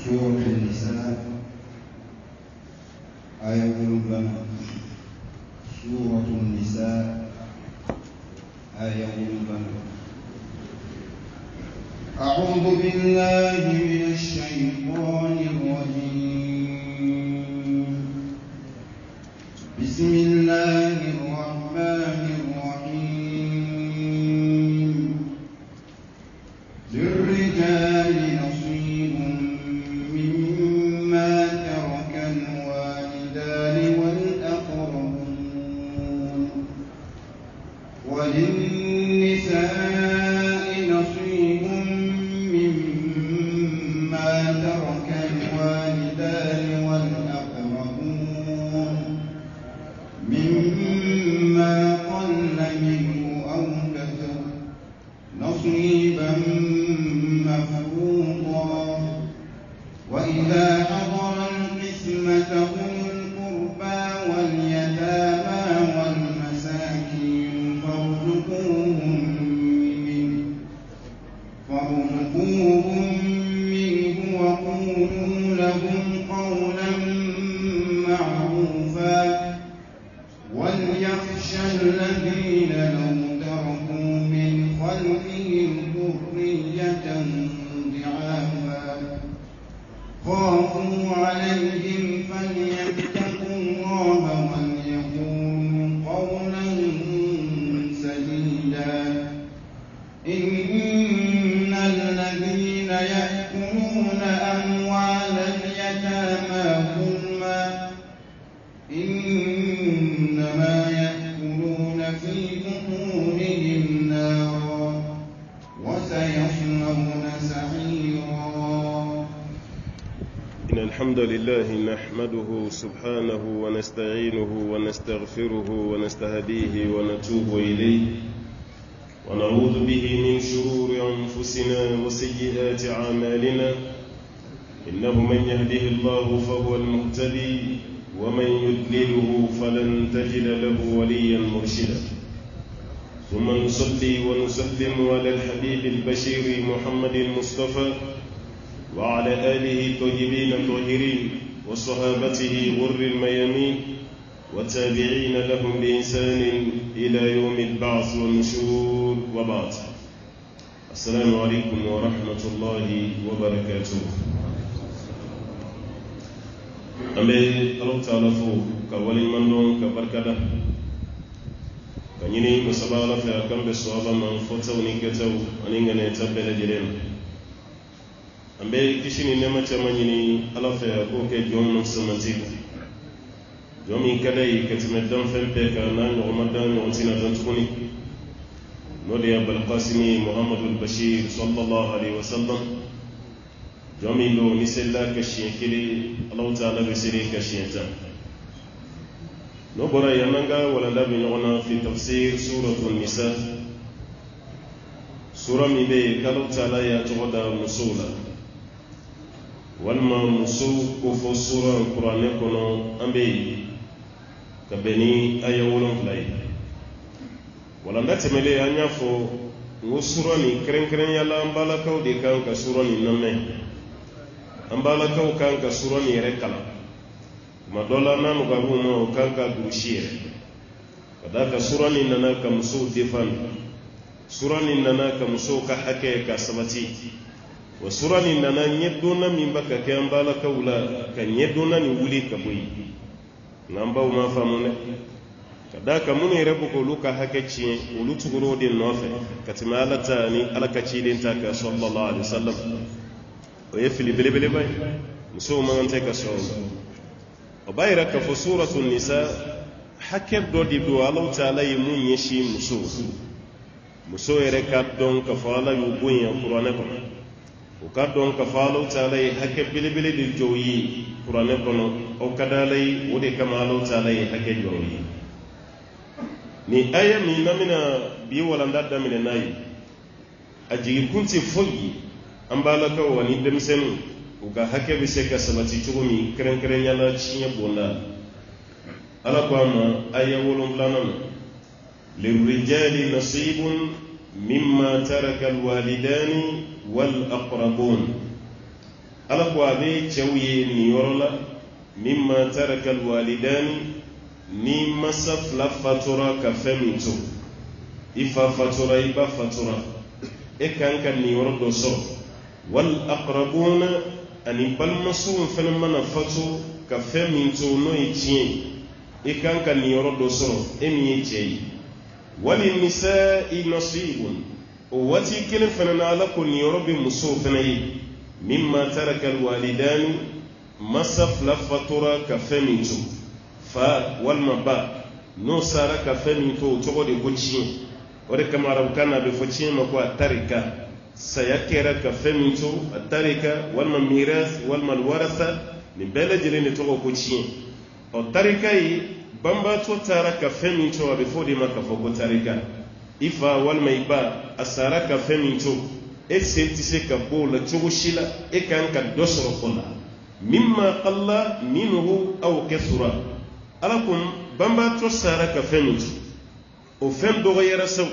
سورة النساء آية لنا سورة النساء آية لنا أعوذ بالله من الشيطان الرجيم بسم الله الرحمن الرحيم للرجال نصيب مما ترك الوالدان والأقربون وللنساء نصيب مما ترك الوالدان والأقربون مما قل منه أو كثر نصيبا مفروضا وإذا حضر القسمة أولو القربى واليتامى والمساكين فارزقوهم منه وقولوا لهم قولا معروفا وليخشى الذين لو تركوا من خلفهم ذرية ضعافا خافوا عليهم فليتقوا الله وليقولوا قولا سديدا إن الذين يأكلون أموال اليتامى ظلما إنما يأكلون في بطونهم نارا وسيصلون سعيرا. إن الحمد لله نحمده سبحانه ونستعينه ونستغفره ونستهديه ونتوب إليه ونعوذ به من شرور أنفسنا وسيئات أعمالنا إنه من يهده الله فهو المهتدي ومن يضلله فلن تجد له وليا مرشدا ثم نصلي ونسلم على الحبيب البشير محمد المصطفى وعلى آله الطيبين الطاهرين وصحابته غر الميامين والتابعين لهم بإحسان إلى يوم البعث والنشور وبعد. السلام عليكم ورحمة الله وبركاته. أمي الله تعالى فوق كولي مندون كبركة كنيني مسابقة في أكم بسوابا من فتو نكتو أنينغني تبدأ جرين أمي كشيني نما تمانيني الله في أكوك جون سمنتيك jomi kadai katimedan fempe kana nomadan ontina dantukuni nodi abul qasimi muhammadul bashir sallallahu alaihi wasallam jomi lo misella kashiyen kili allah ta'ala bisiri kashiyenta no bora yananga wala labi nona fi tafsir suratul nisa sura mi be kalau ta'ala ya toda musula walma musu ko fo sura qur'ane kono ambe kabeni aya wolonfulai wala ndatemele anya fo ngo surani kren yala ambala kaw de kan ka surani namme ambala kaw kan ka surani rekala madola nanu gabu no kan ka dushire kadaka surani nana ka musu defan surani nana ka musu ka hake ka sabati wa surani nana nyedona mimbaka ke ambala kawla ka nyedona ni wuli ka boyi namba uma famune kadaka munu rebu ko luka hakeci ulutuguro din nofe katima alata ni alakaci din taka sallallahu alaihi wasallam o yefili belebele bay muso mangante ka so o bayra ka fu suratul nisa hakeb do di do Allah ta'ala yimun yeshi muso yere ka don ka fala yubunya qur'ana ko o ka don ka fala ta'ala hakeb belebele di joyi qur'ane kono o kadalay wode kama Allah ta'ala hake joyi ni aya mi namina bi wala ndadda min nayi aji kunti foyi ambala ka wani demsen o ga hake bi se ka sabati tugumi kren yala cinya bonda ala kwama aya wolon lanan lirrijali nasibun مما ترك الوالدان والأقربون ala ko abe cɛw ye nin yɔrɔ la mimma taraka alwalidani ni masa fila fatura ka fɛn min to i fa fatura i ba fatura e kan ka nin yɔrɔ dɔ sɔrɔ wal aqrabuna ani balimasow fɛnɛ mana fatu ka fɛn min to n'o ye tiɲɛ i kan ka nin yɔrɔ dɔ sɔrɔ e min ye cɛ ye wali nisa'i nasibun o waati kelen fɛnɛ na ala ko nin yɔrɔ bɛ musow fɛnɛ ye mimma taraka alwalidani masa fila fatura ka fɛn min to fa walima ba n'o sara ka fɛn min to o tɔgɔ de ko tiɲɛ o de kama arabukan na a bɛ fɔ tiɲɛ ma ko a tarika saya kɛra ka fɛn min to a tarika walima miras walima warasa nin bɛɛ lajɛlen de tɔgɔ ko tiɲɛ ɔ tarika yi banbaatɔ taara ka fɛn min to a bɛ fɔ de ma ka fɔ ko tarika i fa walima i ba a sara ka fɛn min to e sen tɛ se ka bɔ o la cogo si la e kan ka dɔ sɔrɔ o la mimma qalla minhu aw kathura ala ko banbaatɔ sara ka fɛn min to o fɛn dɔgɔyara saw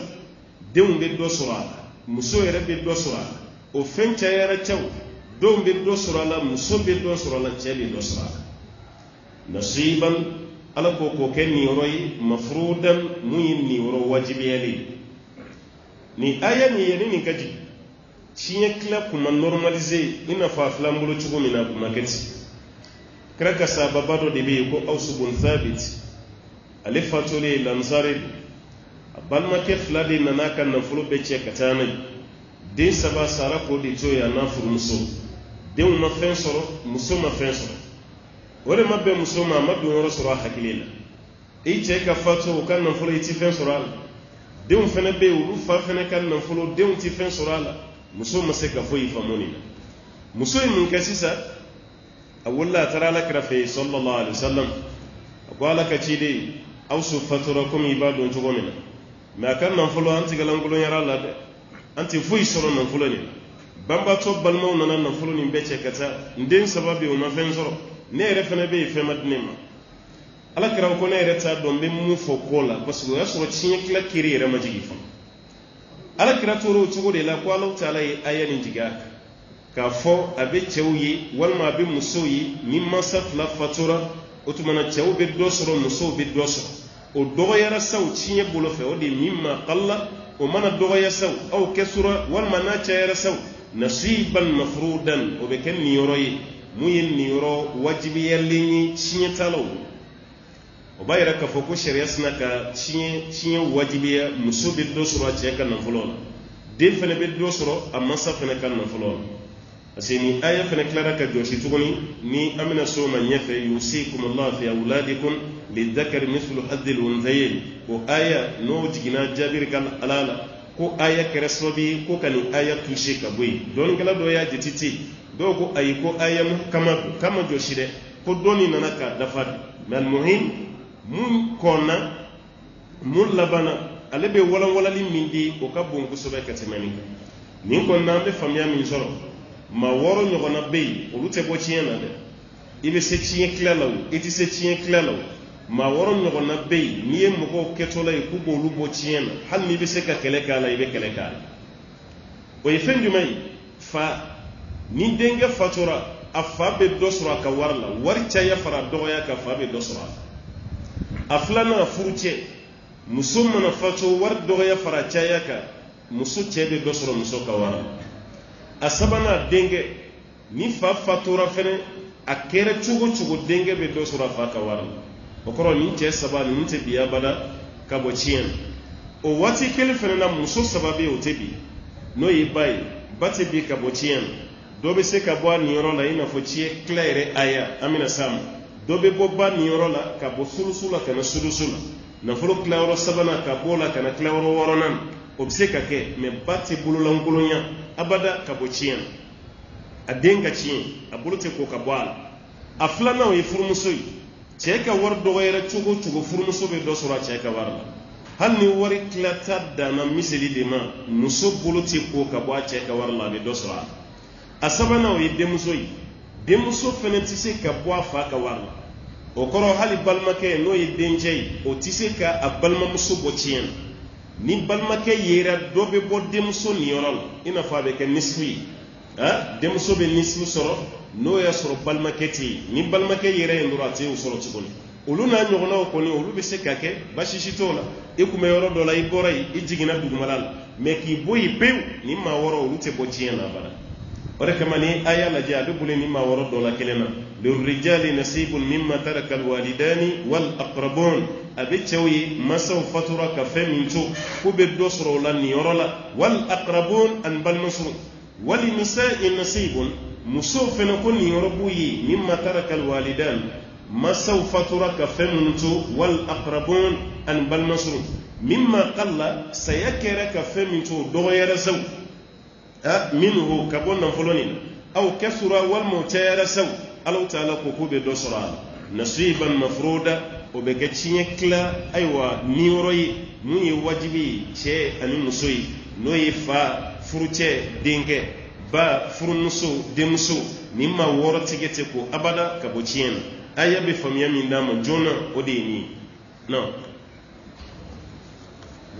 denw bɛ dɔ sɔrɔ a la muso yɛrɛ bɛ dɔ sɔrɔ a la o fɛn cayara caw denw bɛ dɔ sɔrɔ a la muso bɛ dɔ sɔrɔ a la cɛ bɛ dɔ sɔrɔ a la nasiban ala ko k'o kɛ niyɔrɔ ye mafrudan mun ye niyɔrɔ wajibiyalen ni aya nin ye nin ka jigin tiɲɛ tila kuma normaliser i n'a fɔ a filan bolo cogo min na a kuma kɛ ten kira ka sababa dɔ de bɛ yen ko Awsu bun Thabit ale fatulen lansare a balimakɛ fila de nana ka nafolo bɛɛ cɛ ka taa n'a ye den saba sara k'o de to yen a n'a furumuso denw ma fɛn sɔrɔ muso ma fɛn sɔrɔ o de ma bɛn muso ma a ma don yɔrɔ sɔrɔ a hakili la i cɛ ka fatu o ka nafolo i ti fɛn sɔrɔ a la denw fɛnɛ bɛ yen olu fa fɛnɛ ka nafolo denw ti fɛn sɔrɔ a la muso ma se ka foyi faamu nin na muso ye mun kɛ sisan a wulila a taara ala kira fɛ sallallahu alaihi wasallam a ko ala ka ciden Awsu fatura komi i b'a dɔn cogo min na mais a ka nafolo an tɛ galankolonyara la dɛ an tɛ foyi sɔrɔ nafolo nin na banbaatɔ balimaw nana nafolo nin bɛɛ cɛ ka taa n den saba bɛ yen o ma fɛn sɔrɔ ne yɛrɛ fɛnɛ bɛ yen fɛn ma di ne ma ala kira ko ne yɛrɛ t'a dɔn n bɛ mun fɔ ko la parce que o y'a sɔrɔ tiɲɛ tila kiri yɛrɛ ma jigin fɔlɔ ala kira tora o cogo de la ko Alahu taala ye aya nin jigin a kan k'a fɔ a bɛ cɛw ye walima a bɛ musow ye ni mansa fila fatura o tuma na cɛw bɛ dɔ sɔrɔ musow bɛ dɔ sɔrɔ o dɔgɔyara saw tiɲɛ bolo fɛ o de mimma qalla o mana dɔgɔya saw aw kasura walima n'a cayara saw nasiban mafrudan o bɛ kɛ niyɔrɔ ye mun ye niyɔrɔ wajibiyalen ye tiɲɛ t'a la o b'a yira k'a fɔ ko sariya sina ka tiɲɛ wajibiya muso bɛ dɔ sɔrɔ a cɛ ka nafolo la den fɛnɛ bɛ dɔ sɔrɔ a mansa fɛnɛ ka nafolo la parce que ni aya fɛnɛ tilara ka jɔsi tuguni ni an bɛna so ma ɲɛfɛ yusikumullahu fi awladikum lidhakari mithlu haddil unthayayn o aya n'o jiginna Jabir kan ala la ko aya kɛra sababu ye ko ka nin aya touché ka bɔ yen dɔɔnikɛla dɔ y'a jate ten dɔw ko ayi ko aya kama jɔsi dɛ ko dɔɔni nana ka dafa mais almuhim mun kɔnna mun labana ale bɛ walanwalali min di o ka bon kosɛbɛ ka tɛmɛ nin kan nin kɔnna an bɛ faamuya min sɔrɔ maa 6 ɲɔgɔnna bɛ yen olu tɛ bɔ tiɲɛ na dɛ i bɛ se tiɲɛ tila la o i tɛ se tiɲɛ tila la o maa 6 ɲɔgɔnna bɛ yen n'i ye mɔgɔw kɛtɔla ye k'u b'olu bɔ tiɲɛ na hali n'i bɛ se ka kɛlɛ k'a la i bɛ kɛlɛ k'a la o ye fɛn jumɛn ye fa ni denkɛ fatura a fa bɛ dɔ sɔrɔ a ka wari la wari caya fara dɔgɔya ka fa bɛ dɔ sɔrɔ a la a filanan furu cɛ muso mana fatu wari dɔgɔya fara caya kan muso cɛ bɛ dɔ sɔrɔ muso ka wari a sabanan denkɛ ni fa fatura fɛnɛ a kɛra cogo cogo denkɛ bɛ dɔ sɔrɔ a fa ka wari o kɔrɔ ni cɛ saba ninnu tɛ bi abada ka bɔ tiɲɛ na o waati kelen fɛnɛ na muso saba bɛ yen o tɛ bi n'o ye ba ye ba tɛ bi ka bɔ tiɲɛ na dɔ bɛ se ka bɔ a niyɔrɔ la i n'a fɔ tiɲɛ tila yɛrɛ aya an bɛna s'a ma dɔ bɛ bɔ ba niyɔrɔ la ka bɔ sulusu la ka na sudusu la nafolo tilayɔrɔ sabanan ka bɔ o la ka na tilayɔrɔ wɔɔrɔnan o bɛ se ka kɛ mais ba tɛ bololankolonya abada ka bɔ tiɲɛ na a den ka tiɲɛ a bolo tɛ ko ka bɔ a la a filanan o ye furumuso ye cɛ ka wari dɔgɔyara cogo cogo furumuso bɛ dɔ sɔrɔ a cɛ ka wari la hali ni wari tilata danna miseli de ma muso bolo tɛ ko ka bɔ a cɛ ka wari la a bɛ dɔ sɔrɔ a la a sabanan o ye denmuso ye denmuso fɛnɛ tɛ se ka bɔ a fa ka wari la o kɔrɔ hali balimakɛ n'o ye dencɛ ye o tɛ se ka a balimamuso bɔ tiɲɛ na ni balimakɛ yera dɔ bɛ bɔ denmuso niyɔrɔ la i n'a fɔ a bɛ kɛ nisfu ye denmuso bɛ nisfu sɔrɔ n'o y'a sɔrɔ balimakɛ tɛ yen ni balimakɛ yɛrɛ ye dɔrɔn a tɛ o sɔrɔ tuguni olu n'a ɲɔgɔnnaw kɔni olu bɛ se ka kɛ baasi si t'o la i kun bɛ yɔrɔ dɔ la i bɔra yen i jiginna dugumala la mais k'i bɔ yen pewu ni maa wɔɔrɔ olu tɛ bɔ tiɲɛ na abada o de kama ni a y'a lajɛ a bɛ boli ni maa wɔɔrɔ dɔ la kelen na lirijali nasibun mimma taraka alwalidani wal aqrabun a bɛ cɛw ye mansaw fatura ka fɛn min to k'u bɛ dɔ sɔrɔ o la nin yɔrɔ la wal aqrabun ani balimamuso wali nisa'i nasibun musow fana ko nin yɔrɔ b'u ye mimma taraka alwalidani mansaw fatura ka fɛn minnu to wal aqrabun ani balimamuso mimma qalla saya kɛra ka fɛn min to dɔgɔyara saw minhu ka bɔ nafolo nin aw kasura walima o cayara saw Allahu ta'ala ko k'u bɛ dɔ sɔrɔ a la nasiban mafruda o bɛ kɛ tiɲɛ tila ayiwa niyɔrɔ ye mun ye wajibi ye cɛ ani muso ye n'o ye fa furucɛ denkɛ ba furumuso denmuso ni maa wɔɔrɔ tigɛ tɛ ko abada ka bɔ tiɲɛ na aya bɛ faamuya min d'a ma joona o de ye nin ye non.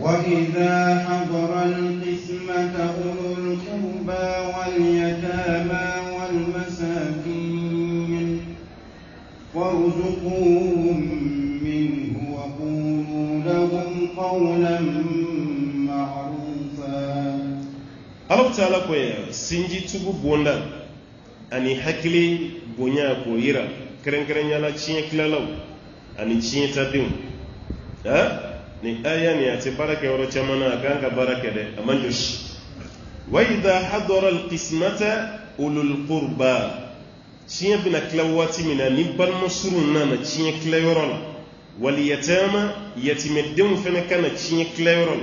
وإذا حضر القسمة أولو القربى واليتامى والمساكين وارزقوهم منه وقولوا لهم قولا معروفا. Allah ta'ala ko ya sinji tugu bonda ani hakili bonya ko yira keren yala ciye kilalaw ani ciye tadin ni aya ni ati baraka yoro chamana ganga baraka de amanjush wa idha hadara alqismata ulul qurba ciye bina kilawati mina ni balmo surunna na ciye kilayoro wal yatama yatimeddum fena kana ciye kilayoro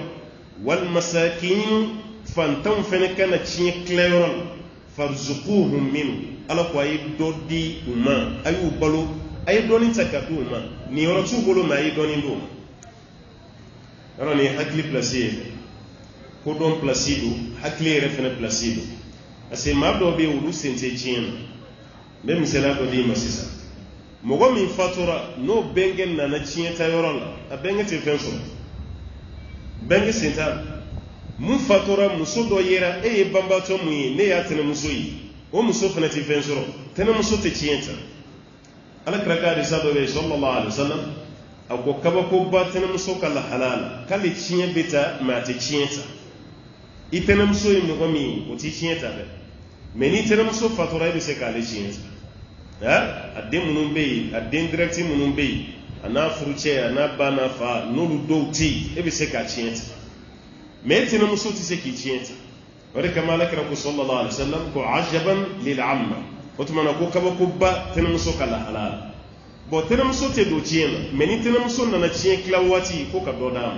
wal masakin fantan fana kana ciye kilayoro farzuquhum min ala ko ay dodi uma ayu balo ay doni takatu uma ni yoro tu bolo ma ay doni do alors ni hakli placé ko don placido hakli refena placido ase mabdo be wulu sente ciye même cela ko di masisa mogo mi fatura no bengen na na ciye tayoro la a bengete fenso bengi senta mun fatura muso dɔ yera e ye banbatɔ mun ye ne y'a tɛnɛ muso ye o muso fana tɛ fɛn sɔrɔ tɛnɛ muso tɛ tiɲɛ ta ala kira ka hadisa dɔ bɛ yen sallallahu alaihi wasallam a ko kabakoba tɛnɛ muso ka lahala la k'ale tiɲɛ bɛ ta mɛ a tɛ tiɲɛ ta i tɛnɛ muso ye mɔgɔ min ye o tɛ tiɲɛ ta dɛ mɛ ni tɛnɛ muso fatura e bɛ se k'ale tiɲɛ ta a den minnu bɛ yen a den direct minnu bɛ yen a n'a furucɛ a n'a ba n'a fa n'olu dɔw tɛ yen e bɛ se k'a tiɲɛ ta mais tena muso ti se ki tienta wala kama la kira ko sallallahu alaihi wasallam ko ajaban lil amma otuma ko kaba ko ba tena muso kala halal bo tena muso te do tiena mais ni tena muso nana tien klawati ko ka do dam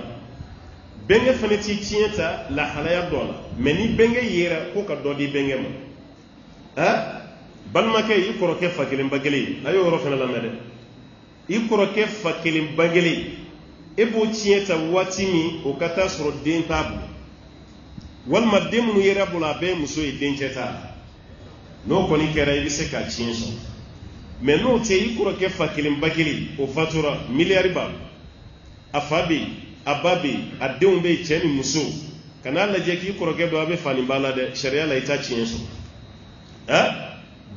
benga fane ti tienta la halaya dola mais ni benga yera ko ka do di benga ma balma kay yi ko ke fakelen bagele ayo ro fana la mede yi ko ke fakelen bagele e b'o tiɲɛ ta waati min o ka taa sɔrɔ den t'a bolo walima den minnu yɛrɛ bolo a bɛɛ muso ye dencɛ t'a la n'o kɔni kɛra i bɛ se k'a tiɲɛ sɔrɔ mɛ n'o tɛ i kɔrɔkɛ fa kelen ba kelen o fatura miliyari b'a bolo a fa bɛ yen a ba bɛ yen a denw bɛ yen cɛ ni muso kan'a lajɛ k'i kɔrɔkɛ dɔ a bɛ fa nin ba la dɛ sariya la i t'a tiɲɛ sɔrɔ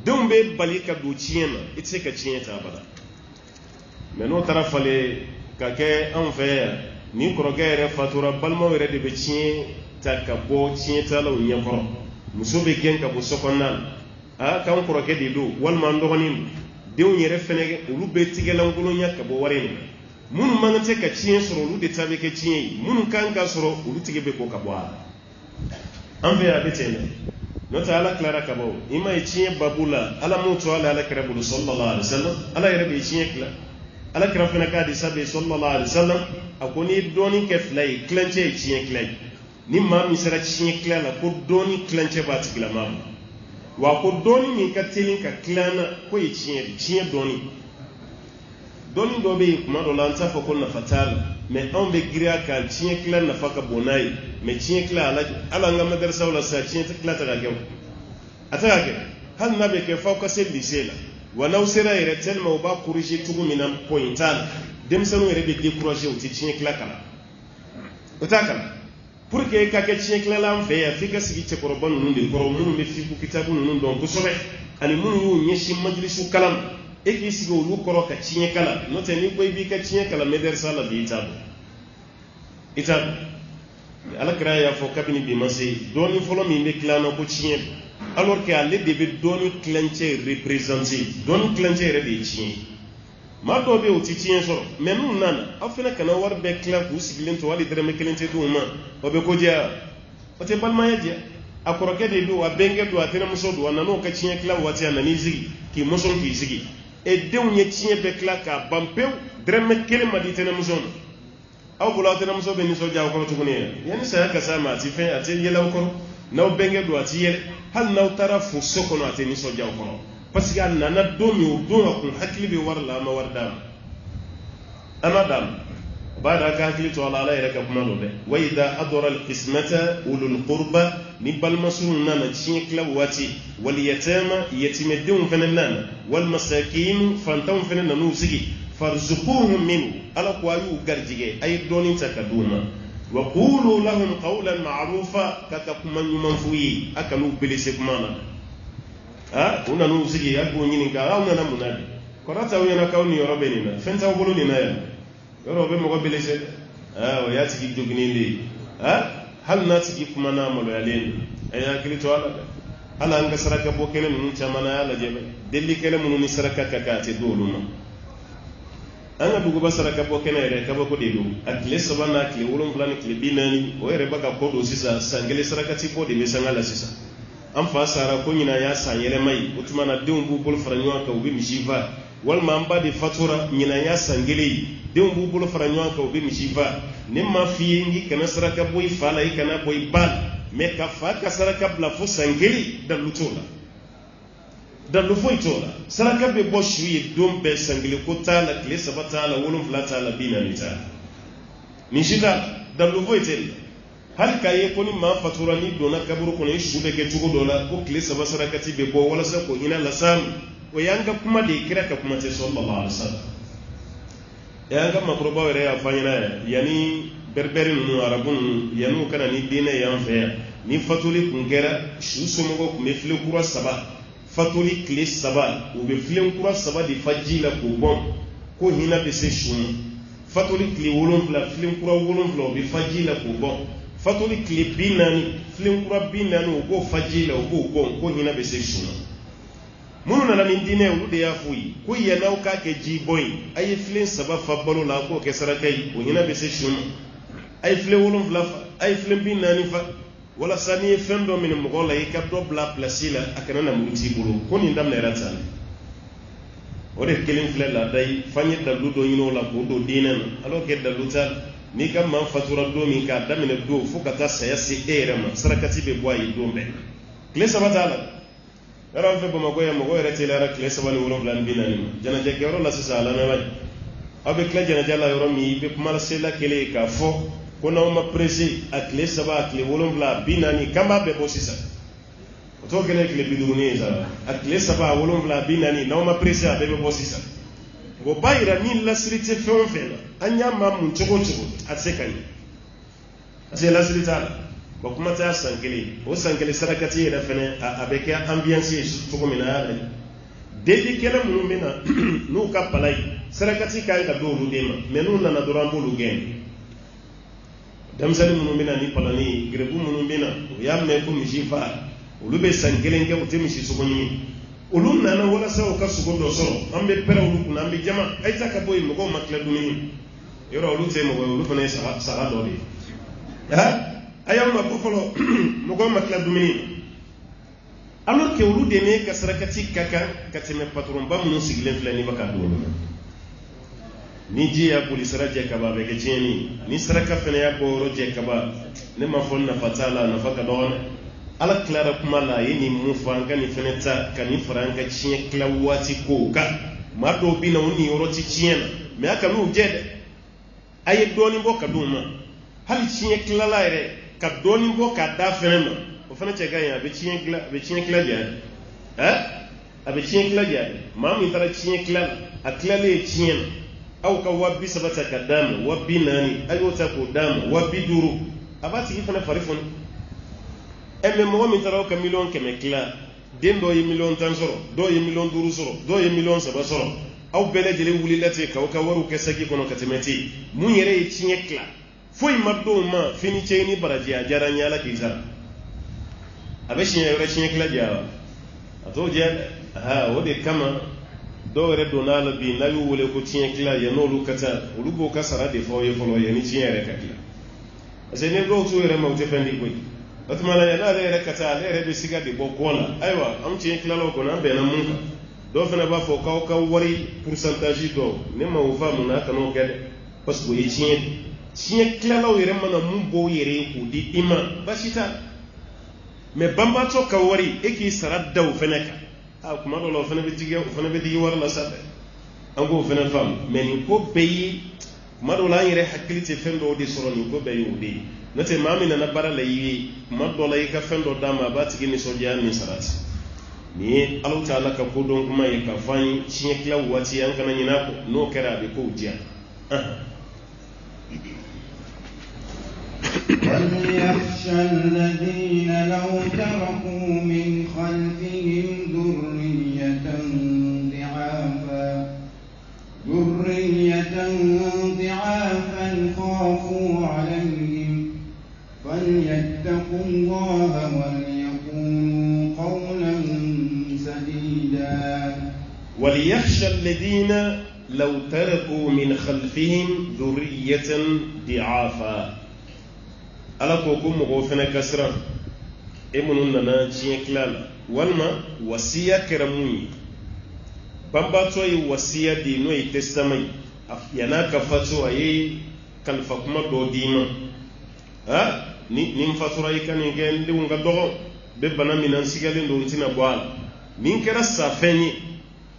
denw bɛ bali ka don tiɲɛ na i tɛ se ka tiɲɛ ta abada mɛ n'o taara falen ka kɛ anw fɛ yan ni kɔrɔkɛ yɛrɛ fatura balimaw yɛrɛ de bɛ tiɲɛ ta ka bɔ tiɲɛ talaw ɲɛkɔrɔ muso bɛ gɛn ka bɔ sokɔnɔna la k'an kɔrɔkɛ de don walima an dɔgɔnin don denw yɛrɛ fɛnɛ olu bɛ tigɛlankolonya ka bɔ wari in na minnu man tɛ ka tiɲɛ sɔrɔ olu de ta bɛ kɛ tiɲɛ ye minnu kan ka sɔrɔ olu tigi bɛ ko ka bɔ a la an fɛ yan a bɛ ten dɛ n'o tɛ ala tilara ka bɔ i ma ye tiɲɛ babu la ala m'o to ala kɛra bolo sallallahu alaihi wasallam ala yɛrɛ bɛ tiɲɛ tila ala kira fana ka hadisa be sallallahu alaihi wasallam a ko ni dɔɔni kɛ fila ye tilancɛ ye tiɲɛ tila ye ni maa min sera tiɲɛ tila la ko dɔɔni tilancɛ b'a tigilama ma wa ko dɔɔni min ka teli ka tila na ko ye tiɲɛ de tiɲɛ dɔɔni dɔ bɛ yen kuma dɔ la an t'a fɔ ko nafa t'a la mɛ anw bɛ giriya kan tiɲɛ tila nafa ka bon n'a ye mɛ tiɲɛ tila ala an ka madarasaw la sisan tiɲɛ tila tɛ ka kɛ o a tɛ ka kɛ hali n'a bɛ kɛ f'aw ka se lycée la wa n'aw sera yɛrɛ tellement u b'a corriger cogo min na point t'a la denmisɛnninw yɛrɛ bɛ décourager u tɛ tiɲɛ tila kalan o t'a kalan pour que ka ke tiɲɛ kilala an fɛ yan f'i ka sigi cɛkɔrɔba ninnu de kɔrɔ minnu bɛ fiku kitabu ninnu dɔn kosɛbɛ ani minnu y'u ɲɛsin majlisu kalan e k'i sigi olu kɔrɔ ka tiɲɛ kala n'o tɛ n'i ko i b'i ka tiɲɛ kala mɛdɛrisa la bi i t'a dɔn alakira y'a fɔ kabini bi ma se dɔɔni fɔlɔ min bɛ tilan na ko tiɲɛ alors que ale de bɛ dɔɔni tilancɛ représenter dɔɔni tilancɛ yɛrɛ de ye tiɲɛ maa dɔw bɛ yen o tɛ tiɲɛ sɔrɔ mais n'u nana aw fana kana wari bɛɛ tilan k'u sigilen to hali dɛrɛmɛ kelen tɛ di u ma o bɛ ko diya o tɛ balimaya diya a kɔrɔkɛ de don a bɛnkɛ don a tɛnɛmuso don a nan'o ka tiɲɛ tilan waati a nan'i sigi k'i mɔsɔn k'i sigi e denw ye tiɲɛ bɛɛ tilan k'a ban pewu dɛrɛmɛ kelen ma di tɛnɛmuso ma aw bolo aw tɛnɛmuso bɛ nisɔndiya aw kɔrɔ tuguni yɛrɛ yanni saya ka s'a ma a tɛ fɛn a tɛ yɛlɛ aw kɔrɔ n'aw bɛnkɛ don a tɛ yɛlɛ hali n'aw taara fo so kɔnɔ a tɛ nisɔndiya aw kɔrɔ parce que a nana don min o don a kun hakili bɛ wari la a ma wari d'a ma a ma d'a ma o b'a dɔn a ka hakili to a la ala yɛrɛ ka kuma don dɛ wa idha hadara al-qismata ulul qurba ni balimasurun nana tiɲɛ tila waati wal yatama yatimɛdenw fana nana wal masakin fantanw fana nan'u sigi farzuquhum minhu ala ko a y'u garijɛgɛ a ye dɔɔni ta ka d'u ma wa qulu lahum qawlan ma'rufa ka kuma ɲuman f'u ye a kan'u belese kuma na u nan'u sigi a k'u ɲininka aw nana mun na de kɔrɔ t'aw ɲɛna k'aw ni yɔrɔ bɛ nin na fɛn t'aw bolo nin na yan yɔrɔ o bɛ mɔgɔ belese dɛ o y'a tigi joginen de ye hali n'a tigi kuma n'a maloyalen don a ye hakili to a la dɛ hali an ka saraka bɔ kɛnɛ ninnu caman na y'a lajɛ deli kɛnɛ minnu ni saraka ka kan a tɛ di olu ma an ka duguba saraka bɔ kɛnɛ yɛrɛ kabako de don a tile 3 n'a tile 7 ni tile 40 o yɛrɛ bɛ ka kɔ don sisan san kelen sarakati bɔ de bɛ sanga la sisan an fa sara ko ɲinan y'a san yɛlɛma ye o tuma na denw b'u bolo fara ɲɔgɔn kan u bɛ misi faa walima an ba de fatura ɲinan y'a san kelen ye denw b'u bolo fara ɲɔgɔn kan u bɛ misi faa ne ma f'i ye n'i kana saraka bɔ i fa la i kana bɔ i ba la mais ka fa ka saraka bila fo san kelen dalu t'o la dalu foyi t'o la saraka bɛ bɔ su ye don bɛɛ san kelen ko t'a la tile 3 t'a la 7 t'a la 40 t'a la misi t'a la dalu foyi tɛ la hali k'a ye ko ni maa fatura ni donna kaburu kɔnɔ i su bɛ kɛ cogo dɔ la ko tile 3 sarakati bɛ bɔ walasa k'o ɲinɛ las'an ma o y'an ka kuma de ye kira ka kuma tɛ sallallahu alaihi wasallam y'an ka makɔrɔbaw yɛrɛ y'a fɔ an ɲɛna yanni berberi ninnu arabu ninnu yanni u kana ni diinɛ y'an fɛ yan ni fatuli kun kɛra su somɔgɔw tun bɛ filen kura 3 fatuli tile 3 u bɛ filen kura 3 de fa ji la k'o bɔn ko hinɛ bɛ se su ma fatuli tile 7 filen kura 7 u bɛ fa ji la k'o bɔn fatuli tile 40 filen kura 40 u b'o fa ji la u b'o bɔn ko hinɛ bɛ se su ma minnu nana ni diinɛ olu de y'a f'u ye ko yan'aw k'a kɛ ji bɔ ye a ye filen 3 fa balo la k'o kɛ saraka ye o hinɛ bɛ se su ma a ye filen 7 fa a ye filen 40 fa walasa n'i ye fɛn dɔ minɛ mɔgɔ la i ka dɔ bila place la a kana na mugu t'i bolo ko nin daminɛra tan o de kelen filɛ laada ye f'an ye dalu dɔ ɲini o la k'o don diinɛ na alors que dalu t'a la n'i ka maa fatura don min k'a daminɛ don fo ka taa saya se e yɛrɛ ma sarakati bɛ bɔ a ye don bɛɛ tile 3 t'a la yɔrɔ an fɛ bamakɔ yan mɔgɔ yɛrɛ teliyara tile 3 ni 7 ni 40 ma janajɛ kɛyɔrɔ la sisan a lamɛnba ye aw bɛ tila janajɛ la yɔrɔ min i bɛ kuma sela kelen ye k'a fɔ ko n'aw ma pressé a tile 3 a tile 7 a 40 k'an b'a bɛɛ bɔ sisan o t'o kɛnɛ tile 50 ye sa a tile 3 a 7 a 40 n'aw ma pressé a bɛɛ bɛ bɔ sisan o b'a yira ni lasiri tɛ fɛn o fɛn na an y'a maa mun cogo cogo a tɛ se ka ɲɛ parce que lasiri t'a la bon kuma tɛ san kelen o san kelen sarakati yɛrɛ fɛnɛ a bɛ kɛ ambiance ye cogo min na y'a lajɛ deli kɛlɛ minnu bɛ na n'u ka pala ye sarakati ka kan ka don olu de ma mais n'u nana dɔrɔn an b'olu gɛn denmisɛnnin minnu bɛ na ni palani ye gerebu minnu bɛ na o y'a mɛn ko misi fa olu bɛ san kelen kɛ u tɛ misi sogo ɲini olu nana walasa u ka sogo dɔ sɔrɔ an bɛ pɛrɛ olu kunna an bɛ jama a ye taa ka bɔ yen mɔgɔw ma tila dumuni yɔrɔ olu tɛ mɔgɔ ye olu fana ye saga dɔ de ye a y'aw ma ko fɔlɔ mɔgɔw ma tila dumuni alors que olu de ne ka sarakati ka kan ka tɛmɛ patron ba minnu sigilen filɛ ni bɛ ka don olu ma ni ji y'a boli sara jɛ kaba a bɛ kɛ tiɲɛni ni saraka fana y'a bɔ yɔrɔ jɛ kaba ne ma fɔ nafa t'a la nafa ka dɔgɔ dɛ ala tilara kuma la a ye nin mun fɔ an ka nin fana ta ka nin fara an ka tiɲɛ tila waati kow kan maa dɔw bɛ na o nin yɔrɔ tɛ tiɲɛ na mais a kan'u jɛ dɛ a ye dɔɔnin bɔ ka d'u ma hali tiɲɛ tilala yɛrɛ ka dɔɔnin bɔ k'a da fɛnɛ ma o fana cɛ ka ɲi a bɛ tiɲɛ tila diya a bɛ tiɲɛ tila diya maa min taara tiɲɛ tila la a tilalen ye tiɲɛ na aw ka 30,000 ta ka d'a ma 40,000 a y'o ta k'o d'a ma 50,000 abati fana farifon emme mo mi taraw ka million keme kila den do ye million tan soro do ye million duru soro do ye million saba soro aw bele jele wuli lati ka ka waru ke sagi kono katemeti mun yere ye cinye kila foy maddo ma fini ceyni baraji a jara nyala ki sara abe cinye yore cinye kila jawa ato je ha wode kama do re donala bi na yu wole ko cinye kila ya no lu kata ulugo kasara de fo ye folo ye ni cinye re kakila asene do to yere ma ute fendi ko atmana ya na re kata re be siga de bokola aywa am cinye kila lo ko na be na munka do fana ba fo ka wari pourcentage do ne ma ufa mun aka no gade parce que yi cinye kila lo yere mana mun bo yere ko di ima bashita me bamba to ka wari eki saradda u fana ka kuma do lo fana be digi war la sabe an go fana fam men ko beyi kuma do la yere hakilite fendo di soro ni ko beyi u di nate mami na bara la yi kuma do la ka fendo dama ba tigi ni soja ni sarati ni Allah ta'ala ka ko don kuma yi ka fani cinye kila wati an kana nyina ko no kera be ko jiya وليخشى الذين لو تركوا من خلفهم ذرية خافوا عليهم فليتقوا الله وليقولوا قولا سديدا وليخشى الذين لو تركوا من خلفهم ذرية ضعافا ala ko ko mo fena kasra e munun nana cien klala walma wasiya keramu bamba to yi wasiya di no yi testament yana ka fato ayi kan fa kuma do dima ha ni fatura yi kan ngeen li nga dogo be bana minan sigale ndo tina boal min kera sa fenyi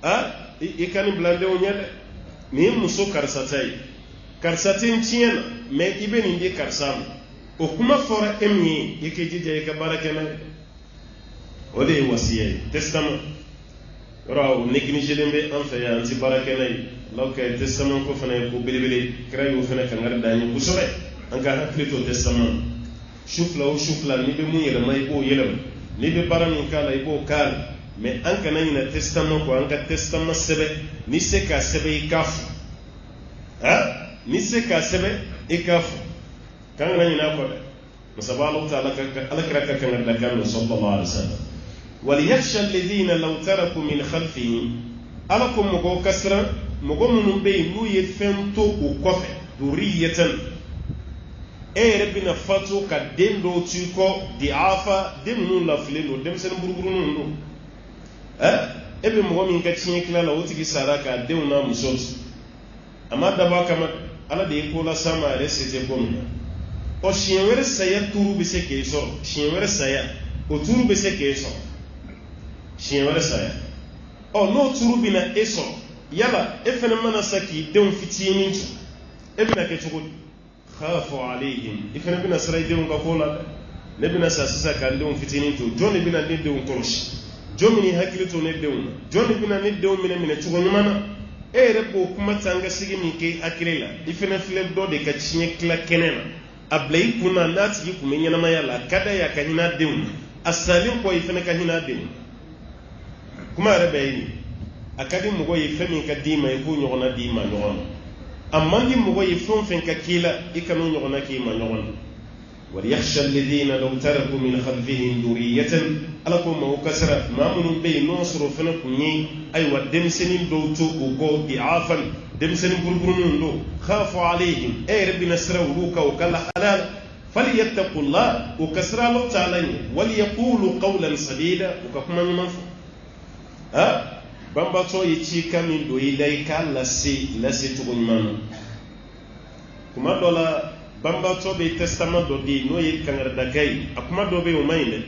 ha e kan blande o nyele ni muso karsatin cien me ibe ni ndi karsam o kuma fora emni yake jije ka baraka na ode wasiye testament raw négligé dembe en fait ya anti baraka na lawka testament ko fana ko bilibili krayu fana kan ngar dañu ku sore an ka haklito testament shufla ni be mu yele may ko yele ni be barami kala ibo kala mais an kana ina testament ko an ka testament sebe ni se ka sebe ikafu ha ni se ka sebe ikafu kan nan ina ko musabalu ta'ala alakra kan da kan sallallahu alaihi wasallam wal yakhsha alladhina law taraku min khalfihim alakum mugo kasra mugo munum be lu ye fento ko kofe duriyatan rabbina fatu ka dendo tuko diafa demnu laflelo dem sen buruburu no ebe mugo min ka cinye kila la wutigi saraka demna musot amma da ba kama ala de ko la sama resete bomna o shienwere saya turu be se ke so shienwere saya o turu be se ke so shienwere saya o no turu bina eso yala efene mana saki dem fitinin tu ebina ke tugo khafu alaihim efene bina sarai dem ka kola ne bina sasa kan dem fitinin tu joni bina ne dem toroshi jomini hakilito ne dem joni bina ne dem mine tugo nyumana rebo kuma tanga sigi mi ke akilela efene file do de ka cinye kila kenena ablay kuna nati yiku menyana mayala kada ya kahina deun asalim ko ifene kahina deun kuma rebe yi akadi mugo yifemi ka dima yiku nyogona dima nyogona amandi mugo yifon fen ka kila ikanu nyogona ki ma nyogona wal yakhsha alladhina law taraku min khalfihim duriyatan alakum ma ukasara ma mun be nosro fena kunyi ay wa demsenin do to go diafan demsenin burburun do khafu alayhim rabbina srawluka wa kala halal falyattaqullah wa kasra Allah ta'ala wal yaqulu qawlan sadida wa kuma man ha bamba to yici kamin do idai kala si lasi tugun man kuma dola bamba to be testament do di no yi kangar da kai akuma do be umayne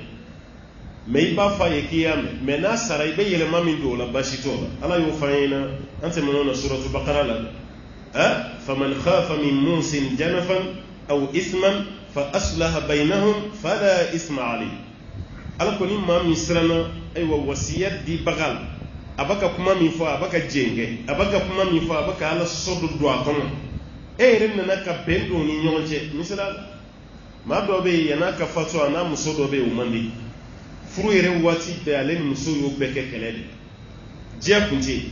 me ba fa yekiyam me na sarai be yele mamin do la bashito ala yo fayina anta manona suratul baqara la ha faman khafa min musin janafan aw ithman fa aslaha bainahum fala isma ali alkoni ma misrana aywa wasiyat di bagal abaka kuma mi fo abaka jenge abaka kuma mi fo abaka ala sodo do akono ren na ka bendo ni nyonje misala ma dɔ bɛ yen yan'a ka fatu a n'a muso dɔ bɛ yen o man di furu yɛrɛ waati bɛɛ ale ni muso y'o bɛɛ kɛ kɛlɛ de diɲɛ kun tɛ yen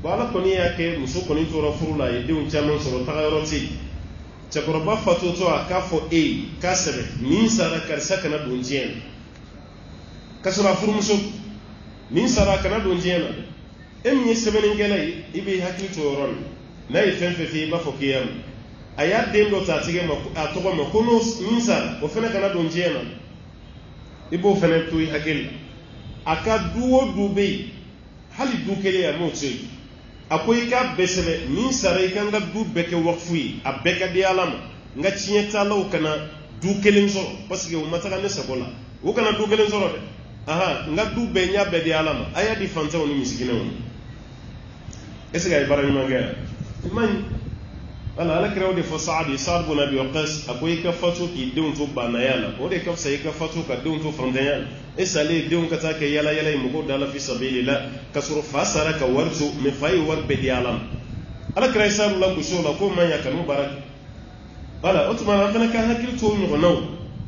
bon ala kɔni y'a kɛ muso kɔni tora furu la a ye denw caman sɔrɔ taga yɔrɔ tɛ yen cɛkɔrɔba fatutɔ a k'a fɔ e ye k'a sɛbɛn nin sara karisa kana don diɲɛ na ka sɔrɔ a furumuso nin sara kana don diɲɛ na e min ye sɛbɛnnikɛla ye i b'i hakili to yɔrɔ min n'a ye fɛn fɛn f'i ye i b'a fɔ k'i y'a mɛn a y'a den dɔ ta a tɔgɔ ma ko nin sara o fana kana don diɲɛ na i b'o fana to i hakili la a ka du o du bɛ yen hali du kelen a m'o to yen a ko i k'a bɛɛ sɛbɛn nin sara i kan ka du bɛɛ kɛ wakufu ye a bɛɛ ka di ala ma nka tiɲɛ t'alaw kana du kelen sɔrɔ parce que o ma taga ne sago la o kana du kelen sɔrɔ dɛ n ka du bɛɛ n y'a bɛɛ di ala ma a y'a di fantanw ni misiginɛw ma est ce que a ye baara ɲuman kɛ yan i ma ɲi wala ala kɛra o de fɔ Saad bun Abi Waqqas a ko i ka fatu k'i denw to bannaya la o de ka fisa i ka fatu ka denw to fantanya la e salen denw ka taa kɛ yala yala ye mɔgɔw da la fi sabilillah ka sɔrɔ fa sara ka wari to mais fa ye wari bɛɛ di ala ma ala kɛra Saad la gosi o la ko man ɲa kanu baara kɛ wala o tuma an fana ka hakili to o ɲɔgɔnnaw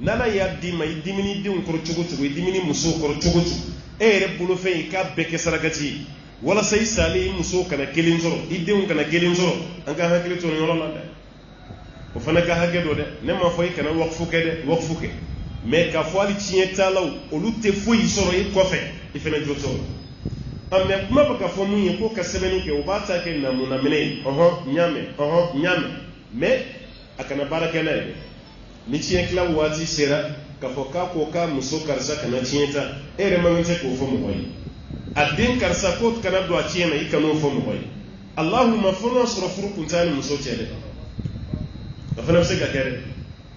n'ala y'a d'i ma i dimini denw kɔrɔ cogo cogo i dimini musow kɔrɔ cogo cogo e yɛrɛ bolofɛn i k'a bɛɛ kɛ sarakati ye walasa i salen i musow kana kelen sɔrɔ i denw kana kelen sɔrɔ an ka hakili to nin yɔrɔ la dɛ o fana ka hakɛ dɔ dɛ ne m'a fɔ i kana wakufu kɛ dɛ wakufu kɛ mais k'a fɔ hali tiɲɛ t'alaw olu tɛ foyi sɔrɔ i kɔfɛ i fana jo sɔrɔ mais kuma bɛ ka fɔ mun ye ko ka sɛbɛnni kɛ o b'a ta kɛ namunamina ye ɲamɛ mais a kana baara kɛ n'a ye ni tiɲɛ tila waati sera k'a fɔ k'a ko k'a muso karisa kana tiɲɛ ta e yɛrɛ man kan tɛ k'o fɔ mɔgɔ ye a den karisa ko kana don a tiɲɛ na i kan'o fɔ mɔgɔ ye Allahumma fo n'a sɔrɔ furu kun t'a ni muso cɛ dɛ a fana bɛ se ka kɛ dɛ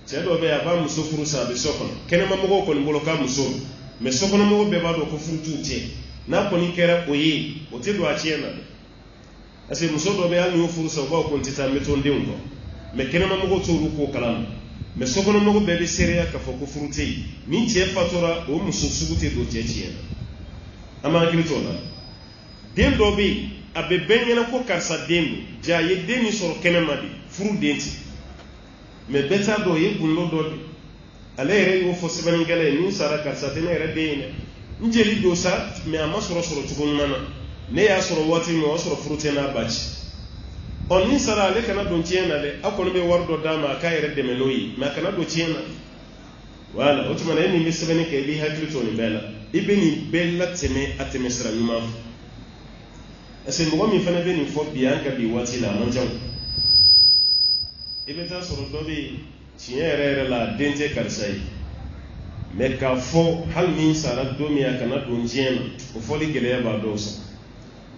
cɛ dɔ bɛ yen a b'a muso furu sa a bɛ so kɔnɔ kɛnɛma mɔgɔw kɔni bolo k'a muso mais sokɔnɔ mɔgɔw bɛɛ b'a dɔn ko furu t'u cɛ n'a kɔni kɛra o ye o tɛ don a tiɲɛ na dɛ parce que muso dɔ bɛ yen hali n'u y'u furu sa u b'a fɔ ko n tɛ taa n bɛ to n denw kɔ mais kɛnɛma mɔgɔw t'olu ko kalama mais sokɔnɔ mɔgɔw bɛɛ bɛ seereya k'a fɔ ko furu tɛ yen ni cɛ fatura o muso sugu tɛ don cɛ tiɲɛ na an b'an hakili to o la den dɔ bɛ yen a bɛ bɛɛ ɲɛna ko karisa den don jaa a ye den min sɔrɔ kɛnɛma de furu den tɛ mais bɛɛ t'a dɔn o ye gundo dɔ de ale yɛrɛ y'o fɔ sɛbɛnnikɛla ye nin sara karisa tɛ ne yɛrɛ den ye dɛ n jeli don sa mais a ma sɔrɔ cogo ɲuman na ne y'a sɔrɔ waati min o y'a sɔrɔ furu tɛ n'a ba ci nin sara ale kana don tiɲɛ na dɛ a kɔni bɛ wari dɔ d'a ma a k'a yɛrɛ dɛmɛ n'o ye mais a kana don tiɲɛ na wala o tuma na e nin bɛ sɛbɛnni kɛ i b'i hakili to nin bɛɛ la i bɛ nin bɛɛ latɛmɛ a tɛmɛ sira ɲuman fɛ parce que mɔgɔ min fana bɛ nin fɔ bi an ka bi waati la a man ca i bɛ taa sɔrɔ dɔ bɛ yen tiɲɛ yɛrɛ yɛrɛ la den tɛ karisa ye mais k'a fɔ hali min sara don min a kana don diɲɛ na o fɔli gɛlɛya b'a dɔw sɔrɔ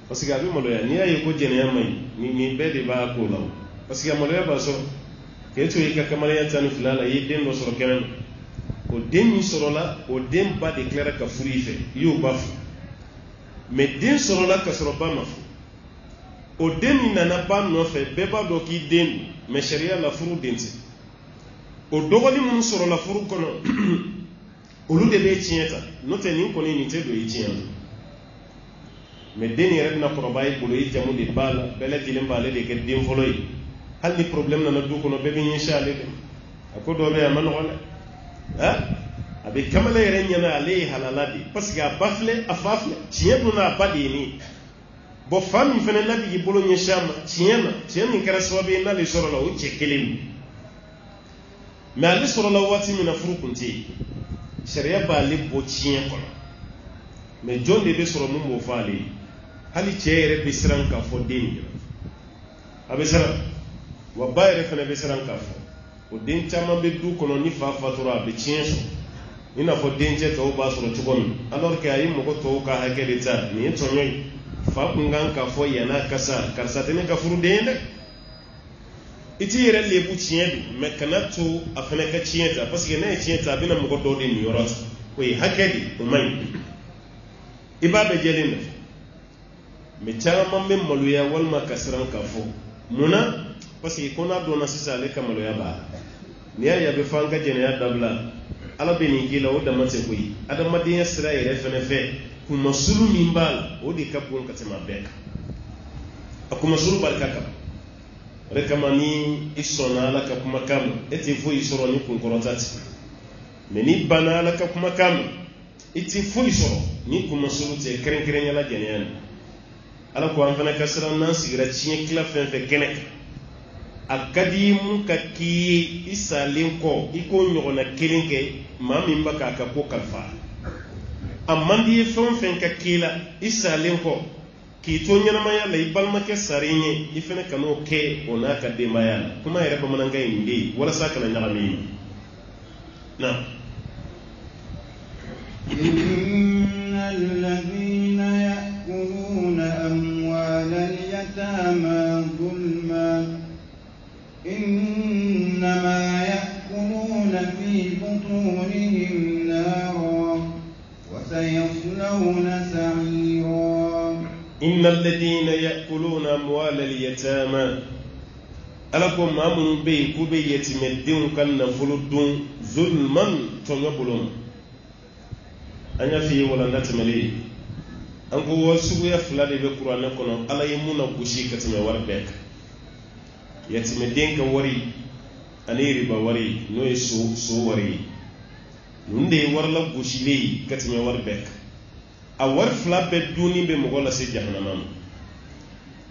parce que a bɛ maloya n'i y'a ye ko jɛnɛya man ɲi nin bɛɛ de b'a ko la parce que a maloya b'a sɔrɔ k'e to i ka kamalenya 12 la i ye den dɔ sɔrɔ kɛnɛ ma o den min sɔrɔla o den ba de tilara ka furu i fɛ i y'o ba furu mais den sɔrɔla ka sɔrɔ ba ma furu o den min nana ba nɔfɛ bɛɛ b'a dɔn k'i den don mais sariya la furu den tɛ o dɔgɔnin minnu sɔrɔla furu kɔnɔ olu de bɛ tiɲɛ ta n'o tɛ nin kɔni nin tɛ don i tiɲɛ na mais den yɛrɛ bɛna kɔrɔbaya i bolo i jamu de b'a la bɛɛ lajɛlen b'ale de kɛ den fɔlɔ ye hali ni problème nana du kɔnɔ bɛɛ bɛ ɲɛsin ale de a ko dɔw bɛ yen a ma nɔgɔn dɛ a bɛ kamalen yɛrɛ ɲɛna ale ye halala de parce que a ba filɛ a fa filɛ tiɲɛ dun n'a ba de ye nin bon fa min fana n'a b'i bolo ɲɛsin a ma tiɲɛ na tiɲɛ min kɛra sababu ye n'ale sɔrɔla o cɛ kelen don mais ale sɔrɔla waati min na furu kun tɛ yen sariya b'ale bɔ tiɲɛ kɔnɔ mais jɔn de bɛ sɔrɔ mun b'o fɔ ale ye hali cɛ yɛrɛ bɛ siran k'a fɔ den in a bɛ siran wa ba yɛrɛ fana bɛ siran k'a fɔ o den caman bɛ du kɔnɔ ni fa fatura a bɛ tiɲɛ sɔrɔ i n'a fɔ dencɛ tɔw b'a sɔrɔ cogo min alors que a ye mɔgɔ tɔw ka hakɛ de ta nin ye tɔɲɔ ye fa kun kan k'a fɔ yan'a ka sa karisa tɛ ne ka furu den ye dɛ i t'i yɛrɛ lebu tiɲɛ don mais kana to a fana ka tiɲɛ ta parce que n'a ye tiɲɛ ta a bɛna mɔgɔ dɔw de niyɔrɔ ta o ye hakɛ de o man ɲi i b'a bɛɛ jɛlen nɔfɛ mais caman bɛ maloya walima ka siran k'a fɔ munna parce que ko n'a dɔnna sisan ale ka maloya b'a la n'i y'a ye a bɛ fɔ an ka jɛnɛya dabila ala bɛ nin k'i la o dama tɛ koyi adamadenya sira yɛrɛ fana fɛ kumasulu min b'a la o de ka bon ka tɛmɛ a bɛɛ kan a kumasulu barika ka bon rekamani isona ala ka kuma kam eti fo isoro ni kun korotati meni bana ala ka kuma kam eti fo isoro ni kuma surute keren yala jeniyan ala ko an fana kasra nan sigira cinye kila fen kenek akadimu ka ki isalin ko iko nyogona kelinke mamin baka ka ko kalfa amma di fen ka kila isalin ko ki to nyama ya lay balma ke sarinye ifene kano ke ona ka de maya kuma yare ba mananga inde wala saka na nyami na innal ladhina ya'kuluna amwalal yatama zulman innama ya'kuluna fi butunihim nara wa sayaslawna sa'ira إن الذين يأكلون أموال اليتامى ألكم أمن بي كوبي يتمدون كان فلدون ظلما تنبلون أنا في ولا نتملي أنكو وسوق يفلاد بقرآن كنا على يمونا بوشي كتم وربك يتمدين كوري أنيري بوري نوي سو وري نندي ورلا بوشي لي كتم وربك awar flabe duni be mogola se jahannamam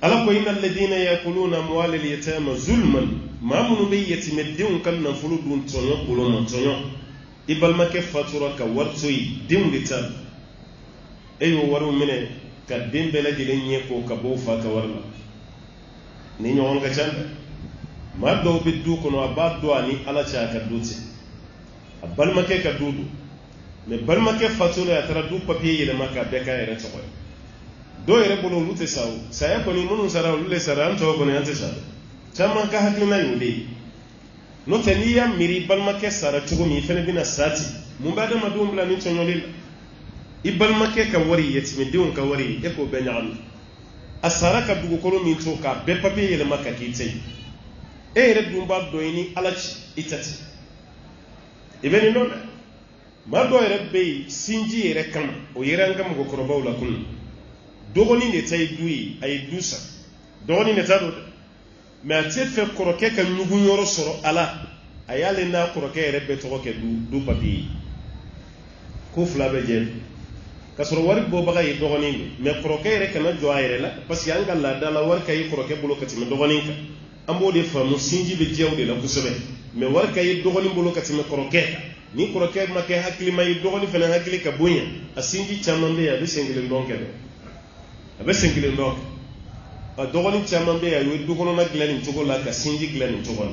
ala ko innal ladina yakuluna amwalal yatama zulman mamunu be yatimeddun kan nan fuludun tonyo bulono tonyo ibal make fatura ka wartoyi dimrital eyo waru mine ka dimbe la dilenye ko ka bo fa ka warla ni nyon ga chan ma do be du ko no abado ani ala cha ka duti abal make ka dudu mais balma ke fatula ya tara du papier yele maka beka yere tsokoy do yere bolo lute saw saya ko ni munun sara lule sara anto ko ni ante sara chama ka hakina yude no teniya miri balma ke sara tugo mi fene bina sati mun bada madum la ni tonyolil ibalma ke ka wari yetime diwon ka wari e ko benyam asara ka dugo ko mi to ka be papier yele maka kitay e yere dum ba do ni alachi itati ibeni non ma do yere be sinji yere kam o yere ngam go korobaw la kun dogoni ne tay duyi ay dusa dogoni ne tado me atie fe koroke ka nyugu yoro soro ala ayale na koroke yere be to ke du papi ko fla be je ka soro wari bo baga yi dogoni ni me koroke yere kana jo ayere la parce que anga la dala war kay koroke bulo kati me dogoni ka ambo de famu sinji be jewde la kusobe me war kay dogoni bulo kati me koroke ni koroke make hakili may dogoni fena hakili ka bunya asinji chamambe ya bisengile ndonke abesengile ndonke a dogoni chamambe ya yo dogono na glani chogola ka sinji glani chogola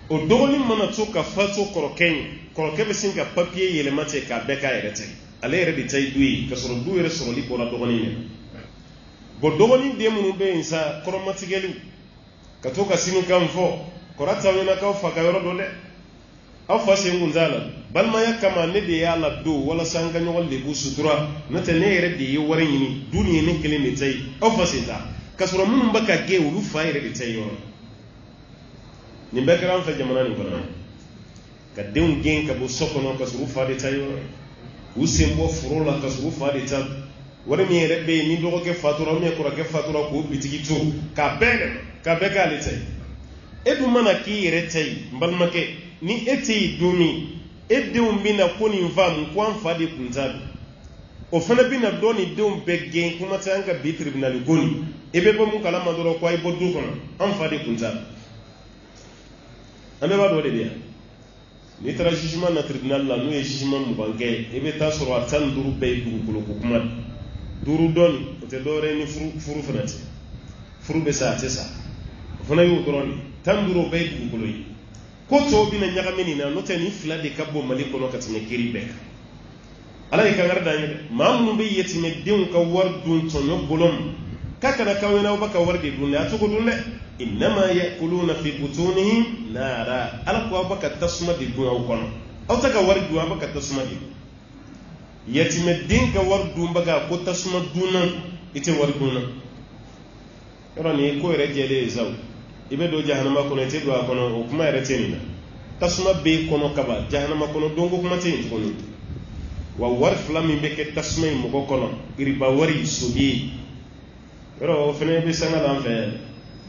o dogoni mana to ka fato koroke be singa papier yele mate ka beka yerete ale re di tay duyi ka soro duyi soro li bola dogoni ne bo dogoni de munu be insa koromatigelu ka to ka sinu kam fo korata wena ka fa ka yoro dole aw fase ngunzala balma yakama ne de yala do wala sanga nyol de bu sutura nata ne yere de yore yini duniya ne kele ne tay aw fase ta kasura mun baka ge ulu fayre de tay yoro ni bekran fa jamana ni kono ka deun gen ka bu sokono kasuru fa de tay yoro usembo furola kasuru fa de ta wala mi yere be ni dogo ke fatura mi ko ke fatura ko bitigi to ka bega le tay edu mana ki yere tay balma ke ni eti dumi edum bina koni mvam kwa mfadi kunzabi o fana bina doni dum begge kuma tanga bi tribunal goni ebe bo mun kala madoro kwa ibo du kono am fadi kunzabi ambe ba do de dia ni tra jugement na tribunal la no jugement mu banke ebe ta soro atan duru be du kulo kuma duru doni o te dore ni furu fanati furu be sa tesa fana yu droni tan duru be du kulo yi ko to bina nyagameni na no tani fla de kabbo maliko no katine kiri bek ala ka garda ni mamu be yetime din ka wardun to no bolom kaka na kawena baka warde dun ya tugo dun inma yakuluna fi butunihim nara ala ko baka tasma di dun aw kono aw taka wardu baka tasma di yetime din ka wardu baka ko tasma dunan ite warduna yorani ko rejele zaw ibe do jahannama kono te do kono o kuma reteni na tasuma be kono kaba jahannama kono dongo kuma te ni kono wa war flami be ke tasma mo ko kono iri ba wari subi ro fene be sanga lam fe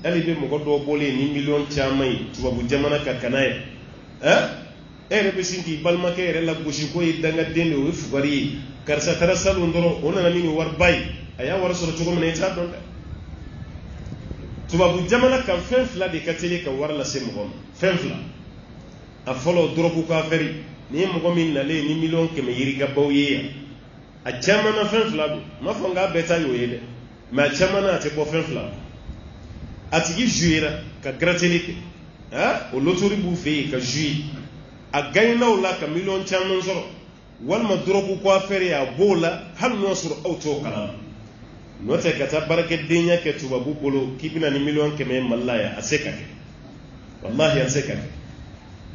ali be mo do bole ni million chamai tubabu jamana ka kanaye ere be sinti balma ke ere la goshi ko idanga dende o fugari karsa tarasalu ndoro ona na mini war bay aya war soro to ko ne ta don tubabu jamana kan fen fla de kateli ka war la sem gon fen fla a folo drobu ka feri ni mo min na le ni million ke me yiri gabaw ye a jamana fen fla do ma fonga beta yo yede ma jamana te bo fen fla atigi juira ka gratelike o lotori bu fe ka jui a gayna wala ka million chamon soro wal ma drobu ko afere ya bola hal no sur auto kala no te kata barake dinya ke tubabu bolo kibina ni million ke me mallaya aseka ke wallahi aseka ke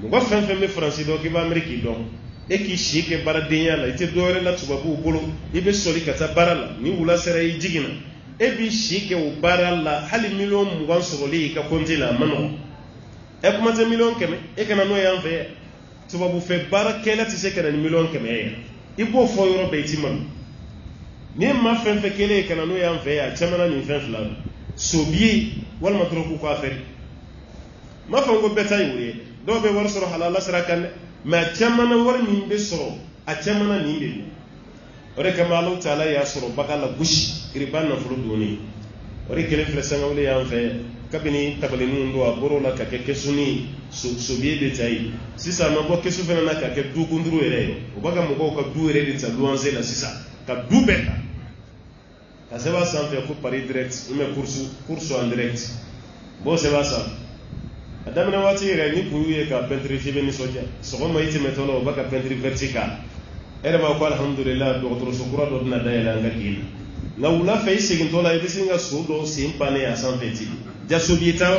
mo ba fen fen me france do ke ba ameriki do e ki shike bara dinya la ite dore la tubabu bolo ibe soli kata barala ni wula sere yi jigina e bi shike o barala hal million mo wan soro ka kontina mano e kuma te million ke me e kana no yan fe tubabu fe bara kela ti se kana ni million ke me ibo fo yoro be ti man ni ma fen fe kele kana no yan fe ya chamana ni fen fla sobi wal matroku ko aferi ma fa ngo beta yuri do be war soro halala sarakan ma chamana war min be soro a chamana ni be ore kama Allah taala ya soro bakala gushi riban na fulu doni ore kele fle sanga wala yan fe kabini tabali nun do aboro la ka ke suni sobi be tai sisa ma bo kesu fena na ka ke du kunduru ere o baga mo ko ka du ere de ta luanze la sisa ka du beta ka se va sans faire pari direct ime curso en direct bo se va sans adamna wati ere ni buye ka pentri fibe ni soja so ko mayite metono baga pentri vertical ere ma ko alhamdulillah do to shukura do na dayala ngakil na wula fay sigin to la ide singa sudo simpane ya sans feti ja sobieta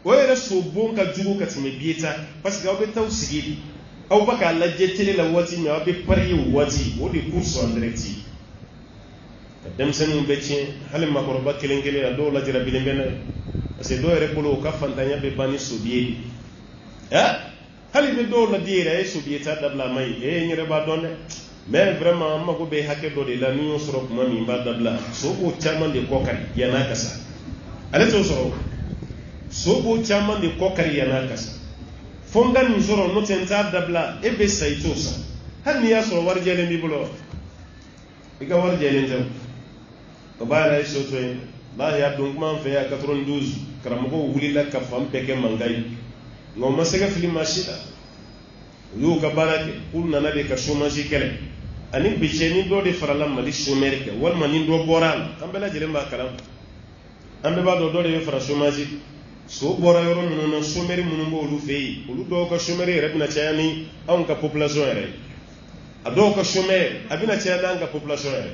o ere so bon ka jugo ka time bieta parce que obe taw sigidi aw baka la jetele la wati me obe pari wati o de curso en direct dem senu becce halim makoro bakkelengele do la jira bilengena parce que do ere polo ka fantanya be bani sobiedi hali be do la dire e sobieta dabla mai e nyere ba donne mais vraiment mako be hakke do de la nuyo soro kuma mi ba dabla so ko chaman de kokari yana kasa ale to so bo chaman de kokari yana kasa fonga ni soro no tenta dabla e be saitosa hal ni ya soro warjele mi bulo iga warjele ntam ko bara e so to la ya donc man fe ya 92 karamoko wuli la ka fam peke mangai no masega fili mashida yu ka barake kunna na de ka chômage kele ani bicheni do de farala mali chômage wal mani do boral ambela jere ma karam ambe ba do de fara chômage so bora yoro mun no chômage mun bo lu fei lu do ka chômage rebna chani on ka population ere ado ka chômage abina chana ka population ere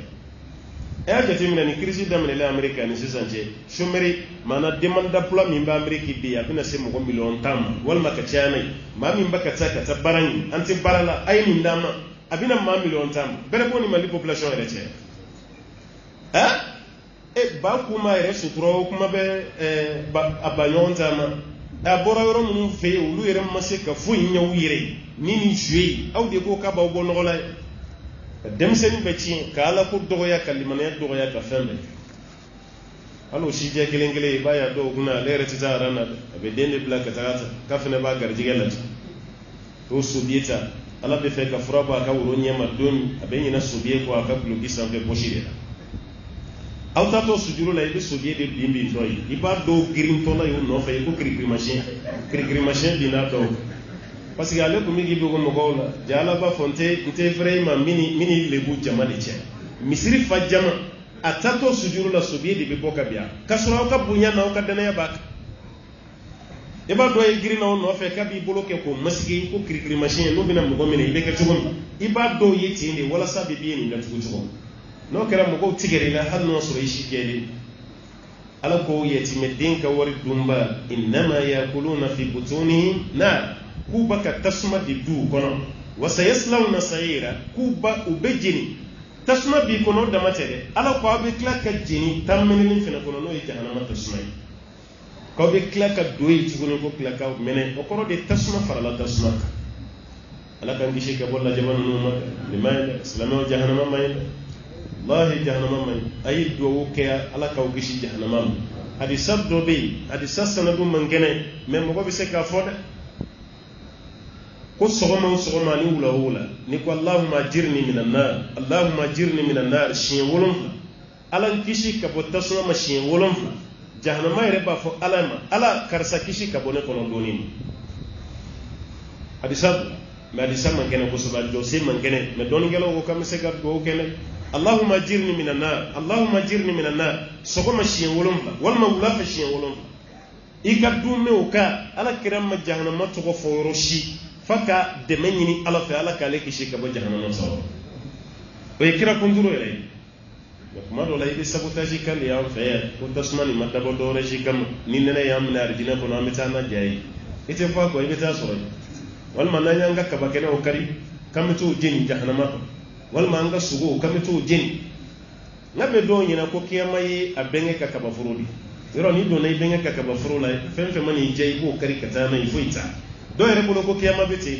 e a jatimina ni crise damene le america ni sisanje chômage mana demande d'emploi min ba america bi abina se mo million tam wal maka chani ma min baka taka tabarani anti barala ay min dama abina ma million tam bere boni mali population ere che e ba kuma ere sutro kuma be abayon tama a bora yoro mun fe ulu ere mase ka fu nyaw yire ni juey aw de ko ka ba bo no la dem sen be ci ka ala ko dogoya kalimane dogoya ka fembe alo shi je gelengele ba ya do guna lere tita rana be dende blaka tarata ka fene ba garjigela to subieta ala be fe ka fura ba ka wuro nyama don abenyi na subie ko aka blogi sanbe poshire auta to sujuru la ibe subie de bimbi toy iba do green to la yo no fe ko kri machine dina do parce que ale ko mi gibe ko mo ko la jala ba fonte nte vraiment mini lebu jama de che misiri fa jama atato sujuru la subie de be boka bia kasura ka bunya na ka dana ya bak e ba do e green no fe ka bi bloqué ko masigi ko kri machine no bina mo mini be ka tugon iba do yeti ni wala sabi bi ni la tugo no kera mo ko tigere la hal no so ishi gele ala ko yeti medin ka wari dumba inma yakuluna fi butunihim na kubaka tasma di du kono wasayaslawna sa'ira kuba ubejini tasma bi kono da matere ala ko be klaka jini tammenini fina kono no jahannama tasma ko be klaka doyi tugono ko klaka mene o kono de tasma farala tasma ala kan gishi ka bolla jaban no ma limayla islamu jahannama may wallahi jahannama may ay do ke ala ka gishi jahannama hadisa dɔ bɛ yen hadisa sanadu man kɛnɛ mɛ mɔgɔ bɛ se k'a fɔ dɛ ko sɔgɔma o sɔgɔma ni wula o wula ni ko Allahumma ajirni minan nar Allahumma ajirni minan nar siɲɛ 7 ala kisi ka bɔ tasuma ma siɲɛ 7 jahanama yɛrɛ b'a fɔ ala ma ala karisa kisi ka bɔ ne kɔnɔ dɔɔni hadisa mais hadisa man kɛnɛ kosɛbɛ jɔ se man kɛnɛ mais dɔɔnikɛlaw ko k'an bɛ se ka dugawu kɛnɛ Allahumma ajirni minan nar Allahumma ajirni minan nar sɔgɔma siɲɛ 7 walima wula fɛ siɲɛ 7 i ka dumɛ o ka ala kira ma jahanama tɔgɔ fɔ yɔrɔ si fa ka dɛmɛ ɲini ala fɛ ala k'ale kisi ka bɔ jahanama sɔrɔ o ye kira kunturu yɛrɛ ye mais kuma dɔ la i bɛ sabotage kan de y'an fɛ yan ko tasuma nin ma dabɔ dɔwɛrɛ si kama ni nɛnɛ y'an minɛ arijinɛ kɔnɔ an bɛ taa na ja ye i tɛ fɔ a kɔ i bɛ taa sɔrɔ yen walima n'an y'an ka kaba kɛnɛw kari k'an bɛ t'o jeni jahanama kɔnɔ walima an ka sogow k'an bɛ t'o jeni n'a bɛ dɔw ɲɛna ko kiyama ye a bɛnkɛ ka kabaforo de yɔrɔ ni donna i bɛnkɛ ka kabaforo la fɛn fɛn mana i diya i b'o kari ka taa n'a ye foyi t'a dɔw yɛrɛ bolo ko kiyama bɛ ten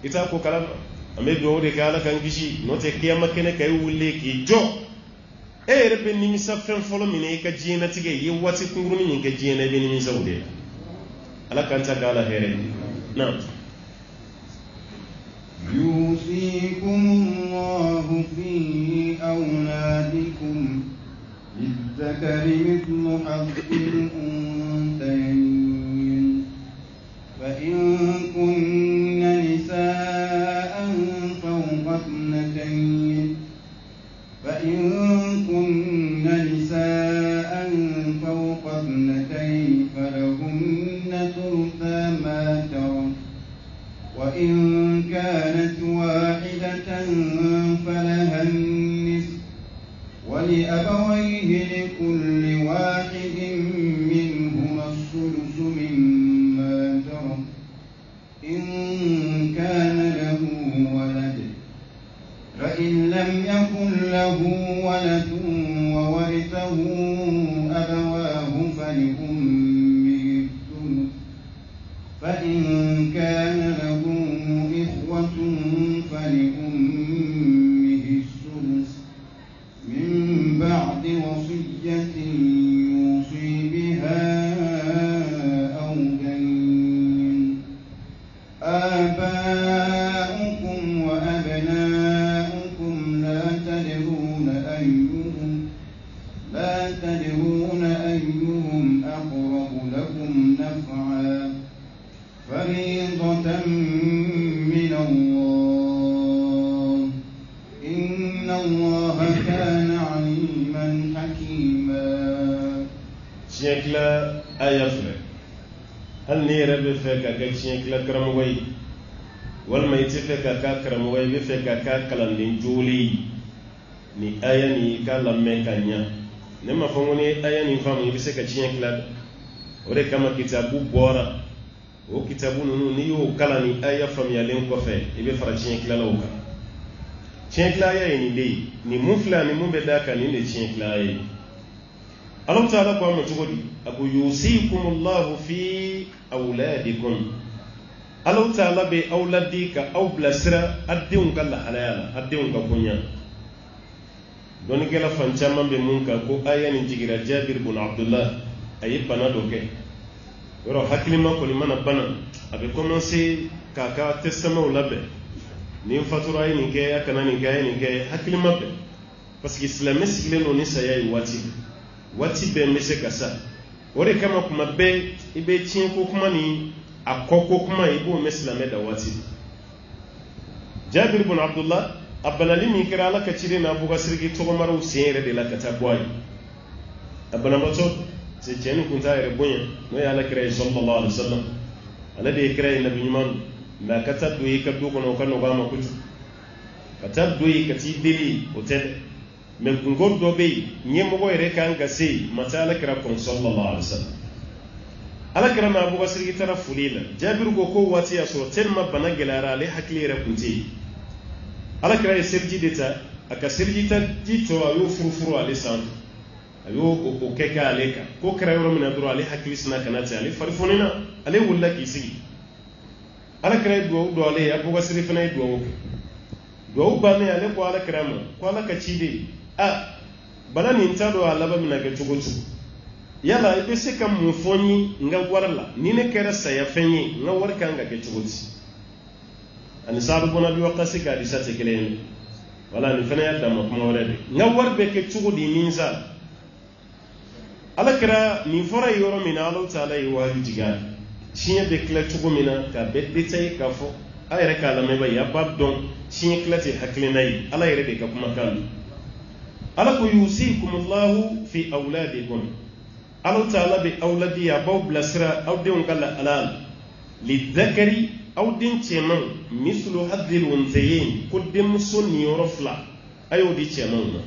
i t'a ko kalama an bɛ dugawu de kɛ ala k'an kisi n'o tɛ kiyama kɛnɛ ka i wuli k'i jɔ e yɛrɛ bɛ nimisa fɛn fɔlɔ min i ka diɲɛnatigɛ i ye waati kunkurunin min kɛ diɲɛ na i bɛ nimisa o de ala k'an ta k'ala hɛrɛ na يوصيكم الله في أولادكم للذكر مثل حظ الأنثيين فإن كن نساء فوق اثنتين فلهن ثلثا ما ترك وإن كانت واحدة فلها النصف ولأبويه لكل واحد منهما السدس مما ترك إن كان له ولد فإن لم يكن له ولد وورثه أبواه فلأمه الثلث فإن كان له إخوة فلأمه السدس من بعد وصية يوصي بها أو دين آباؤكم وأبناؤكم لا تدرون أيهم أقرب لكم نفعا فريضة من الله إن الله كان عليما حكيما شيخلا آيافنا هل نيرا بفكا كشيخلا كرموي والما يتفكا كرموي بفكا كلام جولي ni aya ni kala meka nya ne ma fongo ni aya ni famu ibise ka chiekla ore kama kitabu bora o kitabu nunu ni yo kala ni aya famu ya len ko fe ibe fara chiekla la uka chiekla aya ni dei ni mufla ni mumbe daka ni ne chiekla aya Allah Ta'ala kwa mtugodi abu yusikumullahu fi auladikum Allah Ta'ala be auladika aw blasira addeun kala halala addeun ka kunya doni kela fan caman be mun kan ko aya ni jigira Jabir ibn Abdullah ayi bana do kɛ yɔrɔ hakilima kɔni mana bana a bɛ commencer k'a ka testament labɛn ni n fatura ye nin kɛ a kana nin kɛ a ye nin kɛ hakilima bɛn parce que silamɛ sigilen don ni saya ye waati bɛɛ n bɛ se ka sa o de kama kuma bɛɛ i bɛ tiɲɛ ko kuma ni a kɔ ko kuma i b'o mɛn silamɛ da waati Jabir ibn Abdullah a banali min kɛra ala ka ciden n'a buga siriki tɔgɔmaraw sen yɛrɛ de la ka taa bɔ a ye a banabatɔ se cɛ ni kun t'a yɛrɛ bonya n'o ye ala kira ye sallallahu alaihi wasallam ale de ye kira ye nabi ɲuman mais a ka taa don i ka du kɔnɔ o ka nɔgɔ a ma kojugu ka taa don i ka t'i deli o tɛ dɛ mais kunko dɔ bɛ yen ɲɛmɔgɔ yɛrɛ kan ka se yen ma taa ala kira kɔnɔ sallallahu alaihi wasallam ala kira n'a buga siriki taara foli la Jabiru ko waati y'a sɔrɔ tellement bana gɛlɛyara ale hakili yɛrɛ kun tɛ yen ala kira ye seliji de ta a ka seliji ta ji tɔ a y'o furufuru ale sanfɛ a y'o o kɛ ale kan ko kɛra yɔrɔ min na dɔrɔn ale hakili sina kana ten ale fari fonina ale wulila k'i sigi ala kira ye duwawu don ale ye abubakar fana ye duwawu kɛ duwawu bannen ale ko ala kira ma ko ala ka ciden a bana nin t'a dɔn a laban bɛna kɛ cogo cogo yala ibe se kam mu fonyi nga warla ni ne kera saya fenyi nga war ka nga ke chugoti ani sabu bona bi waqasi ka di sate kelen wala ni fana yadda ma kuma wala de nga war be ke chugodi minza ala kira ni fora yoro mina Allah taala yi wali diga shinya be kla chugumina ka bedde tay ka fo ayre ka la me ba ya bab don shinya klati haklinai ala yere be ka kuma kan ala ko yusikumullahu fi auladikum Allah taala bi auladi ya baw blasra aw de on kala alal lidhakari aw din cheman mislu hadhil unsayin ko dem sunni yorofla ayo di cheman na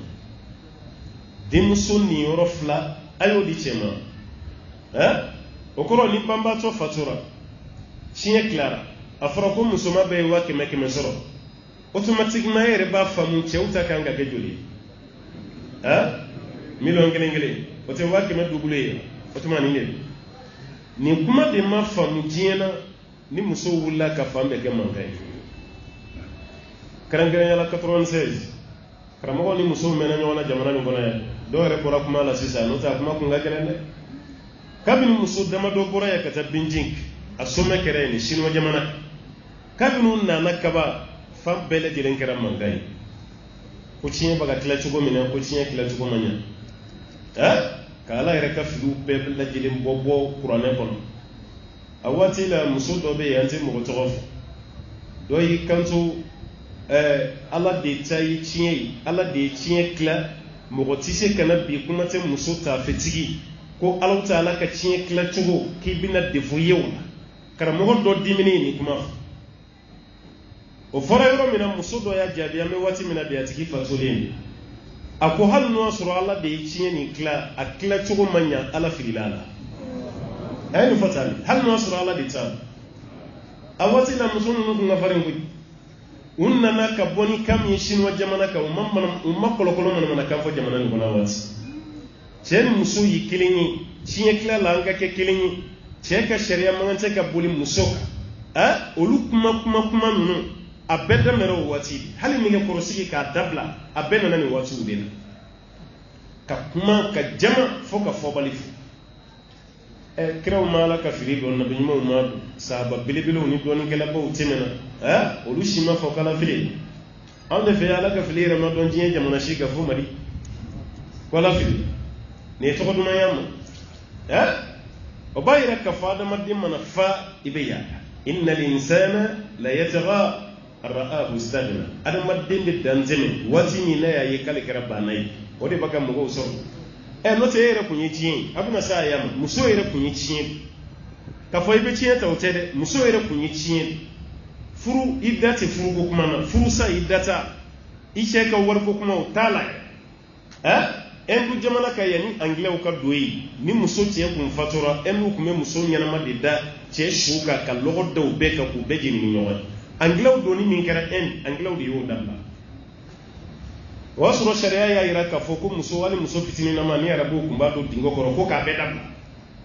dem sunni yorofla ayo di cheman okoro ni bamba to fatura chiye clara afra ko musoma be wa keme keme soro automatiquement yere ba famu cheuta kanga ke joli million ngele o te wa keme doublé automatiquement ni kuma de ma famu jiena ni muso wulla ka fambe ke mankay karangere yala 96 karamo ni muso mena nyona jamana ni bona do repora kuma la sisa no ta kuma kunga kelende kabini muso dama do bora ya kata binjink asome kere ni shinwa jamana kabini na nakaba fam bele diren kera mankay ko cinye baga tila chugo mina ko cinye kila chugo manya kala ire ka fidu bebe la diren bobo qur'ane kono awati la muso do be yanti mo togof do yi kanto ala de tayi cinye ala de cinye kila mo tise kana bi kuma te muso ta fetigi ko Allah taala ka cinye kila chugo ki bina defuyew kara mo do dimini ni kuma o fora yoro mina muso do ya jabi ame wati mina be atiki fatoleni ako hal no suru Allah de cinye ni kila akila chugo manya ala filala aynu fatali hal no suru Allah de ta awati la muso no ko ngafarin ko unna na ka boni kam yi shinwa jamana ka umma kolokolo mana ka fo jamana ni bona wati chen muso yi kilinyi cinye kila langa ke kilinyi che ka sharia mangante ka boli muso olu kuma nunu abeda mero wati hali mi ke korosigi ka dabla abena nani wati udena ka kuma ka jama fo ka fo balifu kraw mala ka fili don nabi mo ma sahaba bilibilo ni don gela bo temena olu shima fo kala fili ande fe ala ka fili rama don jiye jamana shi ka fo mari wala fili ne to ko duma yamma o bayra ka fa da madin mana fa ibiya innal insana la yatagha ra'ahu istaghna adam madin de danzeme wati ni na yayi kale kara banai odi baka mugo so no te yere kunyi chin abuna sa yam muso yere kunyi chin ka fo ibe chin ta otede muso yere kunyi chin furu idati furu go kuma na furu sa idata ishe ka war ko kuma utala endu jamana ka yani anglais ka doyi ni muso tie kun fatura endu kuma muso nyana ma de da che shuka ka logo do be ka ku be jini nyowa anglais do ni min kara anglais do yo dalla wasuro sharia ya ira ka foko muso wali muso fitini na mani arabu kumba do dingo koro ko ka be dalla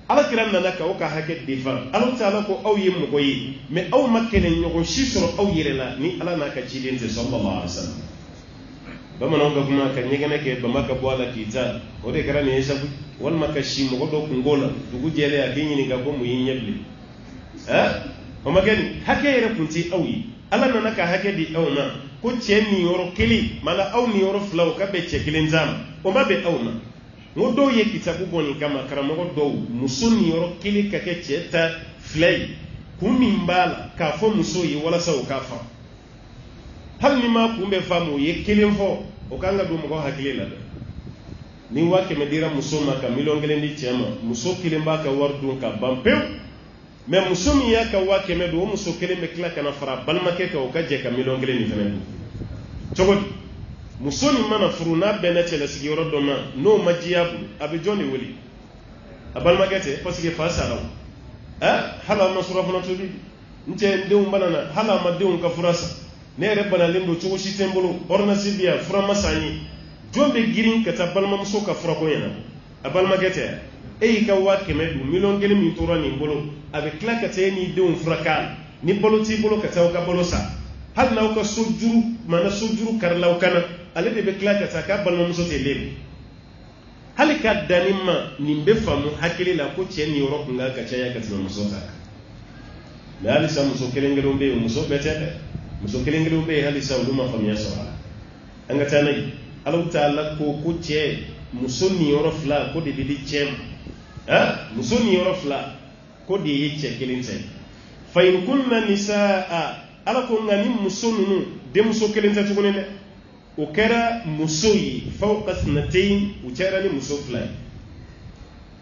ala kiram na ka o ka hake defan ala taala ko aw yim ko yi me aw makene nyogo shisoro aw yirela ni ala na ka jidente sallallahu alaihi wasallam bamana nga kuma ka nyegene ke bamaka bwala kita o de karani yesha wal makashi mo do kungola dugu jele ya kinyi ga ko muyinyebli o magani hake yere kunti awi ala nana ka hake di awna ko cheni yoro kili mala aw ni yoro flaw ka be chekilin zam o mabe awna ngodo ye kitabu boni kama karamo do musuni yoro kili ka ke cheta flay kumimbala ka fo muso yi wala saw ka fa hal ni ma kumbe famu ye kilin fo o kanga do mo hakile la ni wake medira muso maka milongele ndi chema muso kilin ba ka wardu ka bampew me muso mi ya ka wake medo muso kilin me kila kana fara balmake ka o kaje ka milongele ni fenen chogodi muso ni mana furuna bena chela sigi rodo ma no majiyabu abi joni woli abalmake te pasike fa saraw hala masura fona tobi nte ndew banana hala ma dew ka furasa ne rebana limbo chugo shitembolo orna sibia fura masani jombe girin kata balma muso ka fura ko yana abalma gete ka wa kemedu milon gele mi tora ni bolo avec la kata ni de on fraka ni bolo ti bolo kata ka bolo sa hal na ka sojuru mana sojuru karlaw kana ale de be kla kata ka balma muso te lebe hali ka danima nin be famu hakili la ko cɛ ni yɔrɔ kun ka caya ka tɛmɛ muso kan mais halisa muso kelen kelenw bɛ yen muso bɛɛ tɛ dɛ muso kelen kelenw bɛ yen halisa olu ma faamuya sɔrɔ a la an ka taa n'a ye Alahu Taala ko cɛ muso ni yɔrɔ fila ko de bɛ di cɛ ma muso ni yɔrɔ fila ko de ye cɛ kelen tɛ fa in kunna nisaa Ala ko nka ni muso ninnu denmuso kelen tɛ tuguni dɛ o kɛra muso ye fawqa ithnatayn u cɛra ni muso fila ye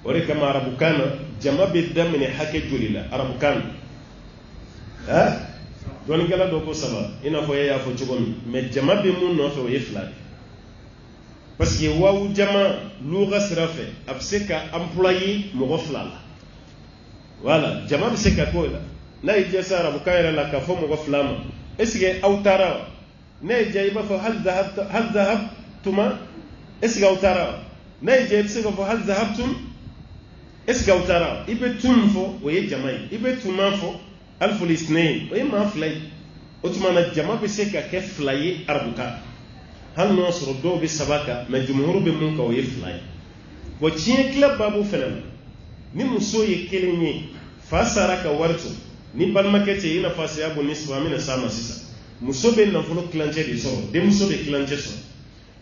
o de kama arabukan na jama bɛ daminɛ hakɛ joli la arabukan na dɔnnikɛla dɔ ko 3 i n'a fɔ e y'a fɔ cogo min mais jama bɛ mun nɔfɛ o ye 2 de parce que waawu jama lugha sira fɛ a bɛ se ka employer mɔgɔ 2 la voilà jama bɛ se ka k'o la n'a ye diya sa arabukan yɛrɛ la ka fɔ mɔgɔ 2 ma est ce que aw taara wa n'a ye diya i b'a fɔ hal dhahabtuma est ce que aw taara wa n'a ye diya i bɛ se ka fɔ hal dhahabtum est ce que aw taara wa i bɛ tun fɔ o ye jama ye i bɛ tuma fɔ alful isnayn o ye maa 2 ye o tuma na jama bɛ se ka kɛ 2 ye arabukan hali n'o sɔrɔ dɔw bɛ 3 kan mais jumhur bɛ mun kan o ye 2 ye bon tiɲɛ tila baabu fana na ni muso ye kelen ye fa sara ka wari to ni balimakɛ tɛ i n'a fɔ asiyabu nisfu an bɛna s'a ma sisan muso bɛ nafolo kilancɛ de sɔrɔ denmuso bɛ kilancɛ sɔrɔ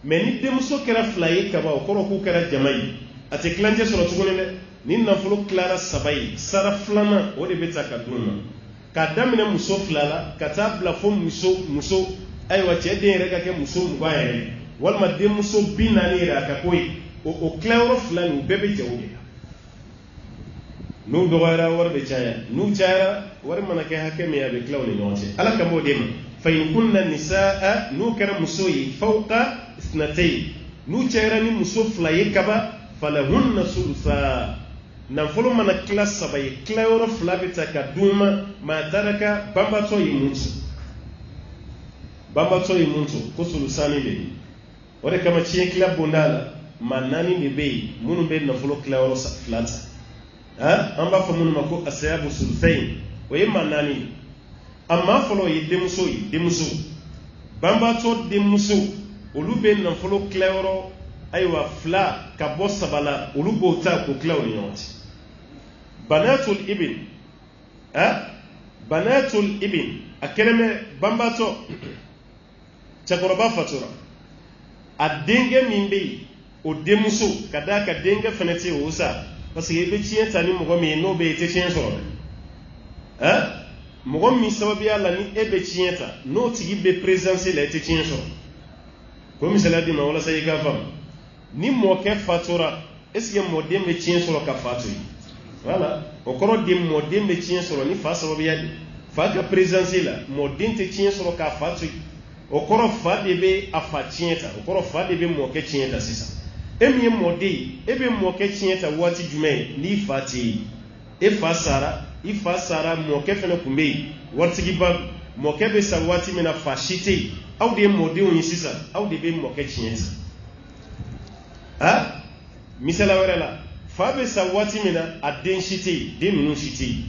mais ni denmuso kɛra 2 ye ka ban o kɔrɔ k'u kɛra jama ye a tɛ kilancɛ sɔrɔ tuguni dɛ ni nafolo kilara 3 ye sara 2nan o de bɛ ta ka d'u ma k'a daminɛ muso 2 la ka taa bila fo muso ayiwa cɛ den yɛrɛ ka kɛ muso 20 yɛrɛ walima denmuso 40 yɛrɛ a ka k'o ye o tilayɔrɔ 2 nin bɛɛ bɛ jɛ o de la n'u dɔgɔyara wari bɛ caya n'u cayara wari mana kɛ hakɛ min a bɛ tila u ni ɲɔgɔn cɛ ala ka b'o de ma fa in kunna nisaa n'u kɛra muso ye fawqa ithnatayn n'u cayara ni muso 2 ye kaba falahunna sulusa nafolo mana kila 3 ye tilayɔrɔ 2 bɛ ta ka d'u ma taraka banbatɔ ye mun to banbatɔ ye mun to ko sulusani de ye o de kama tiɲɛ tila bonda la maa 4 de bɛ yen minnu bɛ nafolo tilayɔrɔ 2 ta an b'a fɔ minnu ma ko asayabu sulusayn o ye maa 4 ye amma fɔlɔ ye denmuso banbatɔ denmuso olu bɛ nafolo tilayɔrɔ ayiwa 2 ka bɔ 3 la olu b'o ta k'o tila u ni ɲɔgɔn cɛ banatul ibn a kɛrɛmɛ banbatɔ cɛkɔrɔba fatura a denkɛ min bɛ yen o denmuso ka d'a ka denkɛ fana tɛ o sa parce que i bɛ tiɲɛ ta ni mɔgɔ min ye n'o bɛ yen i tɛ tiɲɛ sɔrɔ dɛ mɔgɔ min sababuya la ni e bɛ tiɲɛ ta n'o tigi bɛ présence la i tɛ tiɲɛ sɔrɔ ko misaliya di ma walasa i k'a faamu ni mɔkɛ fatura est ce que mɔden bɛ tiɲɛ sɔrɔ ka fa to yen voilà o kɔrɔ de mɔden bɛ tiɲɛ sɔrɔ ni fa sababuya de fa ka présence la mɔden tɛ tiɲɛ sɔrɔ k'a fa to yen o kɔrɔ fa de bɛ a fa tiɲɛ ta o kɔrɔ fa de bɛ mɔkɛ tiɲɛ ta sisan e min ye mɔden ye e bɛ mɔkɛ tiɲɛ ta waati jumɛn ye n'i fa tɛ yen e fa sara i fa sara mɔkɛ fana tun bɛ yen waritigiba mɔkɛ bɛ sa waati min na fa si tɛ yen aw de ye mɔdenw ye sisan aw de bɛ mɔkɛ tiɲɛ ta misala wɛrɛ la fa bɛ sa waati min na a den si tɛ yen den ninnu si tɛ yen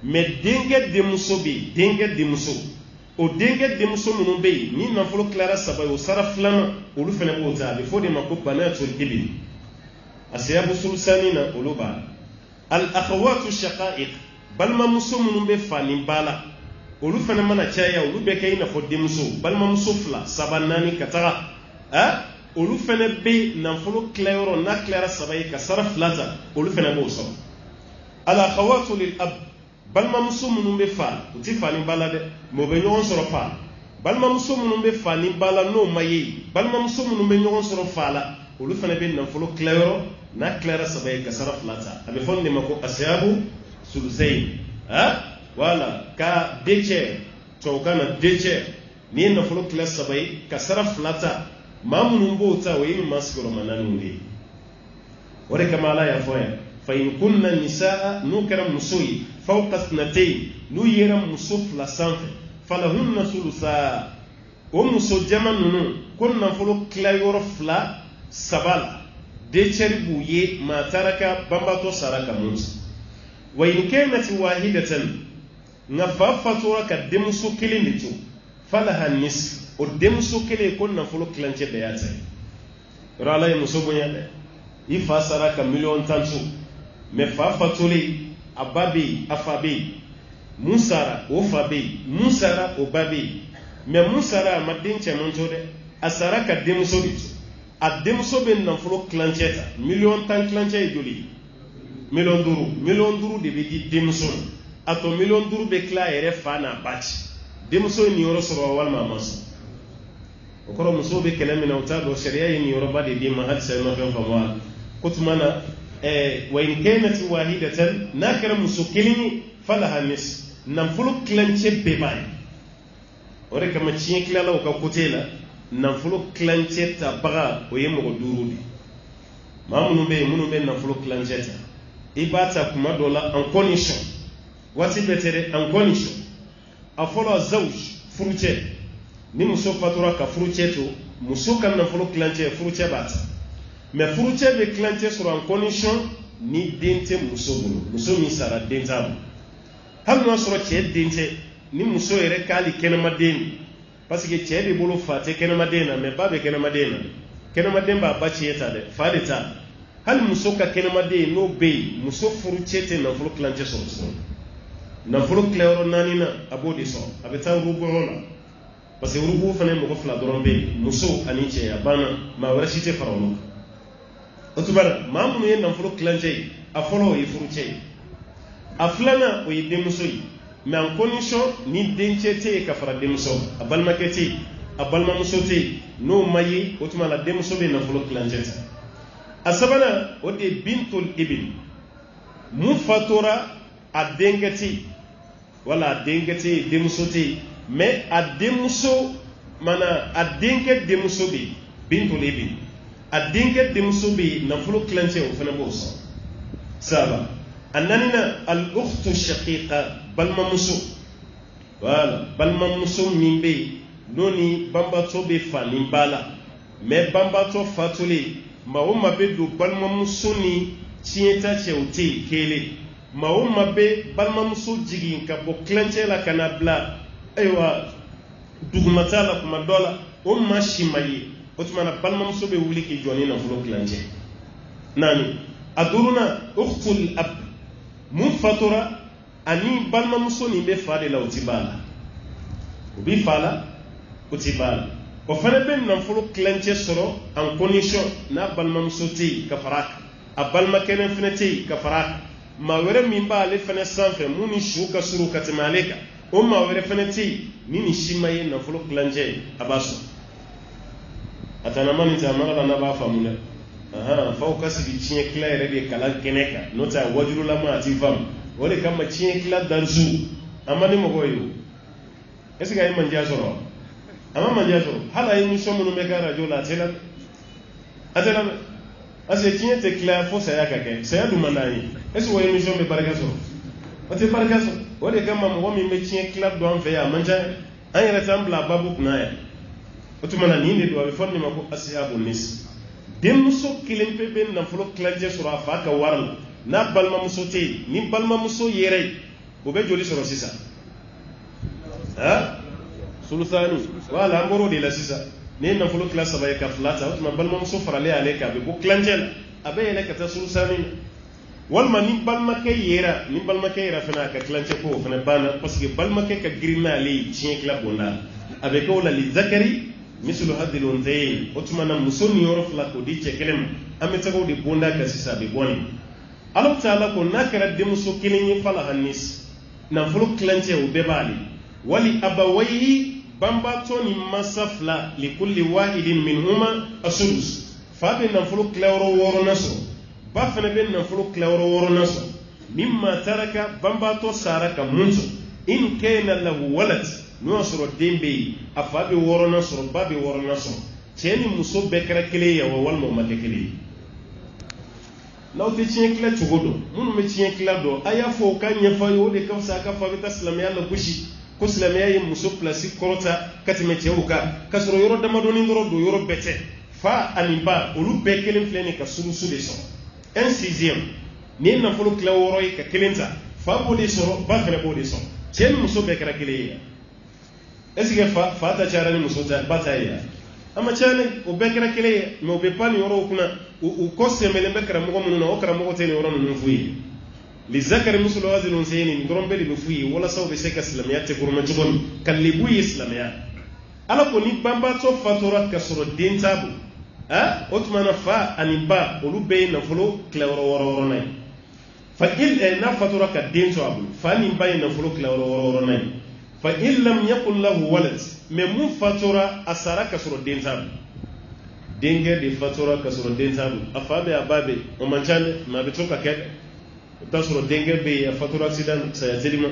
mais denkɛ denmuso bɛ yen denkɛ denmuso o denkɛ denmuso minnu bɛ yen ni nafolo tilara 3 ye o sara 2nan olu fana b'o ta a bɛ fɔ de ma ko banatul ibn a sayabu sulusani na olu b'a al akhawatu shaqa'iq balimamuso minnu bɛ fa ni ba la olu fana mana caya olu bɛ kɛ i n'a fɔ denmuso balimamuso 2 3 4 ka taga olu fana bɛ nafolo tilayɔrɔ n'a tilara 3 ye ka sara 2 ta olu fana b'o sɔrɔ al akhawatu lil ab balimamuso minnu bɛ fa u tɛ fa ni ba la dɛ mais u bɛ ɲɔgɔn sɔrɔ fa balimamuso minnu bɛ fa ni ba la n'o ma ye balimamuso minnu bɛ ɲɔgɔn sɔrɔ fa la olu fana bɛ nafolo tilayɔrɔ n'a tilara 3 ye ka sara 2 ta a bɛ fɔ nin de ma ko asayabu sulusayn voilà ka décɛ tubabukan na décɛ n'i ye nafolo tila 3 ye ka sara 2 ta maa minnu b'o ta o ye maa sigiyɔrɔma 4 de ye o de kama ala y'a fɔ yan fa in kunna nisaa n'u kɛra muso ye fawqa ithnatayn n'u yera muso 2 sanfɛ falahunna sulusa o muso jama ninnu ko nafolo tilayɔrɔ 2 3 la décɛri b'u ye maa taraka banbatɔ sara ka mun sa wa in kanat wahidatan nga fa fatura ka denmuso 1 de to falaha nisf o denmuso 1 ko nafolo kilancɛ bɛɛ y'a ta ye yɔrɔ ala ye muso bonya dɛ i fa sara ka million tanso mais fa fatole ababe afabe musara o fabe musara o babe mais musara ma denche monto de asara ka demuso bi a demuso be nafolo clancheta million tan clanche joli million duru de be di demuso ato million duru be kla ere fa na batch demuso ni yoro soro walma mas o koro muso be kele mina uta do sharia ni yoro ba de di ma hadisa no fe fa kutmana wa in kanat wahidatan nakara muso kelini falaha nis nafolo clanche be bay ore kama chien klala o ka kotela nafolo clanche ta baga o yemo ko durudi mamunu be nafolo clanche ta ibata kuma dola en condition wati betere en condition afolo zawj furuche ni muso fatura ka furuche to muso kan nafolo clanche furuche bata mais furuche be clanche sur en condition ni dente muso bulu muso mi sara denta hal no soro che dente ni muso ere kali kenema den parce que che de bolo fate kenema dena mais babe kenema den ba ba che ta de fade ta hal muso ka kenema den no be muso furuche te na fulu clanche so na fulu clairo nanina abodi so abeta rubo rola parce que rubo fane mo ko fla dorombe muso ani che abana ma warashite farolo otubara mamu ye na fulu clanche a folo yi furuche a flana o yi demuso yi mais en condition ni denche te ka fara demuso a balma kete a balma muso te no mayi otuma la demuso be na folo clanche a sabana o de bintul ibn mu fatura a dengati wala dengati demuso te mais a demuso mana a denke demuso be bintul ibn a denke demuso be na folo clanche o fana bo so saba annanina al ukhtu shaqiqa balma muso wala balma muso mimbe noni bambato be fani bala mais bambato fatuli mauma be do balma muso ni tienta cheuti kele mauma be balma muso jigin ka bo clanche la kanabla aywa dugumata la kuma dola o mashimayi otmana balma muso be wuli ki joni na fulo clanche nani aduruna ukhtul ab mun fatura ani balma muso ni be fade la utibala ubi fala utibala o fana ben nan fulu clanche soro en condition na balma muso ti kafarak a balma kenen fene ti kafarak ma were min ba le fene sanfe muni shuka suru katmaleka o ma were fene ti nini shimaye nan fulu clanche abaso atana mani ta mara na ba famuna aha fauka sigi chien claire de kala keneka nota wajuru la ma ti fam wole kam chien kila darzu amani mo goyo est-ce que ay manja soro ama manja soro hala yi mission mo me gara jo la tela atela ase chien te claire fo sa yakake sa du mandani est-ce que way mission me baraka soro ote baraka soro wole kam mo mi me chien claire do en fait ya manja an ressemble à babu kunaya otumana ni ne do be fonni mako asiabu nis demuso kilimpe ben na folo clanche sura fa ka waral na balma muso te ni balma muso yere o be joli soro sisa ha sulusani wala ngoro de la sisa ne na folo classe ba ka flata ma balma muso farale ale ka be ko clanche la abe ele ka ta sulusani walma ni balma ke yera fana ka clanche ko fana bana parce que balma ke ka grina ale chien club bona abe ko la li zakari mislu hadil unzayn otmana musoni yoro fla ko di cekelem ameta ko di bonda ka sisa be boni Allah taala ko nakara de muso kilinyi fala hanis na fulu clanche o bebali wali abawayhi bamba toni masafla li kulli wahidin minhuma asudus fa be na fulu klawro woro naso ba fana be na fulu klawro woro naso mimma taraka bamba to saraka munzo in kana lahu walad no soro dembe afabe worona soro babe worona soro cheni muso bekra kele ya wal mo matekele nawte chien kila chugodo mun me chien kila do aya fo kanya fa yo de kam sa ka fa bita islam ya la kushi ko islam ya yi muso plasi korota katime cheuka kasoro yoro dama do ni ndoro do yoro bete fa animba olu bekele fleni ka suru de so un sixième ni na folo kila woro ka kelenta fa bo de soro ba kala bo de so cheni muso bekra kele ya est-ce que fata charani muso ta bataya ama chane o bekra kele no be pani yoro kuna u kose mele bekra mo mun no okra mo tene yoro no fuyi li zakari musul wazilun sayni ndrom be fuyi wala saw be seka islamiyat ko ma jibon kallibu islamiyat ala ko ni bamba to faturat ka soro din tabu otmana fa aniba olu be na fulo klawro woro nay fa il na fatura ka din to abu fa ni bay na fulo klawro woro nay fa in lam yakul lahu walad me mun fatura asara ka soro din tabu dinge di fatura ka soro din tabu afabe ababe o manchane ma be to ka kede ta soro dinge be fatura accident sayatelima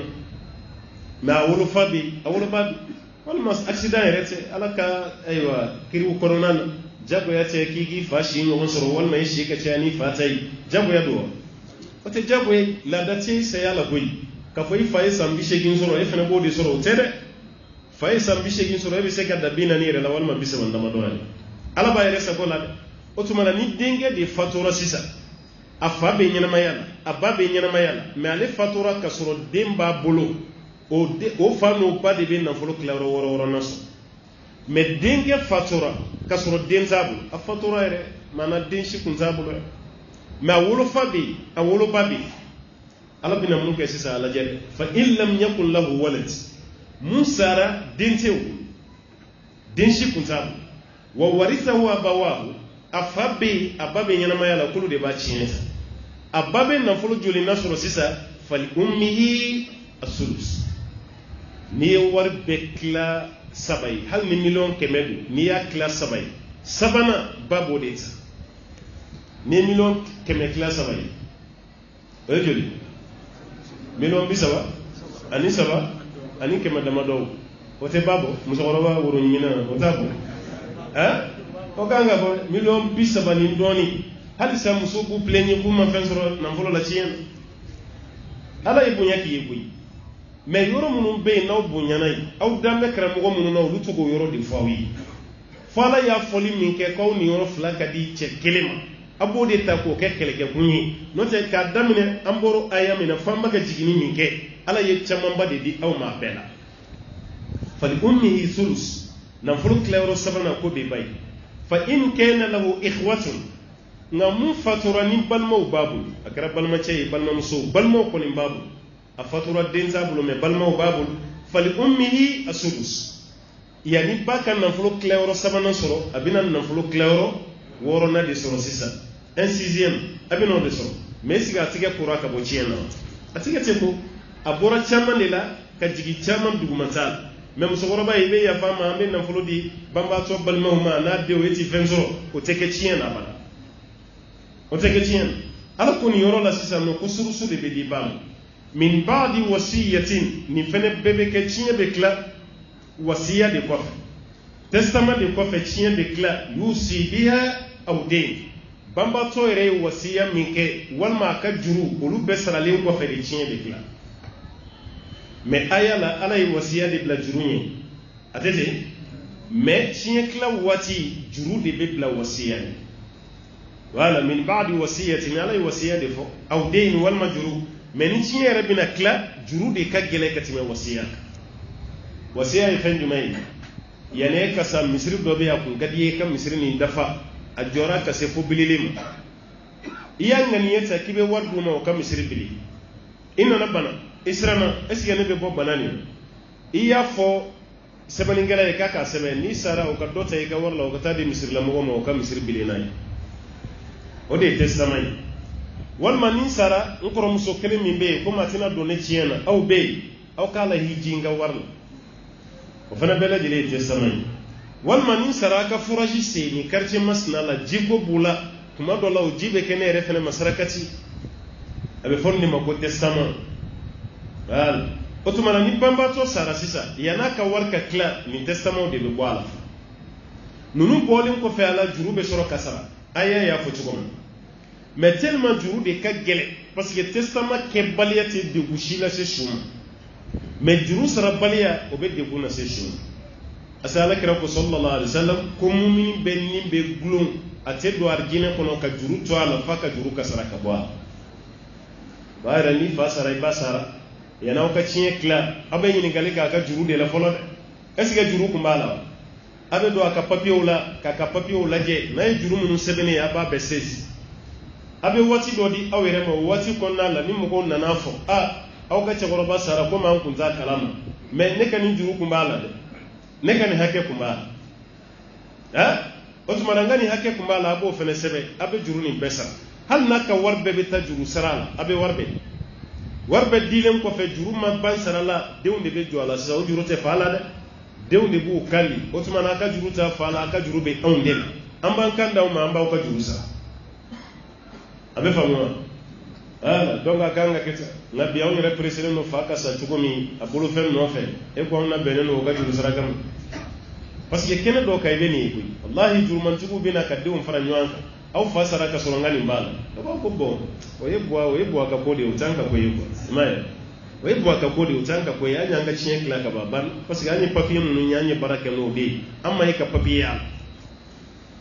ma awolo fabi awolo babi wal mas accident rete alaka aywa kiriu corona jago ya ce kiki fashi ngon soro wal mai shi ka ce ni fatai jago ya do wata jago la dace sai ya lagoyi ka fai fai sambi shegin soro e fana bodi soro tere fai sambi shegin soro e be se ka dabina ni rela wal ma bisa wanda madoni ala ba yare sagola otumana ni dinge di fatura sisa afabe nyana mayala ababe nyana mayala me ale fatura ka soro demba bolo o fano pa de be na folo claro woro naso me dinge fatura ka soro den zabu a fatura ere mana den shi kun zabu le me awolo fabi awolo babi ala bina mun ke sisa ala jere fa in lam yakul lahu walad musara den tew den shi kun zabu wa warithahu abawahu afabi ababe nyana mayala kulu de ba chinesa ababe na folo juli nasoro sisa fali ummihi as-sulus ni war bekla sabay hal ni million kemedu ni ya class sabay sabana babo de ta ni million keme class sabay ejoli million bisaba ani saba ani keme dama do wote babo musoroba woro nyina otabo o kanga bo million bisaba ni doni hal sa musuku plenye kuma fensoro na mbolo la chien ala ibunya ki ibuyi mais yoro munun be naw bunyana yi aw dambe kara mo munun naw lu tugo yoro di fawi fala ya foli min ke ko ni yoro flaka di che kelema abode ta ko ke kele ke kunyi no te ka damine amboro ayamina famba ka jigini min ke ala ye chamman bade di aw ma bela fal ummihi sulus na fulu klewro sabana ko be bay fa in kana lahu ikhwatun ngamu fatura ni balmo babu akara balma che balma muso balmo ko ni babu a fatura den zabulo me balma babul fali ummihi asudus yani baka na fulo klewro sabana soro abina na fulo klewro woro na de soro sisa un sixième abina de soro mais siga tige kura ka bo ciena atiga teko abora chaman de la ka jigi chaman dugumantal même so goroba ibe ya fama ambe na fulo di bamba to balma huma na de weti fensoro o teke ciena bana o teke ciena ala koni yoro la sisa no ko suru de be di bam min ba'di wasiyatin ni fene bebe ke tiye be kla wasiya de kofe testament de kofe tiye be kla yusi biha aw dayn bamba to ere wasiya min ke walma ka juru olu be sarale kofe de tiye be kla mais ayala ala yi wasiya de bla juru ni atete mais tiye kla wati juru de be bla wasiya wala min ba'di wasiyatin ala yi wasiya de fo aw dayn walma juru mais ni tiɲɛ yɛrɛ bɛna tila juru de ka gɛlɛn ka tɛmɛ wasiya kan wasiya ye fɛn jumɛn ye yanni e ka sa misiri dɔ bɛ yen a kun ka di ye ka misiri nin dafa a jɔra ka se fo bilili ma i y'a ŋaniya ta k'i bɛ wari d'u ma o ka misiri bili i nana bana i siranna est-ce que ne bɛ bɔ bana nin i y'a fɔ sɛbɛnnikɛla ye k'a k'a sɛbɛn n'i sara o ka dɔ ta i ka wari la o ka taa di misirilamɔgɔ ma o ka misiri bili n'a ye o de ye testament ye walma ni sara n kɔrɔmuso kelen min bɛ yen ko maa tɛna don ne tiɲɛ na aw bɛ yen aw k'a la hiji n ka wari la o fana bɛɛ lajɛlen ye testament ye walma ni sara a ka foraji sen ni quartier masina la jiko b'u la tuma dɔ la o ji bɛ kɛ ne yɛrɛ fana ma sarakati a bɛ fɔ nin de ma ko testament voilà o tuma na ni banbaatɔ sara sisan yan'a ka wari ka tila nin testament de bɛ bɔ a la ninnu bɔlen kɔfɛ a la juru bɛ sɔrɔ ka sara a y'a fɔ cogo min mais tellement juru de ka gɛlɛn parce que testament kɛbaliya tɛ degun si lase su ma mais juru sarabaliya o bɛ degun lase su ma parce que alakira ko sallallahu alaihi wasallam ko mumini bɛ ni bɛ gulon a tɛ don arijinɛ kɔnɔ ka juru to a la f'a ka juru ka sara ka bɔ a la b'a yɛrɛ ni fa sara i ba sara yan'aw ka tiɲɛ tila aw bɛ ɲininkali k'a ka juru de la fɔlɔ dɛ est ce que juru kun b'a la wa abe do aka papier la ka papier la je na juru mun sebene aba be sesi abe wati do di awere ma wati konna la ni mo nana fo aw ka chegoro ba sara ko ma kun za kalama me ne kan juru kumbala de ne kan hake kumbala o tuma ngani hake kumbala abo fene sebe abe juru ni besa hal naka warbe be ta juru sarala abe warbe dilem ko fe juru ma ban sarala de wonde be joala sa o juru te fala de dewde bu kali o tuma na ka juru ta fala ka juru be onde amban kan daw ma amba ka juru sa abe famu donga kanga keta na biya on representer no faka sa chugumi abulu fen no fe e ko na beneno ka juru sara kam parce que kene do kay beni ko wallahi juru man chugu bina ka de on fara nyanka aw fasara ka sorongani mbala ko bon o yebwa ka kodi utanka ko yuko imaya webwa ka kodi utanka ko ya nyanga chiekla ka baban parce que ani papier no nyanye baraka no de amma ka papier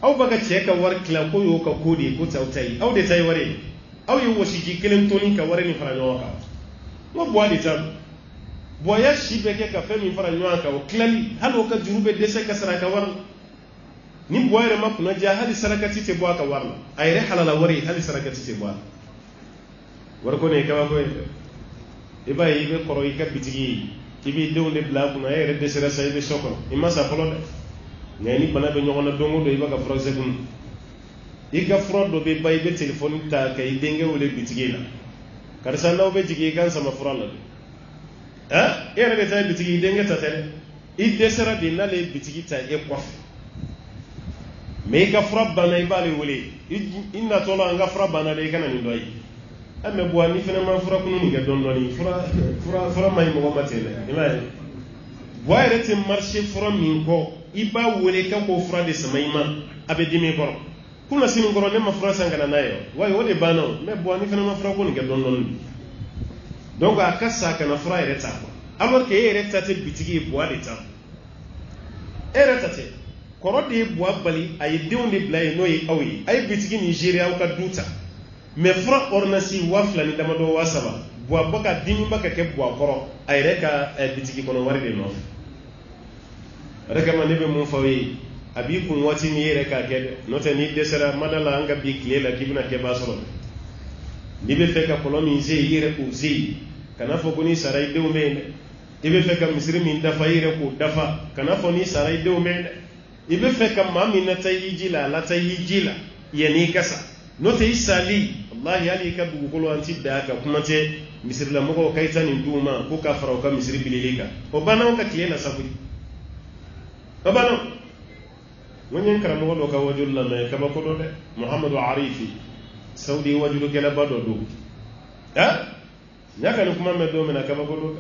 aw baga cheka war kila ko yo ka kodi ko tautai aw de tai ware aw yo wosi ji kelen toni ka ware ni fara nyoka mo bwa di tam bwa ya shibe ke ka femi fara nyoka o klali halo ka jurube de se ka saraka war ni bwa re makuna ja hali sarakati te bwa ka warla ayre halala wari hali sarakati te bwa war ko ne ka ko iba ibe koro ika bitigi ibi dewle bla kuna e redde sera say be soko imma sa folo de ngani bana be nyogona dongo do iba ka frose kun iga frodo be bay be telephone ta kay denge wole bitigi la kar sa law be jigi gan sama frola de e rebe tay bitigi denge ta tere idde sera di na le bitigi ta e kof me ka frabba na ibale wole inna tola nga frabba na le kana ni doyi ame bwa ni fena ma fura kunu ni ga dondoni fura mai mo matele imay bwa rete marché fura min ko iba wole ka ko fura de samaima abe dimi ko kuna sinu ngoro ne ma fura sangana nayo way wole bano me bwa ni fena ma fura kunu ga dondoni donc akassa kana fura reta ko alors que reta te bitigi bwa de ta reta te korode bwa bali ay dewndi blay noy awi ay bitigi Nigeria ka duta mais fura ornasi wafla ni dama do wasaba bwa baka dimi baka ke bwa koro ay reka bitigi kono wari de no reka man be mun fawi abi kun wati ni reka ke note ni desera madala anga bi klela kibna ke basoro ni be feka kolomi ze yire ku zi kana fo kuni saray de umene ibe feka misri min dafa yire ku dafa kana fo ni saray de umene ibe feka mami na tayijila la tayijila yani kasa note isali wallahi ali ka dugu kolo anti da ka kuma te misri la mogo kaita ni duma ko ka faro ka misri bililika o bana ka klela sabudi o bana wonyen kara mogo do ka wajul la me ka ba ko do de muhammadu arifi saudi wajulu kala bado do nyaka ni kuma me do me na ka ba ko do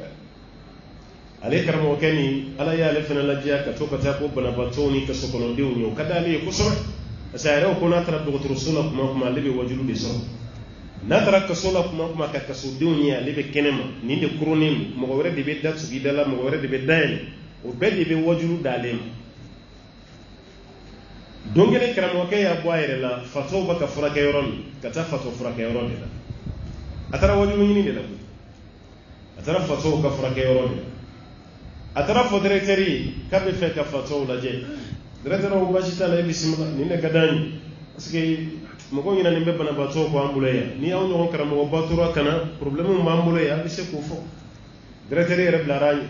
ale kara mo keni ala ya le fena la jiya ka to ka ta ko bana batoni ka sokono de unyo kada le ko so sayara ko na tara dogo rasula kuma lebe wajulu de so na tara ka sola kuma ka kaso dunya lebe kenema ni de kronim mo wore de be dat su bidala mo wore de be dayne o be de be wajulu dalem dongele karamo ke ya boyere la fato baka furaka yoron ka ta fato furaka yoron de la atara wajulu ni de la atara fato ka furaka yoron atara fodreteri ka be fe ka fato la je directeur o bajita la bismillah ni ne kadani parce que mo ko nyina nimbe bana bato ko ambuleya ni aw nyon karamo o batura kana problème mo ambuleya bi se ko fo directeur e rebla rañi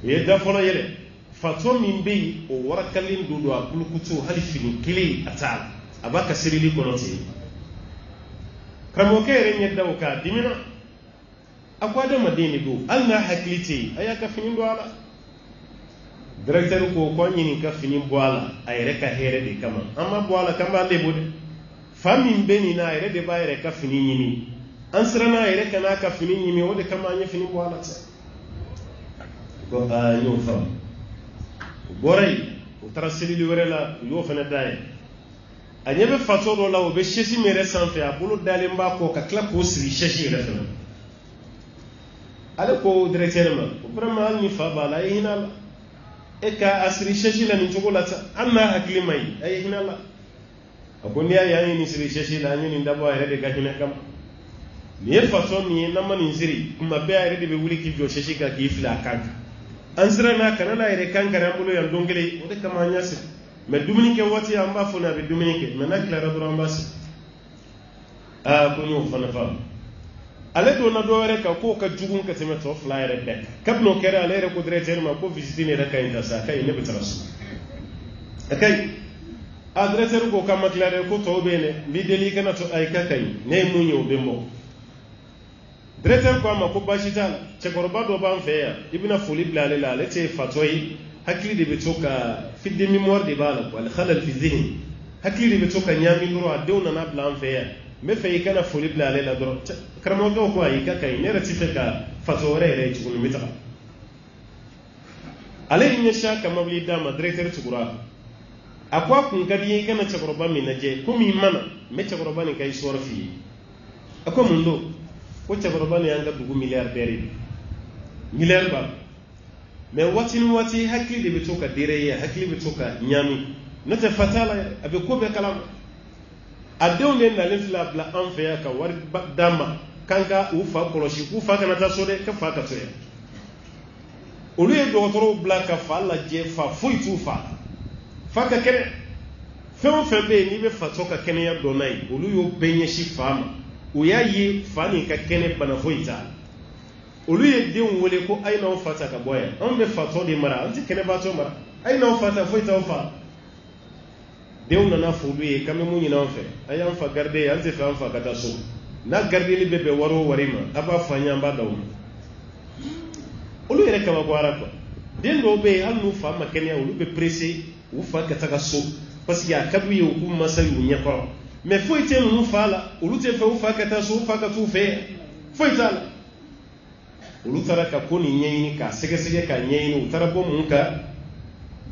ye da fola yele fato min be o wara kalin dudu a kulukutu halifini kili atal abaka sirili konote karamo ke re nyedda o ka dimina akwa da madini do alna hakliti ayaka finin do ala directeur ko ko nyini ka fini boala ay reka here de kama amma boala kamba lebo de fami beni na ay de ba reka fini nyini ansrana ay reka na ka fini nyini wode kama anya fini boala ta ko ayo fa boray o trasili liwrela yo fana dai anyebe fato do la o be chesi mere sanfe abulu dalimba ko ka kla ko siri cheshi refena ale ko directeur ma vraiment ni fa bala yina eka asiri sheshi la ni chokolata amma hakli mai ay hinala akoni ya ni siri sheshi la ni ndabo ay rede gahina kam ni façon ni na mani siri kuma be ay rede be wuli ki jo sheshi ka ki fila kanka ansirana kana na yere kan kare ambulo yan dongele o de kama nyasi mais dumuni ke wati amba fona be dumuni ke mais na klara do ambas ko ñu fana fa ale do na do were ka ko ka jugun ka teme to flyer be kabno kere ale re ko directeur ma ko visiter ne raka inta sa kay ne betarasu akay adresser ko kama klare ko to be ne bi deli kana to ay kakay ne mu ñew be mo directeur ko ma ko bashita ce korba do ban fe ya ibna fuli blale la le te fatoyi hakili de betoka fi de mémoire de bala wal khalal fi dhihn hakili de betoka nyami duro adewna na blan fe ya me fe kana fuli blale la duro karamo do ko ay kakay ne ratifeka fatore re ci ko mita ale ni sha kama bli dama directeur tukura akwa kun kadi kana chakoroba minaje kumi mana me chakoroba ni kai sorfi akwa mundo ko chakoroba ni anga dugu milliardaire milliard ba me wati hakili de betoka dire ya hakili betoka nyami nata fatala abe ko be kalam adonde na lefla bla anfe ka war dama kanka ufa koloshi ku fa kana ta sode ka fa ka toya oluye docteur bla ka fa la je fa foitu fa faka kene fɛn fɛn bɛ n'i bɛ faso ka kɛnɛya dɔn n'a ye olu y'o bɛɛ ɲɛsin fa ma o y'a ye fa nin ka kɛnɛ bana foyi t'a la olu ye denw wele ko a ye n'aw fa ta ka bɔ yan anw bɛ fatɔ de mara an tɛ kɛnɛbaatɔ mara a ye n'aw fa ta foyi t'aw fa denw nana fɔ olu ye k'an bɛ mun ɲini an fɛ a y'an fa garde an tɛ fɛ an fa ka taa so n'a gardeli bɛ bɛn wari o wari ma a b'a fa ɲɛ an b'a d'aw ma olu yɛrɛ kaba bɔra quoi den dɔw bɛ yen hali n'u fa ma kɛnɛya olu bɛ pressé u fa ka taga so parce que a kadu ye u k'u masa y'u ɲɛkɔrɔ mais foyi tɛ ninnu fa la olu tɛ fɛ u fa ka taa so u fa ka t'u fɛ foyi t'a la olu taara ka ko nin ɲɛɲini k'a sɛgɛsɛgɛ k'a ɲɛɲini u taara bɔ mun kan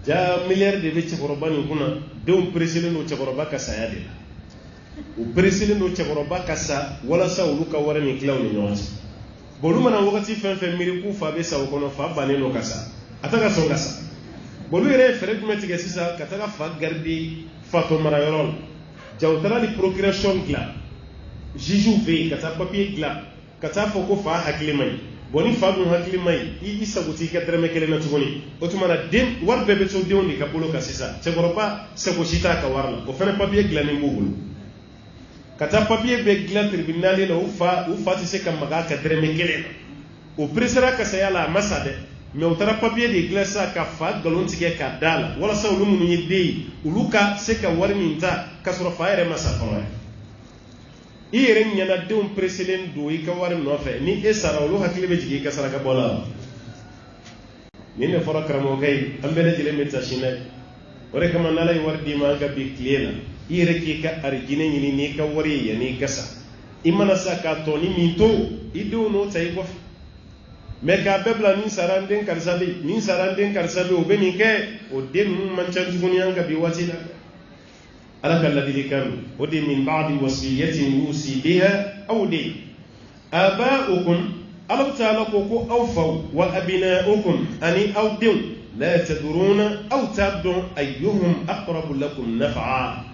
ja miliyari de bɛ cɛkɔrɔba nin kunna denw peresilen don cɛkɔrɔba ka saya de la u peresilen don cɛkɔrɔba ka sa walasa olu ka wari nin tilaw ni ɲɔgɔn cɛ bon olu mana wagati fɛn fɛn miiri k'u fa bɛ sa o kɔnɔ fa bannen don ka sa a tɛ ka sɔn ka sa bolu yɛrɛ ye fɛrɛ jumɛn tigɛ sisan ka taga fa gardi fatɔ marayɔrɔ la ja u taara ni procuration dilan juge fɛ yen ka taa papier dilan ka taa fɔ ko fa hakili man ɲi bon ni fa dun hakili man ɲi i sago t'i ka dɛrɛmɛ kelen na tuguni o tuma na den wari bɛɛ bɛ to denw de ka bolo kan sisan cɛkɔrɔba sago si t'a ka wari la o fana papier dilannen b'u bolo ka taa papier bɛɛ dilan tribunal la u fa tɛ se ka maga a ka dɛrɛmɛ kelen na o presera ka saya la a ma sa dɛ mais u taara papier de dilan sa ka fa galon tigɛ ka da la walasa olu minnu ye den ye olu ka se ka wari min ta ka sɔrɔ fa yɛrɛ ma sa fɔlɔ i yɛrɛ ɲɛna denw preselen don i ka wari nɔfɛ ni e sara olu hakili bɛ jigin i ka saraka bɔ la nin de fɔra karamɔgɔkɛ ye an bɛɛ lajɛlen bɛ taa sini o de kama n'ala ye wari d'i ma an ka bi tile la i yɛrɛ k'i ka arijinɛ ɲini n'i ka wari ye yanni i ka sa i mana sa k'a tɔ ni min to i denw n'o ta i kɔfɛ mais k'a bɛɛ bila nin sara n den karisa bɛ nin sara n den karisa bɛ o bɛ nin kɛ o den ninnu man ca tuguni an ka bi waati la ala ka ladilikan o de min ba'di wasiyatin yusi biha aw de aba'ukum ala ta'ala ko aw faw wa abna'ukum ani aw denw la tadruna aw tabdun ayyuhum aqrabu lakum naf'a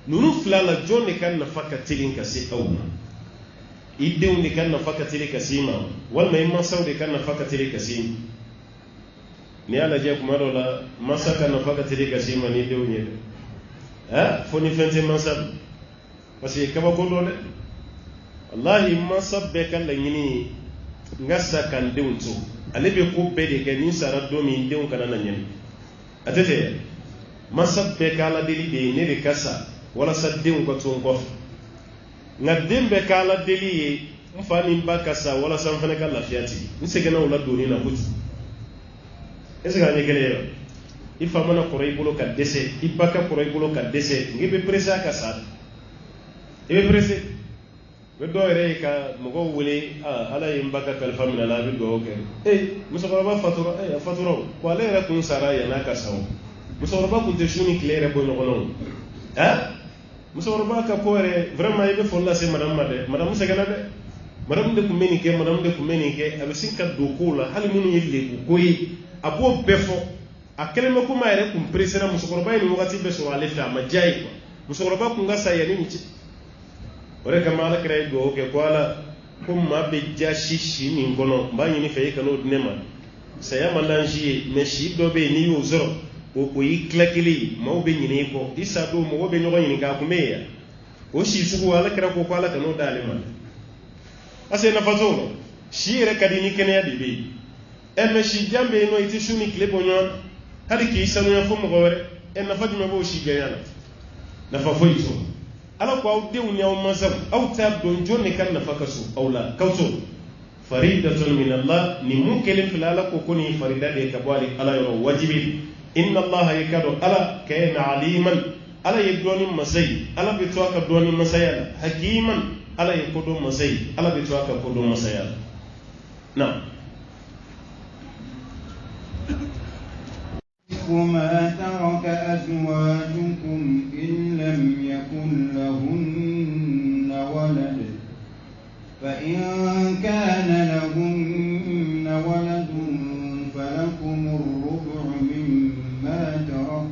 nunu fila la jɔn de ka nafa ka teli ka se aw ma i denw de ka nafa ka teli ka se ma walima i mansaw de ka nafa ka teli ka se ni y'a lajɛ kuma dɔ la mansa ka nafa ka teli ka se ma ni denw ye dɛ fo ni fɛn tɛ mansa parce que kabako dɔ dɛ wallahi mansa bɛɛ ka laɲini ye n ka sa ka n denw to ale bɛ ko bɛɛ de kɛ ni sara don min denw kana na ɲɛni a tɛ tɛ mansa bɛɛ ka ala deli de ye ne de ka sa walasa denw ka to n kɔfɛ nka den bɛɛ ka ala deli ye n fa ni n ba ka sa walasa n fana ka lafiya tigɛ n sɛgɛnna o la doni na kojugu est ce que an ye kelen ye wa i fa mana kɔrɔ i bolo ka dɛsɛ i ba ka kɔrɔ i bolo ka dɛsɛ nka i bɛ pressé a ka sa i bɛ pressé n bɛ dɔw yɛrɛ ye ka mɔgɔw wele ala ye n ba ka kalifa minɛ a la a bɛ dugawu kɛ musokɔrɔba fatura a fatura o wa ale yɛrɛ kun sara yan'a ka sa o musokɔrɔba kun tɛ su ni tile yɛrɛ bɔ ɲɔgɔn na o musokɔrɔba ka ko yɛrɛ vraiment i bɛ foli lase madame ma dɛ madame sɛgɛnna dɛ madame de kun bɛ nin kɛ madame de kun bɛ nin kɛ a bɛ sin ka don kow la hali minnu ye lebu ko ye a b'o bɛɛ fɔ a kɛlen bɛ komi a yɛrɛ kun pressera musokɔrɔba ye nin wagati bɛɛ sɔrɔ ale fɛ a ma diya ye quoi musokɔrɔba kun ka sa yanni nin cɛ o de kama ala kɛra ye dugawu kɛ ko ala ko maa bɛ ja si nin kɔnɔ n b'a ɲini fɛ i kana o di ne ma saya malanji me shi do be ni yo zoro o yi klakili ma o be nyini ko isa do mo be nyogo nyini ka kumeya o shi sugu ala kira ko ala kanu dalima ase na fatolo shi re kadini kene ya dibi me shi jambe no iti shuni kile bonyo hadi ki isa no ya fomo gore na fatu me bo shi gayana na fa foito ala ko awde unya o mazam aw tab don jonni kan na fakasu awla kawso faridatun min Allah ni mukelin filala ko kuni farida de kabali ala yoro wajibi inna Allah yakadu ala kayna aliman ala yadoni masai ala bitwaka doni masaya hakiman ala yakudu masai ala bitwaka kudu masaya na وما ترك أزواجكم إن لم يكن لهن ولد فإن كان لهن ولد فلكم الربع مما ترك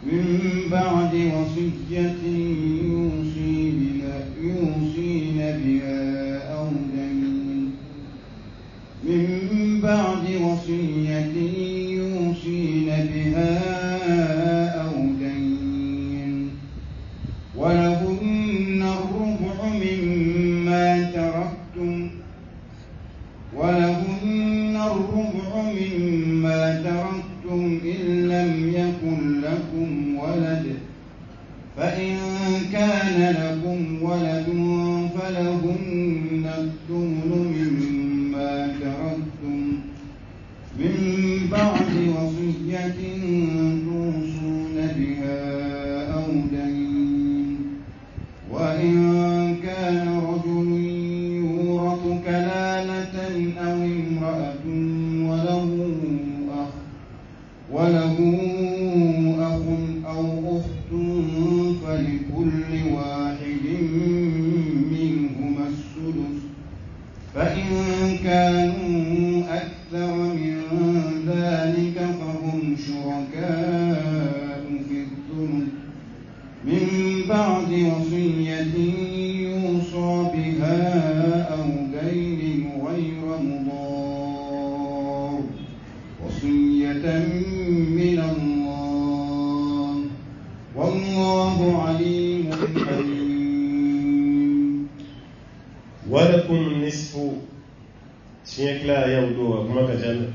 من بعد وصية يوصين بها أو دين من بعد وصية يوصين بها أو دين ولهن الربع مما تركتم إن لم يكن لكم ولد فإن كان لكم ولد فلهن الثمن مما تركتم من بعد وصية توصون بها أو دين وإن كان رجل يورث كلالة أو امرأة وله أخ أو أخت فلكل واحد منهما السدس فإن كانوا أكثر من ذلك فهم شركاء في الثلث من بعد وصية يوصى بها أو دين غير مضار وصية من الله والله عليم حليم ولكم نصف شيكلا يودو كما كجل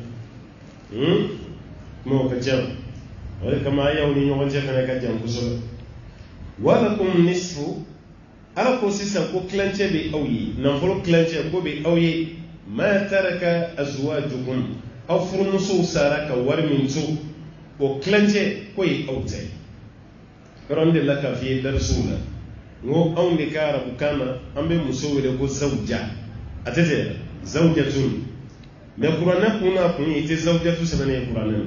مو كجل ولكما يوني يوجه كنا كجل كسر ولكم نصف ala ko sisan ko klance be awyi nan folo klance ko be awyi ma taraka azwajukum aw furmusu saraka warmin su ko klance ko yi awtai karonde laka fi darsula ngo awde kara bukana ambe musowede ko zawja atete zawjatun me qur'ana kuna kun ite zawjatu sabane qur'ana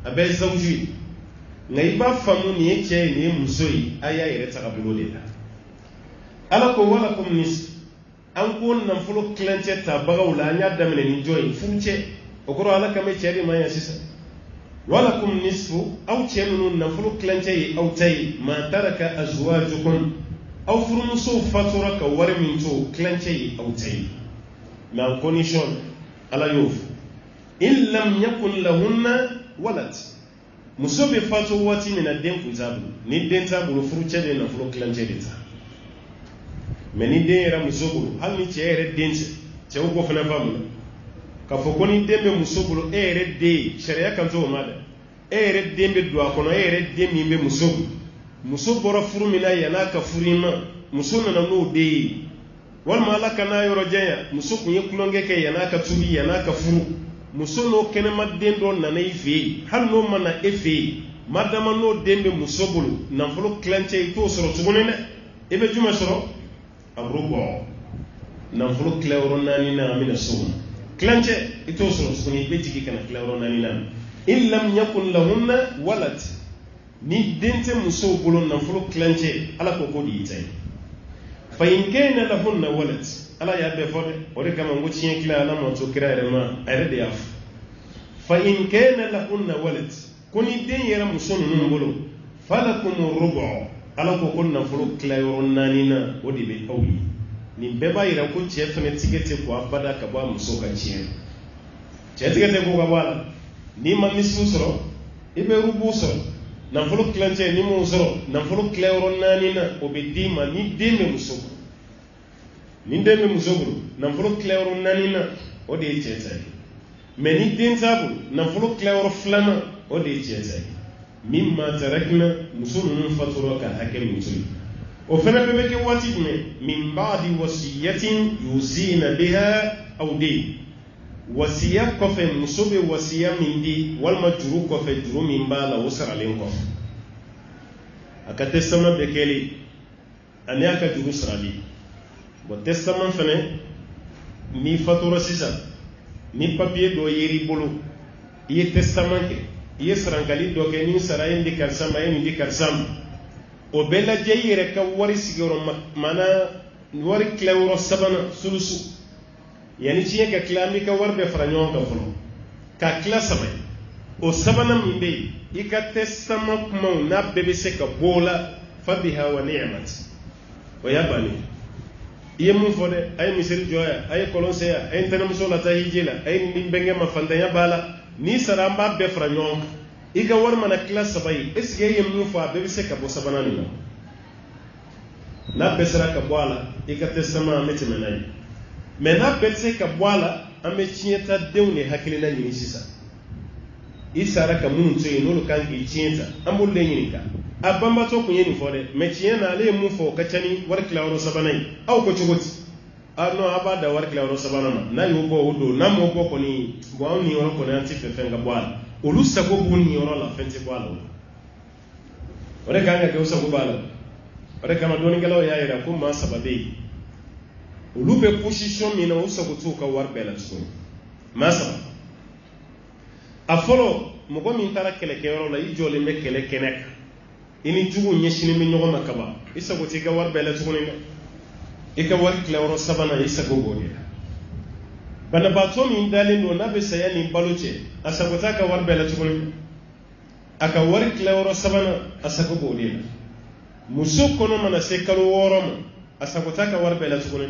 abe zawji ngai ba famu ni yake ni musoyi aya ire takabulo de la ala ko wala kum nis an ko nan fulo klance ta bagawla nya damene ni joyi funce o ko ala kame cedi ma ya sisa wala kum nisfu aw cenu nan fulo klance yi aw tay ma taraka azwajukum aw furmusu fatura ka war min to klance yi aw tay na condition ala yof in lam yakun lahunna walad musobe fatu wati min adem kutabu ni den tabu furu cede nan fulo klance de ta meni den yɛrɛ muso bolo hali ni cɛ yɛrɛ den cɛw ko fana faamu ka fɔ ko ni den bɛ muso bolo e yɛrɛ den sariya kan t'o ma dɛ e yɛrɛ den bɛ don a kɔnɔ e yɛrɛ den min bɛ muso bolo muso bɔra furu min na yan'a ka furu in ma muso nana n'o den ye walima ala ka n'a yɔrɔ janya muso kun ye kulonkɛ kɛ yan'a ka tubi yan'a ka furu muso n'o kɛnɛma den dɔ nana i fɛ yen hali n'o ma na e fɛ yen madama n'o den bɛ muso bolo nafolo kilancɛ i t'o sɔrɔ tuguni dɛ e bɛ jumɛn sɔrɔ abrubo nafolo kilawro nani na amina suma klance ito so suni be jigi kana kilawro nani na in lam yakun lahunna walad ni dente muso bolo nafolo klance ala ko ko di tay fa in kana lahunna walad ala ya be fode o de kama ngoci en kila ala mo to kira rema are de yaf fa in kana lahunna walad kuni den yera muso nun bolo falakum rubu ala ko kon nafolo kilawro nani na o de be awyi ni beba ira ko cɛ fana tigɛte ko abada ka bɔ muso ka tiɲɛ cɛ tigɛ ko ka bɔ a la n'i ma misiw sɔrɔ i bɛ rubu sɔrɔ nafolo kilancɛ ni m'o sɔrɔ nafolo kilayɔrɔ 4 na o bɛ d'i ma ni den bɛ muso bolo ni den bɛ muso bolo nafolo kilayɔrɔ 4 na o de ye cɛ ta ye mais ni den t'a bolo nafolo kilayɔrɔ 2 na o de ye cɛ ta ye min ma tarakina muso ninnu fatura ka hakɛ min to ye o fana bɛɛ bɛ kɛ waati jumɛn min ba'di wasiyatin yusina biha aw den wasiya kɔfɛ muso bɛ wasiya min di walima juru kɔfɛ juru min b'a la o saralen kɔfɛ a ka testament bɛ kɛli ani a ka juru sarali bon testament fana ni fatura sisan ni papier dɔ yer'i bolo i ye testament kɛ i ye sarankali dɔ kɛ ni sara ye nin di karisa ma ye nin di karisa ma o bɛɛ lajɛ i yɛrɛ ka wari sigiyɔrɔ mana wari tilayɔrɔ 3 sulusu yani tiɲɛ ka tila an b'i ka wari bɛɛ fara ɲɔgɔn kan fɔlɔ ka tila 3 o 3 min bɛ yen i ka testament kumaw n'a bɛɛ bɛ se ka bɔ o la fa biha wa ni'mat o y'a bannen i ye mun fɔ dɛ a ye misiri jɔ yan a ye kɔlɔn se yan a ye ntɛnɛmuso lataa hiji la a ye nin bɛnkɛ ma fantanya b'a la n'i sara an b'a bɛɛ fara ɲɔgɔn kan i ka wari mana tila 3 ye est ce que e ye mun fɔ a bɛɛ bɛ se ka bɔ 3nan nin na n'a bɛɛ sera ka bɔ a la i ka testament an bɛ tɛmɛ n'a ye mais n'a bɛɛ tɛ se ka bɔ a la an bɛ tiɲɛta denw de hakilina ɲini sisan i sara ka minnu to yen n'olu kan k'i tiɲɛ ta an b'olu de ɲininka a banbatɔ kun ye nin fɔ dɛ mais tiɲɛ na ale ye mun fɔ o ka ca ni wari tilayɔrɔ 3nan ye aw ko cogo di non a b'a da wari tilayɔrɔ 3nan ma n'a y'o bɔ o don n'a m'o bɔ kɔni bon anw niyɔrɔ kɔni an tɛ fɛ fɛn ka bɔ a la olu sago b'u niyɔrɔ la fɛn tɛ bɔ a la o de kan ka kɛ o sago b'a la o de kama dɔɔnikɛlaw y'a jira ko maa 3 bɛ yen olu bɛ position min na o sago t'u ka wari bɛɛ la tuguni maa 3 a fɔlɔ mɔgɔ min taara kɛlɛkɛyɔrɔ la i jɔlen bɛ kɛlɛ kɛnɛ kan i ni juguw ɲɛsinnen bɛ ɲɔgɔn ma kaban i sago t'i ka wari bɛɛ la tuguni dɛ i ka wari tilayɔrɔ 3nan i sago b'o de la banabaatɔ min dalen don n'a bɛ saya ni balo cɛ a sago t'a ka wari bɛɛ la tuguni a ka wari tilayɔrɔ 3nan a sago b'o de la muso kɔnɔ mana se kalo 6 ma a sago t'a ka wari bɛɛ la tuguni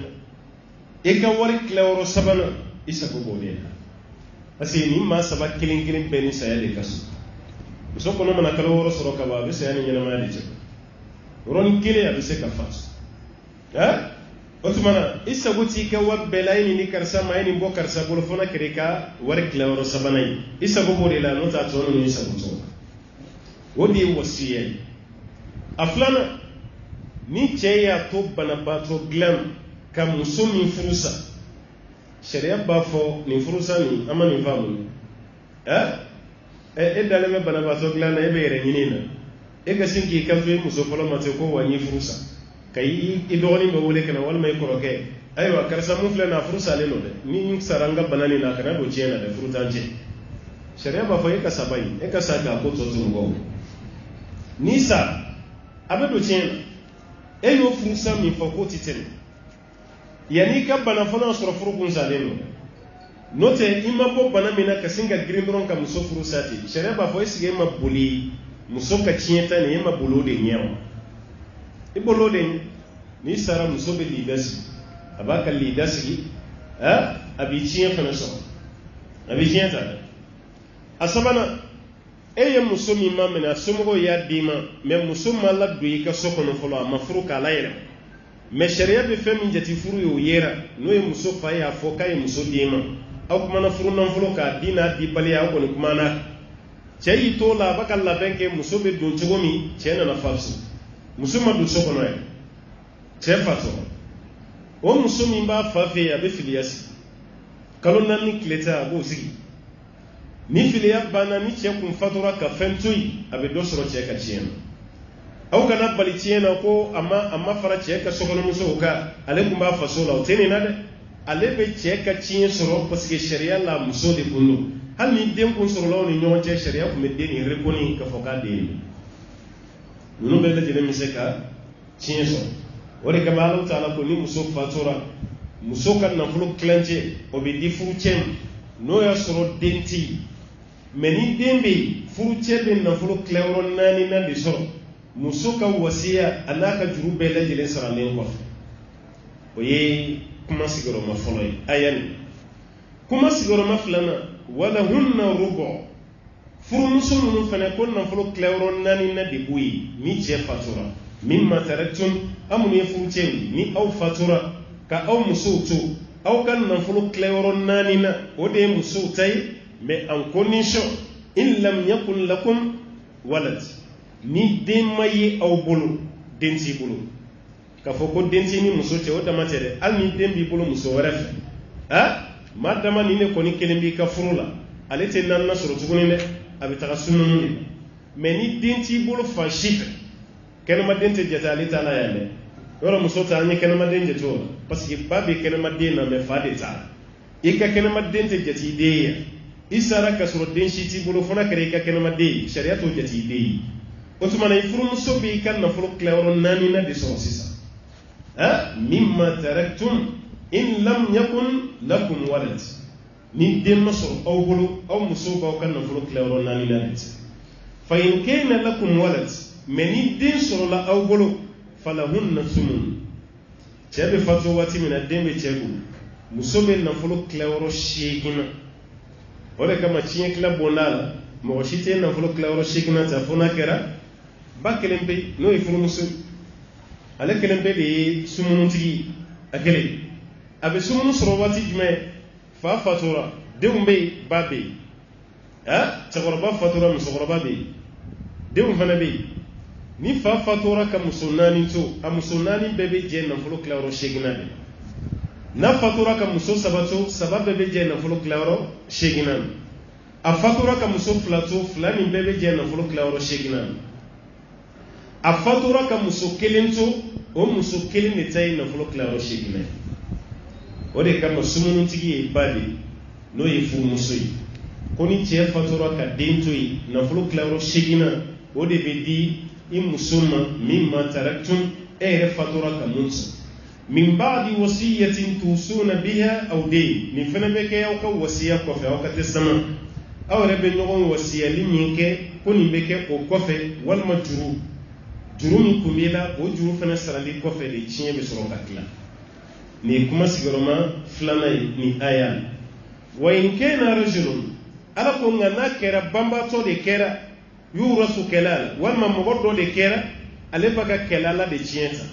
i ka wari tilayɔrɔ 3nan i sago b'o de la parce que nin maa 3 kelen kelen bɛɛ ni saya de ka so muso kɔnɔ mana kalo 6 sɔrɔ ka ban a bɛ saya ni ɲɛnamaya de cɛ yɔrɔnin kelen a bɛ se ka fatu o tuma na i sago t'i ka wari bɛɛ la e nin di karisa ma e nin bɔ karisa bolo fana kɛra i ka wari tilayɔrɔ 3nan ye i sago b'o de la n'o t'a tɔ ninnu i sago t'o la o de ye wasiya ye a 2nan ni cɛ y'a to banabaatɔ dilan ka muso min furu sa sariya b'a fɔ nin furusa nin an ma nin faamu e dalen bɛ banabaatɔ dilan na e bɛ yɛrɛ ɲini na e ka sin k'i kanto i muso fɔlɔ ma ten ko wa n ye furusa ka i dɔgɔnin bɛ wele ka na walima i kɔrɔkɛ ayiwa karisa mun filɛ nin a furu salen don dɛ ni sara n ka bana nin na kana don tiɲɛ na dɛ furu t'an cɛ sariya b'a fɔ e ka saba in e ka sa k'a ko tɔ to mɔgɔw n'i sara a bɛ don tiɲɛ na e y'o furusa min fɔ k'o tɛ tɛmɛ yanni i ka bana fana sɔrɔ furu kun salen don n'o tɛ i ma bɔ bana min na ka sin ka girin dɔrɔn ka muso furu sa ten sariya b'a fɔ est-ce que e ma boli muso ka tiɲɛ ta nin e ma boli o de ɲɛ wa i boli o de ɲɛ n'i sara muso bɛ lida sigi a b'a ka lida sigi a b'i tiɲɛ fana sɔrɔ a b'i tiɲɛ ta dɛ a 3nan e ye muso min ma minɛ a somɔgɔw y'a d'i ma mais muso ma ladon i ka so kɔnɔ fɔlɔ a ma furu k'a layɛlɛma mais sariya bɛ fɛn min jate furu ye o yera n'o ye muso fa ye a fɔ k'a ye muso d'e ma aw kumana furu nafolo k'a di n'a di baliya aw kɔni kumana cɛ y'i to la a b'a ka labɛn kɛ muso bɛ don cogo min cɛ nana fariso muso ma don so kɔnɔ yan cɛ fatɔra o muso min b'a fa fɛ yen a bɛ filiya sigi kalo 4 tile ta a b'o sigi ni filiya banna ni cɛ kun fatura ka fɛn to yen a bɛ dɔ sɔrɔ cɛ ka tiɲɛ na aw kana bali tiɲɛ na ko a ma fara cɛ ka sokɔnɔmusow kan ale kun b'a faso la o tɛ nin na dɛ ale bɛ cɛ ka tiɲɛ sɔrɔ parce que sariya la muso de kun don hali ni den kun sɔrɔla aw ni ɲɔgɔn cɛ sariya kun bɛ den nin reconnu ka fɔ k'a den ninnu bɛɛ lajɛlen bɛ se ka tiɲɛ sɔrɔ o de kama Alahu Taala ko ni muso fatura muso ka nafolo tilancɛ o bɛ di furucɛ ma n'o y'a sɔrɔ den tɛ yen mais ni den bɛ yen furucɛ bɛ nafolo tilayɔrɔ 4nan de sɔrɔ muso ka wasiya a n'a ka juru bɛɛ lajɛlen saralen kɔfɛ o ye kuma sigiyɔrɔma fɔlɔ ye aya nin kuma sigiyɔrɔma 2nan walahunna rubu furumuso minnu fana ko nafolo tilayɔrɔ 4 na de b'o ye ni cɛ fatura mimma taraktum amu ye furu cɛw ni aw fatura ka aw musow to aw ka nafolo tilayɔrɔ 4 na o de ye musow ta ye mais en condition in lam yakun lakum walad ni den ma ye aw bolo den t'i bolo k'a fɔ ko den t'i ni muso cɛ o dama tɛ dɛ hali ni den b'i bolo muso wɛrɛ fɛ maa dama ni ne kɔni kelen b'i ka furu la ale tɛ naaninan sɔrɔ tuguni dɛ a bɛ taga sununu de mais ni den t'i bolo fan si fɛ kɛnɛmaden tɛ jate ale t'a la yan dɛ yɔrɔ muso ta an ye kɛnɛmaden jate o la parce que ba bɛ kɛnɛmaden na mais fa de t'a la i ka kɛnɛmaden tɛ jate i den ye yan i sara ka sɔrɔ den si t'i bolo fo n'a kɛra i ka kɛnɛmaden ye sariya t'o jate i den ye o tuma na i furumuso b'i ka nafolo tilayɔrɔ 4 na de sɔrɔ sisan mimma taraktum in lam yakun lakum walad ni den ma sɔrɔ aw bolo aw musow b'aw ka nafolo tilayɔrɔ 4 na de ta fa in kana lakum walad mais ni den sɔrɔla aw bolo falahunna thumun cɛ bɛ fatu waati min na den bɛ cɛ bolo muso bɛ nafolo tilayɔrɔ 8 na o de kama tiɲɛ tila bɔnda la mɔgɔ si tɛ nafolo tilayɔrɔ 8 na ta fo n'a kɛra ba kelen bɛ n'o ye furumuso ale kelen bɛ de ye sumunutigi a kelen a bɛ sumunu sɔrɔ waati jumɛn fa fatura denw bɛ yen ba bɛ yen cɛkɔrɔba fatura musokɔrɔba bɛ yen denw fana bɛ yen ni fa fatura ka muso 4 to a muso 4 bɛɛ bɛ jɛ nafolo tilayɔrɔ 8 na de n'a fatura ka muso 3 to 3 bɛɛ bɛ jɛ nafolo tilayɔrɔ 8 na a fatura ka muso 2 to 2 nin bɛɛ bɛ jɛ nafolo tilayɔrɔ 8 na a fatura ka muso 1 to o muso 1 de ta ye nafolo tilayɔrɔ 8 na o de kama sumunutigi ye ba de n'o ye furumuso ye ko ni cɛ fatura ka den to ye nafolo tilayɔrɔ 8 na o de bɛ di i muso ma mimma taraktum e yɛrɛ fatura ka mun sɔrɔ min ba'di wasiyatin tusuna biha aw dayn nin fana bɛ kɛ aw ka wasiya kɔfɛ aw ka testament aw yɛrɛ bɛ ɲɔgɔn wasiyali min kɛ ko nin bɛ kɛ o kɔfɛ walima juru min kun b'i la o juru fana sarali kɔfɛ de tiɲɛ bɛ sɔrɔ ka tila nin ye kuma sigiyɔrɔma 2 ye nin aya wa in kana rajulun ala ko nka n'a kɛra banbatɔ de kɛra yurasu kɛlɛ walima mɔgɔ dɔ de kɛra ale b'a ka kɛlɛ la de tiɲɛ ta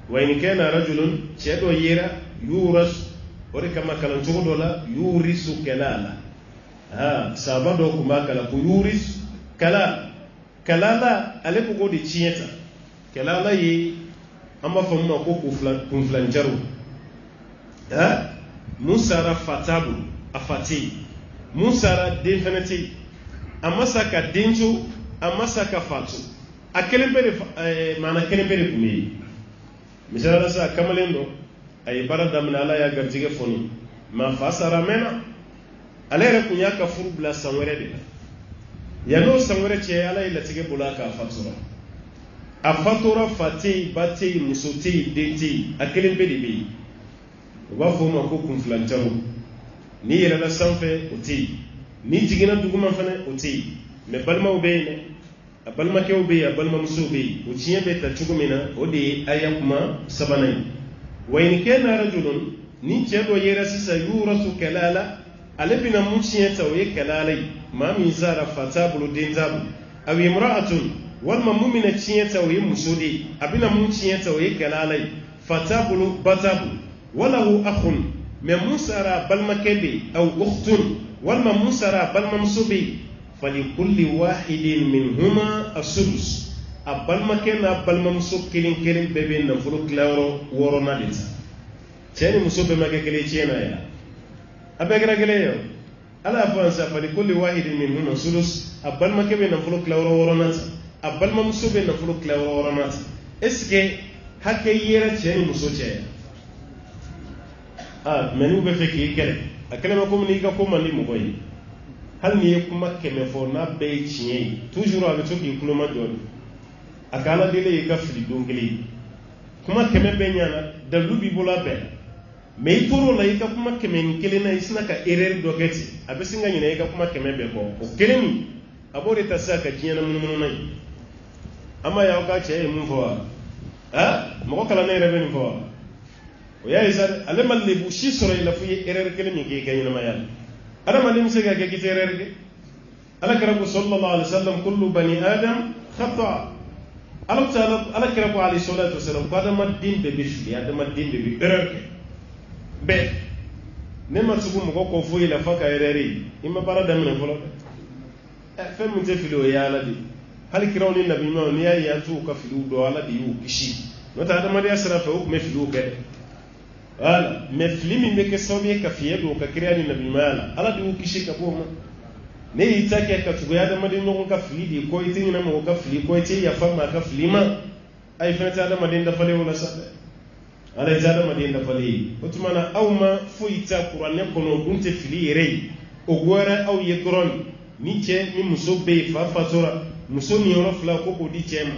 wa in kana rajulun cɛ dɔ yera yurasu o de kama kalancogo dɔ la yurisu kɛlɛ la sahaba dɔ tun b'a kalan ko yurisu kɛlɛ la ale ko k'o de tiɲɛ ta kɛlɛ la ye an b'a fɔ min ma ko kunfilanjaru mun sara fa t'a bolo a fa tɛ yen mun sara den fana tɛ yen a ma sa ka den to a ma sa ka fa to a kelen bɛ de maana kelen bɛ de tun bɛ yen misali la sa kamalen dɔ a ye baara daminɛ ala y'a garijɛgɛ fɔni mais fa sara mɛnna ale yɛrɛ tun y'a ka furu bila san wɛrɛ de la yan'o san wɛrɛ cɛ ala ye latigɛ bolo a k'a fatura a fatura fa tɛ yen ba tɛ yen muso tɛ yen den tɛ yen a kelen bɛ de bɛ yen u b'a fɔ o ma ko kunfilanjaru ni yɛlɛla sanfɛ o tɛ yen ni jiginna duguma fana o tɛ yen mais balimaw bɛ yen dɛ a balimakɛw bɛ yen a balimamusow bɛ yen o tiɲɛ bɛ ta cogo min na o de ye aya kuma 3 ye wa in kana rajulun ni cɛ dɔ yera sisan yurasu kɛlɛ la ale bɛna mun tiɲɛ ta o ye kɛlɛ la ye maa min sara fa t'a bolo den t'a bolo aw imra'atun walima mun bɛna tiɲɛ ta o ye muso de ye a bɛna mun tiɲɛ ta o ye kɛlɛ la ye fa t'a bolo ba t'a bolo walahu akhun mais mun sara balimakɛ bɛ yen aw ukhtun walima mun sara balimamuso bɛ yen falikulli wahidin minhuma as-sudus a balimakɛ n'a balimamuso kelen kelen bɛɛ bɛ nafolo tilayɔrɔ 6 na de ta cɛ ni muso bɛɛ ma kɛ kelen tiɲɛ na yan a bɛɛ kɛra kelen ye ala y'a fɔ an sa falikulli wahidin minhuma as-sudus a balimakɛ bɛ nafolo tilayɔrɔ 6 na ta a balimamuso bɛ nafolo tilayɔrɔ 6 na ta est-ce que hakɛ yera cɛ ni muso cɛ mais n'u bɛ fɛ k'i kɛlɛ a kɛlɛ ma komi n'i ka ko man di mɔgɔ ye hali n'i ye kuma 100 fɔ n'a bɛɛ ye tiɲɛ ye toujours a bɛ to k'i kuloma dɔɔni a ka ala deli y'i ka fili don kelen kuma 100 bɛɛ ɲana dalilu b'i bolo a bɛɛ mais i tor'o la i ka kuma 101 na i sina ka erreur dɔ kɛ ten a bɛ sin ka ɲinɛ i ka kuma 100 bɛɛ kɔ o kelen min a b'o de ta sisan ka diɲɛ na munumunu na ye an b'a ye aw ka cɛ ye mun fɔ wa mɔgɔ kalannen yɛrɛ bɛ nin fɔ wa o y'a ye sa ale ma lebu si sɔrɔ i la fo i ye erreur kelen min k'i ka ɲɛnamaya la adama dim se ga ke kitererge ala karabu sallallahu alaihi wasallam kullu bani adam khata ala taala ala karabu alayhi salatu wasallam ko adama dim be bishli adama dim be ererge be ne ma subu mo ko foyi la faka ereri imma bara damne folo fem mu te filo ya ala di hal kirawni nabi ma ni ya tu ka filu do ala di yu kishi no ta adama de asra fa me filu ke ala me filimi me ke sobe ka fiye do ka kirani nabi mala ala di yu kishi ka boma ne itake ka tugo ya adama de no ka fili di ko itin na mo ka fili ko ite ya fama ka filima ay fa ta adama de da fale wala sa ala jada madinda fali otumana awma fuita qur'an kono bunte fili rei ogora aw yegron ni che mi musobe fa fatora muso ni oro fla ko ko di chema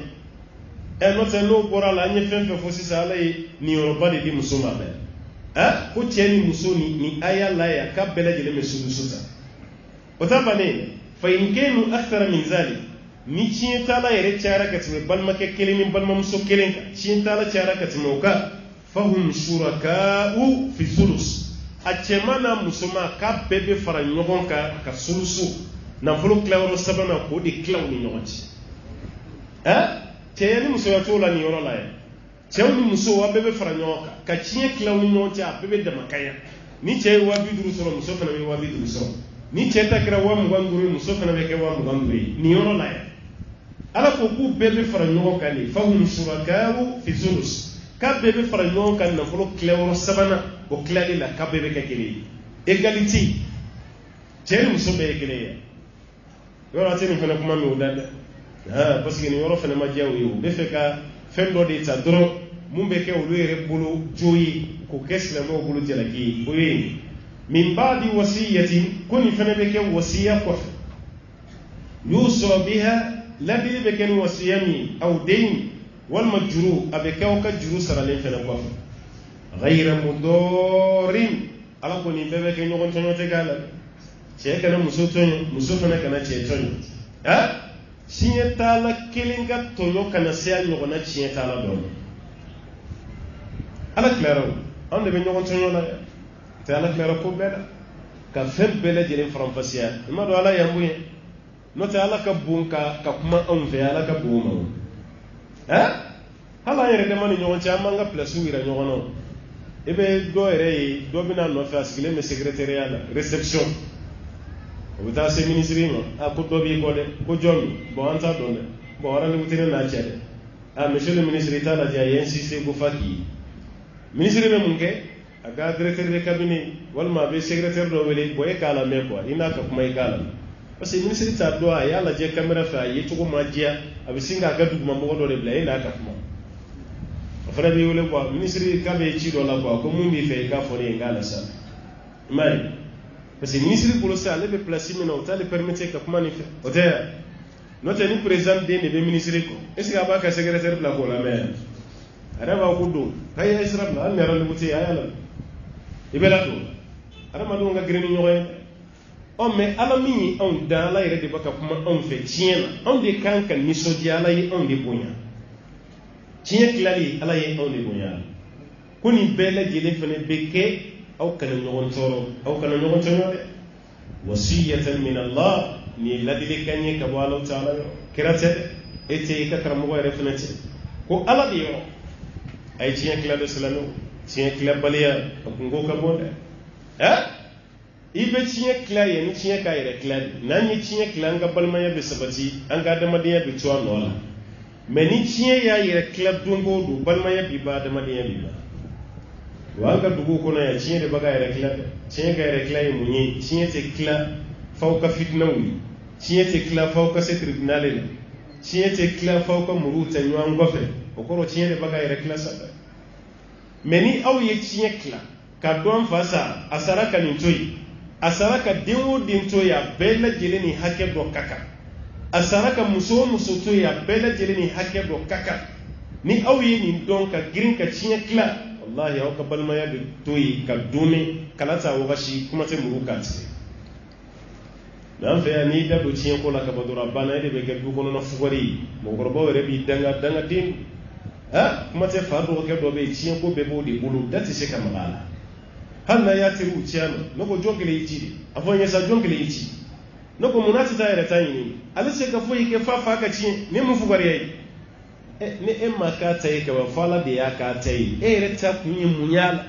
e no te no bora la nye femfe fo sisa ala ni oro badi di muso ma be ko che ni muso ni aya la ya ka bela jele mesudu suta otabane fa in kanu akthara min zalik ni chi tala yere chara katime balma ke kelini balma muso kelenka chi tala chara katime ka fahum shuraka'u fi sulus achemana musoma ka bebe fara nyogon ka sulusu na fulu klawro sabana ko di klaw ni nyogoti teyani muso ya tola ni yoro laye chewni muso wa bebe fara nyoka ka chinye klaw ni nyogoti a bebe da makaya ni che wa biduru soro muso kana wa biduru soro ni che takira wa muganduru muso kana be ke wa muganduru ni yoro laye ala ko ku bebe fara nyoka ni fahum shuraka'u fi sulus ka bebe fara ɲɔgɔn kan nafolo tilayɔrɔ sabanan o tilali la ka bebe kɛ kelen ye égalité cɛ ni muso bɛɛ ye kelen ye yɔrɔ a tɛ nin fana kuma min o da dɛ parce que nin yɔrɔ fana ma diya o ye o bɛ fɛ ka fɛn dɔ de ta dɔrɔn mun bɛ kɛ olu yɛrɛ bolo jo ye k'o kɛ silamɛw bolo jalaki ye o ye min ba'di wasiyatin ko nin fana bɛ kɛ wasiya kɔfɛ yusa biha ladili bɛ kɛ ni wasiya min aw den walma juru abekaw ka juru saralen fana kwa ghayra mudorin ala ko ni bebe ke nyogon tonyo te gala che kana muso tonyo muso fana kana che tonyo sinye tala kelinga tonyo kana se al nyogona sinye tala do ala claro on de be nyogon tonyo la te ala claro ko bela ka fem bele jere from fasia ma do ala yambuye no te ala ka bunka ka kuma on fe ala ka buma hala yɛrɛ dama ni ɲɔgɔn cɛ an b'an ka pilasiw yira ɲɔgɔn na i bɛ dɔ yɛrɛ ye dɔ bɛna nɔfɛ a sigilen bɛ secrétariat la réception o bɛ taa se ministre ma ko dɔ b'i kɔ dɛ ko jɔn min bon an t'a dɔn dɛ bon rendez-vous tɛ ne n'a cɛ dɛ monsieur le ministre i t'a lajɛ a ye insisté ko f'a k'i ye ministre bɛ mun kɛ a ka directeur de cabinet walima a bɛ secrétaire dɔ wele bon e k'a lamɛn quoi i n'a ka kuma i k'a lamɛn parce que ministre t'a dɔn a y'a lajɛ caméra fɛ a ye cogo ma diya a bɛ sin k'a ka dugumamɔgɔ dɔ de bila e n'a ka kuma o fana b'i wele quoi ministre k'a bɛ ci dɔ la quoi ko mun b'i fɛ i k'a fɔ ne ye n k'a la sa i m'a ye parce que ministre bolo sa ale bɛ place min na o t'ale permettre ka kuma nin fɛ o tɛ yan n'o tɛ ni président den de bɛ ministre kɔ est ce que a b'a ka secrétaire bila k'o lamɛn yan a yɛrɛ b'a ko don k'a ye sira bila hali ni rendez-vous tɛ yen a y'a lamɛn i bɛ ladon adamadenw ka girin ni ɲɔgɔn ye mais ala min ye anw dan ala yɛrɛ de bɛ ka kuma anw fɛ tiɲɛ na anw de kan ka nisɔndiya ala ye anw de bonya tiɲɛ tilali ala ye anw de bonya ko nin bɛɛ lajɛlen fana bɛ kɛ aw kana ɲɔgɔn tɔɔrɔ aw kana ɲɔgɔn tɔɲɔ dɛ wasiyatan min Allah ni ladilikan ye ka bɔ ala taala yɔrɔ kira tɛ dɛ e tɛ i ka karamɔgɔ yɛrɛ fana tɛ ko ala de yɔrɔ a ye tiɲɛ tila de silamɛw tiɲɛ tilabaliya a kungo ka bɔ dɛ i bɛ tiɲɛ tila ye ni tiɲɛ k'a yɛrɛ tila de n'an ye tiɲɛ tila an ka balimaya bɛ sabati an ka adamadenya bɛ to a nɔ la mais ni tiɲɛ y'a yɛrɛ tila don o don balimaya b'i ba adamadenya b'i ba wa an ka dugu kɔnɔ yan tiɲɛ de bɛ ka yɛrɛ tila dɛ tiɲɛ ka yɛrɛ tila ye mun ye tiɲɛ tɛ tila f'aw ka fitina wuli tiɲɛ tɛ tila f'aw ka se tribunal la tiɲɛ tɛ tila f'aw ka muruw ta ɲɔgɔn kɔfɛ o kɔrɔ tiɲɛ de bɛ ka yɛrɛ tila sa dɛ mais ni aw ye tiɲɛ tila ka dɔn fa sa a sara ka nin to yen a sara ka den o den to yen a bɛɛ lajɛlen ni hakɛ dɔ ka kan a sara ka muso o muso to yen a bɛɛ lajɛlen ni hakɛ dɔ ka kan ni aw ye nin dɔn ka girin ka tiɲɛ tila wallahi aw ka balimaya bɛ to yen ka dunni kana taa wagasi kuma tɛ muru kan tigɛ mais an fɛ yan n'i da don tiɲɛ ko la ka ban dɔrɔn a banna e de bɛ kɛ du kɔnɔna fugari ye mɔgɔkɔrɔbaw yɛrɛ b'i danga den kuma tɛ fa dɔgɔkɛ dɔ bɛ yen tiɲɛ ko bɛɛ b'o de bolo da tɛ se ka maga a la hal na ya tiru ciano noko jonkele yiti afo nyesa jonkele yiti noko munati ta yere tayini alise ka fo yike fa ka ci ne mu fugare yayi ne emma ka tayi ka fala de ya ka tayi ere ta kunyi munyala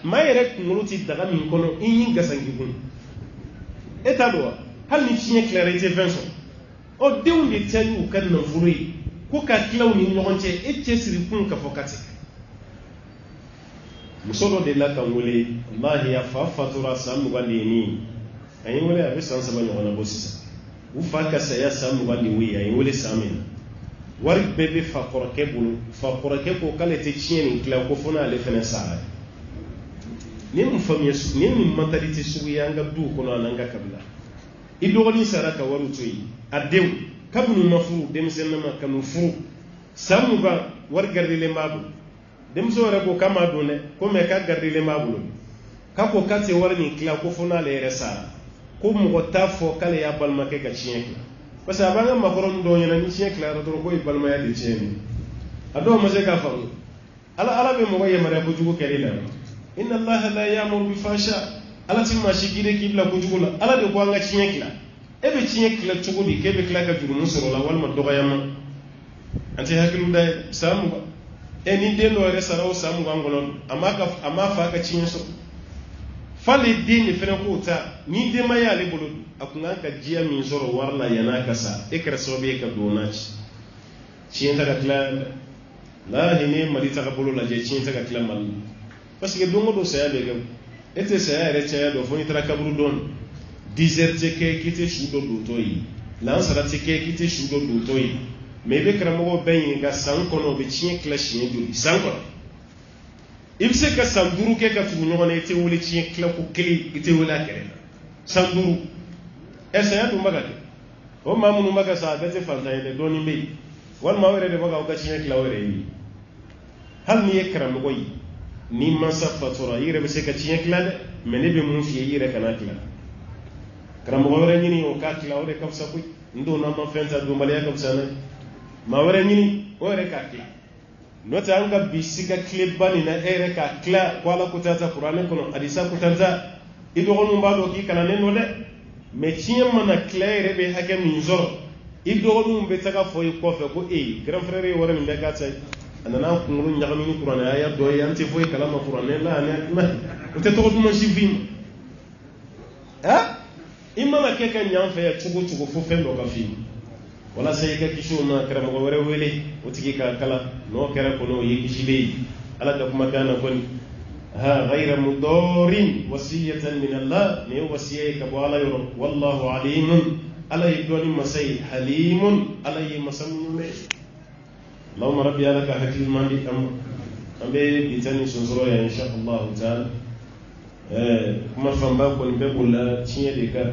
ma yere nguluti daga min kono inyi gasangi gun etalo hal ni ci clarité Vincent o dewndi tayu kan na furi ko ka klaw ni ñogonce ecce siri kun ka fokati musodo de la kan wole wallahi ya fa fatura samu gandi ni ayi wole abe san saba ñogona bo sisa u fa ka saya samu gandi wi ayi wole samin wari bebe fa korake bulu fa korake ko kale te cieni klaw ko fona le fene sara ni mu famiya su ni mu mentalite su yanga du ko no nanga kabila idogoni sara ka waru toyi adew kabunu mafuru demsenama kanu furu samu ba war gardile mabu demso re ko kama done ko me ka gardile mabu ka ko kate war ni kila ko fona le resa ko mo ta fo kale ya balma ke ka chien parce que abanga makoron do nyana ni chien kla do ko balma ya de chien ado mo se ka fa ala be mo ye mare ko jugo kele la inna allaha la ya'muru bil fasha ala timma shigire kibla ko jugo la ala de ko anga chien kla ebe cinye kila cogodi kebe kila ka juru musoro la walma dogayama anti hakilu da samu ba ni dendo re sarao samu bangono ama fa ka cinye so fale dini fene ko ta ni de maya le bolo akunga ka jiya min zoro warla yana kasa ikra sobe ka donaci cinye ta kila la hine mari ta bolo la je cinye ta kila mal parce que dongo do saya be ga ete saya re chaya do foni tra kabru don déserte ke kite shudo dotoyi lansara te ke kite shudo dotoyi me be karamo ben ga sankono be chien clash yen jodi sankono ibse ka sanduru ke ka tu nyone ite wole chien kla ko kli ite wala kere sanduru esa ya dum baga o mamunu maga sa be te fanta ide doni be wal ma were de baga o ka chien kla were yi hal ni karamo goyi ni masa fatura yire be se ka chien kla de me ne be mun fi yire kana kla karamɔgɔ wɛrɛ ɲini o k'a tila o de ka fisa koyi n donna ma fɛn ta donbaliya ka fisa n'a ye maa wɛrɛ ɲini o yɛrɛ k'a tila n'o tɛ an ka bi siga tileba nin na e yɛrɛ k'a tila ko ala ko tata kuranɛ kɔnɔ hadisa ko tata i dɔgɔninw b'a dɔn k'i kalannen don dɛ mɛ tiɲɛ mana tila e yɛrɛ bɛ hakɛ min sɔrɔ i dɔgɔninw bɛ taga fɔ i kɔfɛ ko grand frère ye wɛrɛ min bɛ k'a ta ye a nana an kunkolo ɲagami ni kuranɛ a y'a dɔ ye an tɛ foyi kalama kuranɛ la o tɛ tɔgɔ duman si f'i ma i mana kɛ ka ɲan fɛ ya cogo cogo fo fɛn dɔ ka f'i ma walasa i ka kisi o ma karamɔgɔ wɛrɛ wele o tigi k'a kala n'o kɛra kɔnɔ o ye kisilen ye ala ka kumakan na kɔni غير مضار وصية من الله ne wasiya ka bɔ ala yɔrɔ wallahu alimun ala ye dɔɔni masai halimun ala ye masa minnu mɛn اللهم ربي ala ka hakili ɲuman di kama an bɛ bi ta ni sonsɔrɔ yan insha Allah taala kuma fanba kɔni bɛ bola tiɲɛ de kan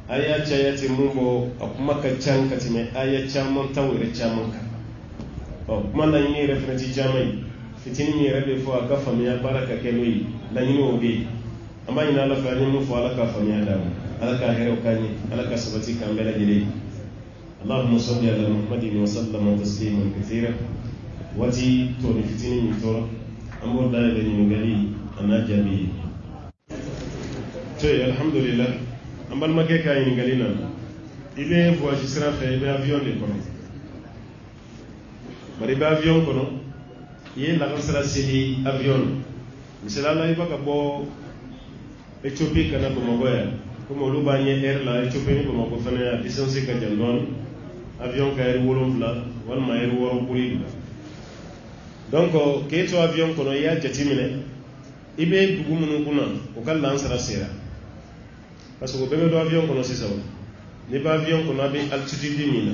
aya caya tɛ mun bɔ a kuma ka ca ka tɛmɛ aya caman taw yɛrɛ caman kan kuma laɲini yɛrɛ fana ti caman ye fitinin min yɛrɛ bɛ fɔ a ka faamuya baara ka kɛ n'o ye laɲini o bɛ yen an b'a ɲini ala fɛ an ye mun fɔ ala ka faamuya d'a ma ala ka hɛrɛw k'an ye ala ka sabati k'an bɛɛ lajɛlen ye اللهم صل على محمد وسلم تسليما كثيرا واتي توني fitinin min tora an b'o da yɛlɛ ɲininkali a n'a jaabi to alhamdulillah an balimakɛ ka ɲininkali na i bɛ voyage sira fɛ i bɛ avion de kɔnɔ bari i bɛ avion kɔnɔ i ye lakansara seli avion na misalala i bɛ ka bɔ Éthiopie ka na Bamakɔ yan komi olu b'a ɲɛ air la Éthiopie ni Bamakɔ fana a distance ka jan dɔɔni avion ka heure 7 walima heure 6 boli donc k'e to avion kɔnɔ i y'a jateminɛ i bɛ dugu minnu kunna o ka lansara sera parce que o bɛɛ bɛ don avion kɔnɔ sisan n'i bɛ avion kɔnɔ a bɛ altitude min na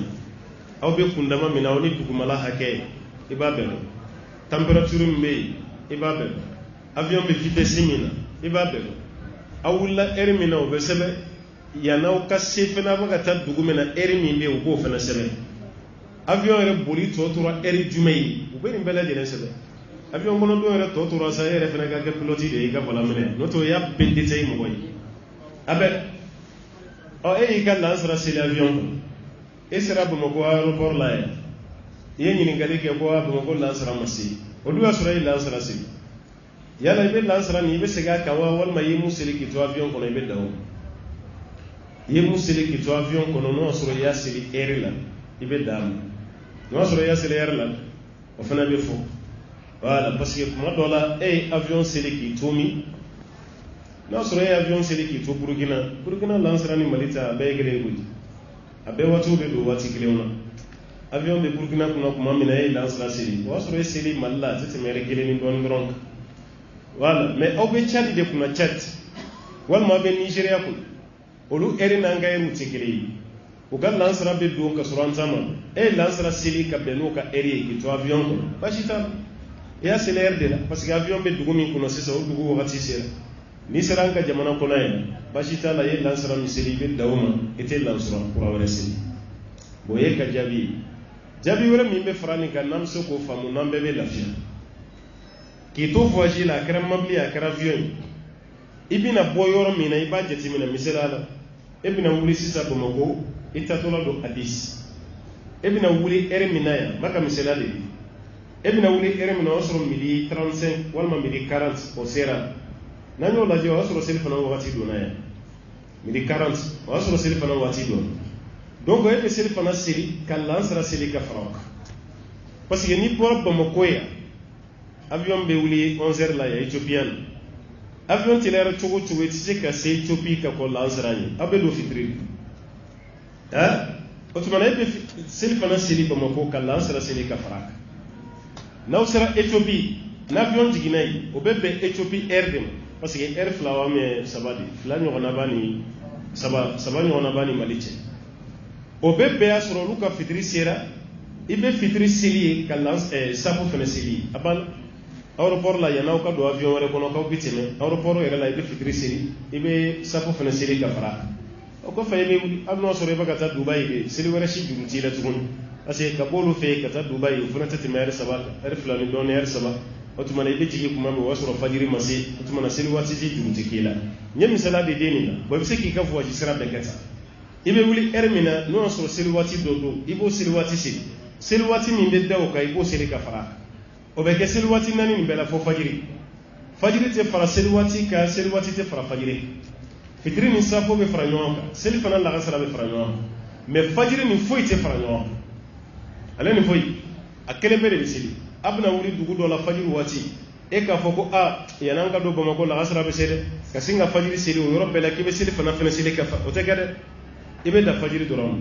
aw bɛ kundama min na aw ni dugumala hakɛ i b'a bɛɛ dɔn température min bɛ yen i b'a bɛɛ dɔn avion bɛ vitesse min na i b'a bɛɛ dɔn aw wulila heure min na o bɛ sɛbɛn yan'aw ka se fana aw ka taa dugu min na heure min bɛ yen o k'o fana sɛbɛn avion yɛrɛ boli tɔ tora heure jumɛn ye u bɛ nin bɛɛ lajɛlen sɛbɛn avion kɔnɔ dɔw yɛrɛ tɔ tora sa e yɛrɛ fana ka kɛ pilote de ye i ka bala minɛ n'o tɛ o y'a bɛɛ détaillé mɔgɔ ye a bɛ e y'i ka lansara seli avion kɔnɔ e sera Bamakɔ aéroport la yan i ye ɲininkali kɛ ko Bamakɔ lansara ma se o dun y'a sɔrɔ e ye lansara seli yala ibe lansara ni ibe sega kawa walma yemu seli ki to avion kono ibe dawo yemu seli ki to avion kono no soro ya seli erila ibe dam no soro ya seli erila o fana be fo voilà parce que kuma dola avion seli ki tomi no soro ya avion seli ki to Burkina lansara ni malita be gele guji abe watu be do wati kilewna avion be Burkina kuma mina lansara seli o soro seli malla tete mere gele ni don gronk voilà mais aw be Tchad de kuna Tchad walma be Nigeria ko olu erina nga eru tikiri o ga lansara be do ka suran zaman lansara seli ka be no ka eri ki to avion ko bashita ya seler de la parce que avion be dugu min kuno sisa o dugu wakati sera ni sera ka jamana ko na bashita la ye lansara mi seli be dawma ete lansara pour awre seli boye ka jabi wala min be farani ka nam so ko famu nam be lafiya ki to voyager la kara mabli a kara avion ibina boyoro mina iba jeti mina misalala ibina wuli sisa Bamako itatola do Addis ibina wuli mina ya maka misalale ibina wuli mina osro midi 35 walma midi 40 o sera nanyo la jo osro selfana wakati do na ya midi 40 osro selfana wakati do donc ebe selfana seri kan lansara seli ka farok parce que ni pour Bamako ya avion be wuli 11h la ya Ethiopian avion tilera chogo tise ka se Ethiopie ka ko lansrani abedo fitri otumana be seli fana seli Bamako ka lansra seli ka farak naw sera Ethiopie l'avion jiginay o bebe Ethiopie erdem parce que air flawa me sabadi flanyo ona bani sabanyo ona bani maliche o bebe asro luka fitri sera ibe fitri seli ka lans sapo fana seli abal aéroport la yana ka do avion wala kono ka bitime aéroport yere la ibe fitri seri ibe sapo fana seri ka fara o ko faybe abno sore ba kata Dubai be seri wala shi jumti la tugun ase ka bolu fe kata Dubai funa tati mer sabaka er fulani don er saba o tuma ibe jigi kuma me wasoro fajiri masi o tuma seri wati ji jumti kila nyemi sala de denina bo bi seki ka fuwa ji sira be kata ibe wuli ermina no soro seri wati dodo ibo seri wati seri wati min be dawo ka ibo seri ka fara o be ke seli wati nani ni bela fo fajiri te fara seli wati ka seli wati te fara fajiri fitri ni safo be fara ɲɔgɔn kan seli fana laga sara be fara ɲɔgɔn kan mais fajiri ni foyi te fara ɲɔgɔn kan ale ni foyi a kelen bɛ de be seli a bena wuli dugu dɔ la fajiri wati k'a fɔ ko yan'an ka don Bamako laga sara be se dɛ ka sin ka fajiri seli o yɔrɔ bɛɛ la k'i be seli fana seli ka o tɛ kɛ dɛ i be da fajiri dɔrɔn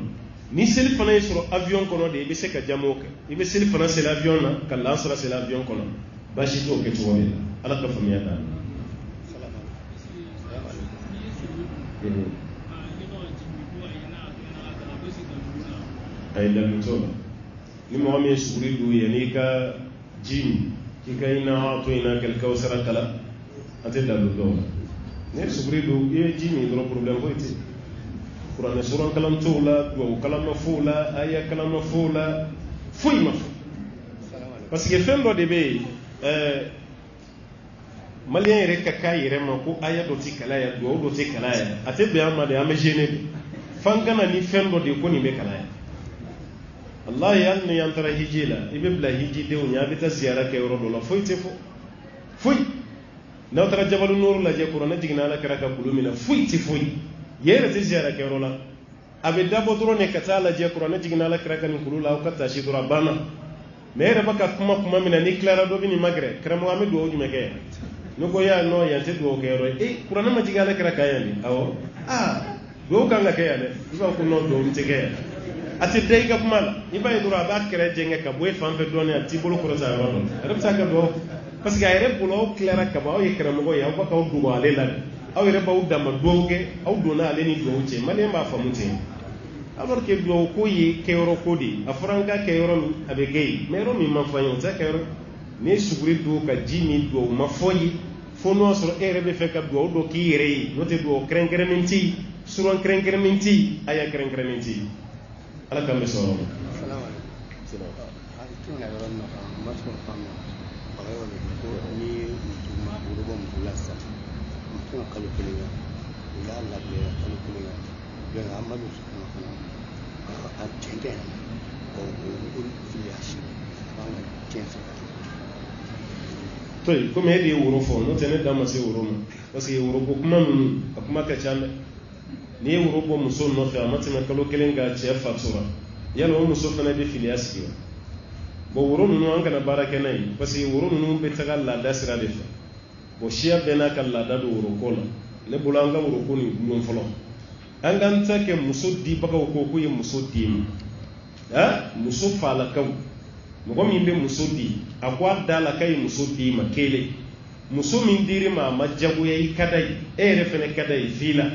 ni seli fana ye sɔrɔ avion kɔnɔ de i be se ka jamu kɛ i be seli fana seli avion na ka lansara seli avion kɔnɔ basi t'o kɛ cogo min na ala ka faamuya d'a ma a ye dalu t'o la ni mɔgɔ min ye suguri don yan'i ka ji min k'i ka ina to ina kɛlɛkɛw sara kala a tɛ dalu dɔw la ni ye suguri don i ye ji min dɔrɔn problème foyi tɛ kuranɛ suran kalan t'o la duwawu kalan ma f'o la aya kalan ma f'o la foyi ma fɔ parce que fɛn dɔ de bɛ yen maliyɛn yɛrɛ ka k'a yɛrɛ ma ko aya dɔ tɛ kala ya duwawu dɔ tɛ kala ya a tɛ bɛn an ma de an bɛ gêné de f'an ka na ni fɛn dɔ de ye ko nin bɛ kala ya wallahi hali ni an taara hiji la i bɛ bila hiji denw ɲɛ a bɛ taa ziyara kɛ yɔrɔ dɔ la foyi tɛ fɔ foyi n'aw taara jabalu nuru lajɛ kuranɛ jiginna ala kɛra ka kulu min na foyi tɛ foyi yɛrɛ tɛ ziyara kɛ yɔrɔ la a bɛ dabɔ dɔrɔn de ka taa lajɛ kuranɛ jiginna ala kɛra ka nin kulu la aw ka taasi dɔrɔn a banna mais yɛrɛ bɛ ka kuma min na ni tilara dɔ bɛ nin magɛrɛ karamɔgɔ an bɛ duwawu jumɛn kɛ ne ko ya non yan tɛ duwawu kɛ yɔrɔ ye kuranɛ ma jigin ala kɛra kan yan de awɔ duwawu kan ka kɛ yan dɛ i b'a fɔ ko non duwawu tɛ kɛ yan a tɛ da i ka kuma la i b'a ye dɔrɔn a b'a kɛrɛ jɛngɛ ka bɔ e fan fɛ dɔɔnin a t'i bolo kɔrɔta yɔrɔ dɔ a yɛrɛ bɛ se ka duwawu parce que a yɛrɛ bolo aw tilara ka ban aw ye karamɔgɔ ye aw b'a k'aw dogo ale la aw yɛrɛ b'aw dama duwawu kɛ aw donna ale ni duwawu cɛ maliyɛn b'a faamu ten alors que duwawu ko ye kɛyɔrɔ ko de a fɔra an ka kɛ yɔrɔ min a bɛ kɛ yen mais yɔrɔ min ma fɔ an ye o tɛ kɛ yɔrɔ ni suguri don ka ji min duwawu ma fɔ ye fo n'o y'a sɔrɔ e yɛrɛ bɛ fɛ ka duwawu dɔ k'i yɛrɛ ye n'o tɛ duwawu kɛrɛnkɛrɛnnen tɛ yen suran kɛrɛnkɛrɛnnen tɛ yen aya kɛrɛnkɛrɛnnen tɛ yen ala k'an bɛ sɔn o ma. to comme edi wuro fo no tene da ma se wuro ma parce que wuro ko kuma mun akuma ka chande ni wuro bo muso no fa amati na kalo kelenga che fatura yalo muso fana de filias ki bo wuro no an kana baraka nay parce que wuro no be tagal la dasira de fa bo shia bena kala da do wuro ko la ne bulanga wuro ko ni dum folo angan ta ke muso di baka ko ko ye muso di muso fala kaw mo min be muso di akwa dala kay muso di ma kele muso min diri ma majabu yayi kadai refene kadai fila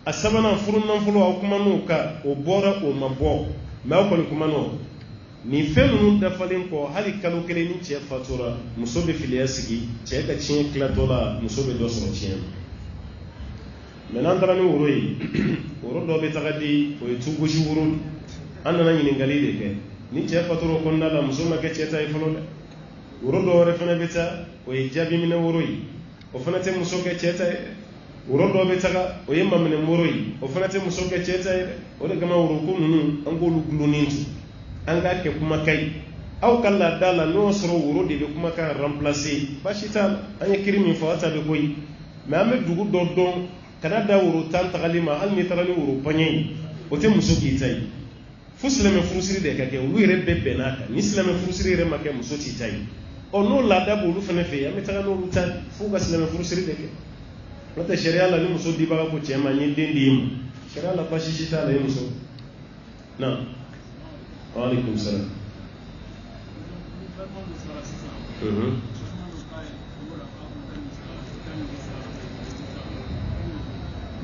asabana furun nan fulo akuma no ka o bora o mabo ma ko ni kuma no ni fenu da falen ko hali kalo kele ni che fatura muso be filiya sigi che ka cin klatola muso be do so cin menan tarani wuroi wuro do be tagadi o tugo ji wuro annana ni ngalide ke ni che faturo ko ndala muso ma ke che tay folo de wuro do refene beta o jabi mina wuroi o fanate muso ke che tay wuro do be taga o yemma mine wuroi o fanate muso ke che tay o de gama wuro ko nunu an golu glunintu an ga ke kuma kai aw kala dala no soro wuro de be kuma ka remplacer bashita an yakiri min fawata be koy mais ame dugu do don kana da wuro tan tagalima al ni tarani wuro panye o te muso ki tay fusleme furusiri de kake ulu ire bebe naka ni sleme furusiri ire make muso ti tay o no la da bolu fene fe ame taga no lutan fu ga sleme furusiri de ke nota sharia la ni muso di ba ko chema ni dendim sharia la bashita la muso na wa alaikum salam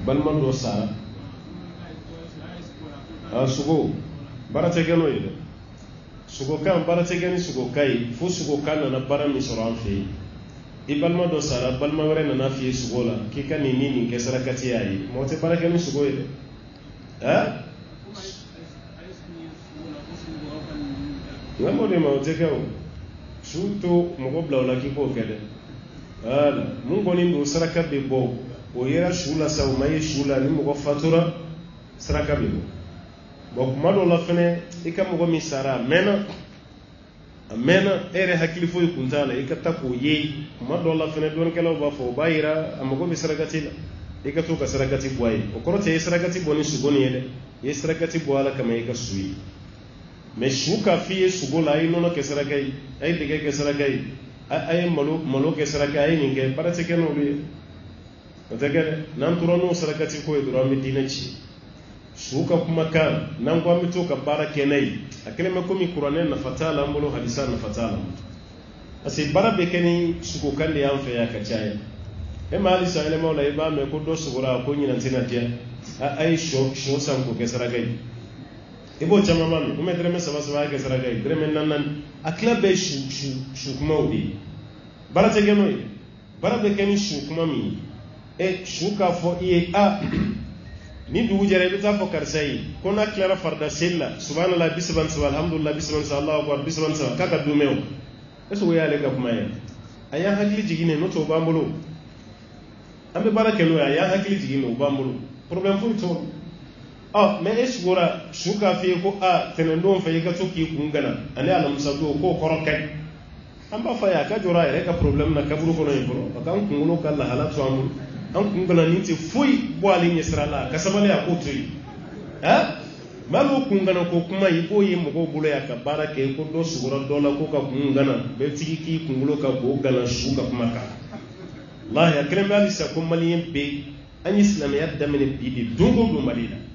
balman do sara sugo barate gano yede sugo kan barate gani sugo kai fu sugo kan na bara mi soro an fe i balma do sara balma wore na fi sugo la ki kan ni ke sarakati yayi mo te barake ni sugo yede ngamo de ma te kawo suto mo ko blawla ki ko kede ala mun goni do saraka be bo o yera shula sa o maye shula ni mo ko fatura saraka be bo kuma do la fene ikam mo mi sara mena ere hakili fo kuntala ikata ko ye kuma do la fene don kala ba fo bayira am ko mi sarakati la ikato ka sarakati boy o korote sarakati boni sugoni yede ye sarakati boala kama ika suyi mais shuka fiye sugola ay nono ke sarakai ay dige ke sarakai ay malo ke sarakai ay ninge parate ke no bi otake nan turono sarakati ko edura mi dinachi shuka kuma kan nan kwa mito ka barake nay akele me komi qur'ane na fatala mbolo hadisa na fatala asi barabe keni suko kan de yan fe ya ka chaya e mali sa ele mawla iba me ko do sugura ko nyina tinatia ay sho san ko ke sarakai ibo chama mami ume dreme saba ke saragai dreme nan akla be shu kuma ubi barate geno yi barabe keni shu kuma mi shu ka fo ni du jere be ta fo karsai kona klara farda sella subhanallah bisban alhamdulillah bisban Allahu akbar bisban kaka du mew eso ya le ga kuma ya aya hakili jigine no to bambulo ambe barake no ya hakili jigine o bambulo problem fu to mais esgora shuka fi ko tenendo fa yika to ki kungana ani ala musado ko korokai amba fa ya ka jora ere ka problem na kaburu ko no yibro kan kungulo kala halatu amul an kungana ni ti fui bo ali ni srala kasabale ya ko tuyi malo kungana ko kuma yibo yi mo ko bulo ya ka barake ko do sugura dola ko ka kungana be tigi ki kungulo ka ko gana shuka kuma ka Allah ya kremali sa ko maliyen be an islamiyat da mene bibi dungo do malila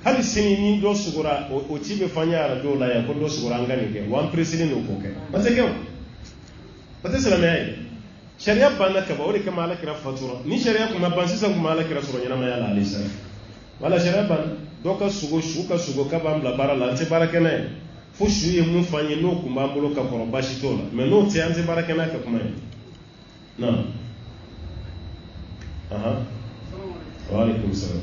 hali sini ni do sugura o cibe fanyara do la ya ko do sugura ngani ke wan president no ko ke pate ke pate sala me sharia bana ka ba wori ka mala kira fatura ni sharia kuma ban sisan kuma mala kira suro nyana ma ya la alisa wala sharia ban do ka sugo ka bam la bara la te baraka na fo shuye mun fanye no kuma mbolo ka koro bashi to la me no te ante baraka na ka kuma na wa alaikum salam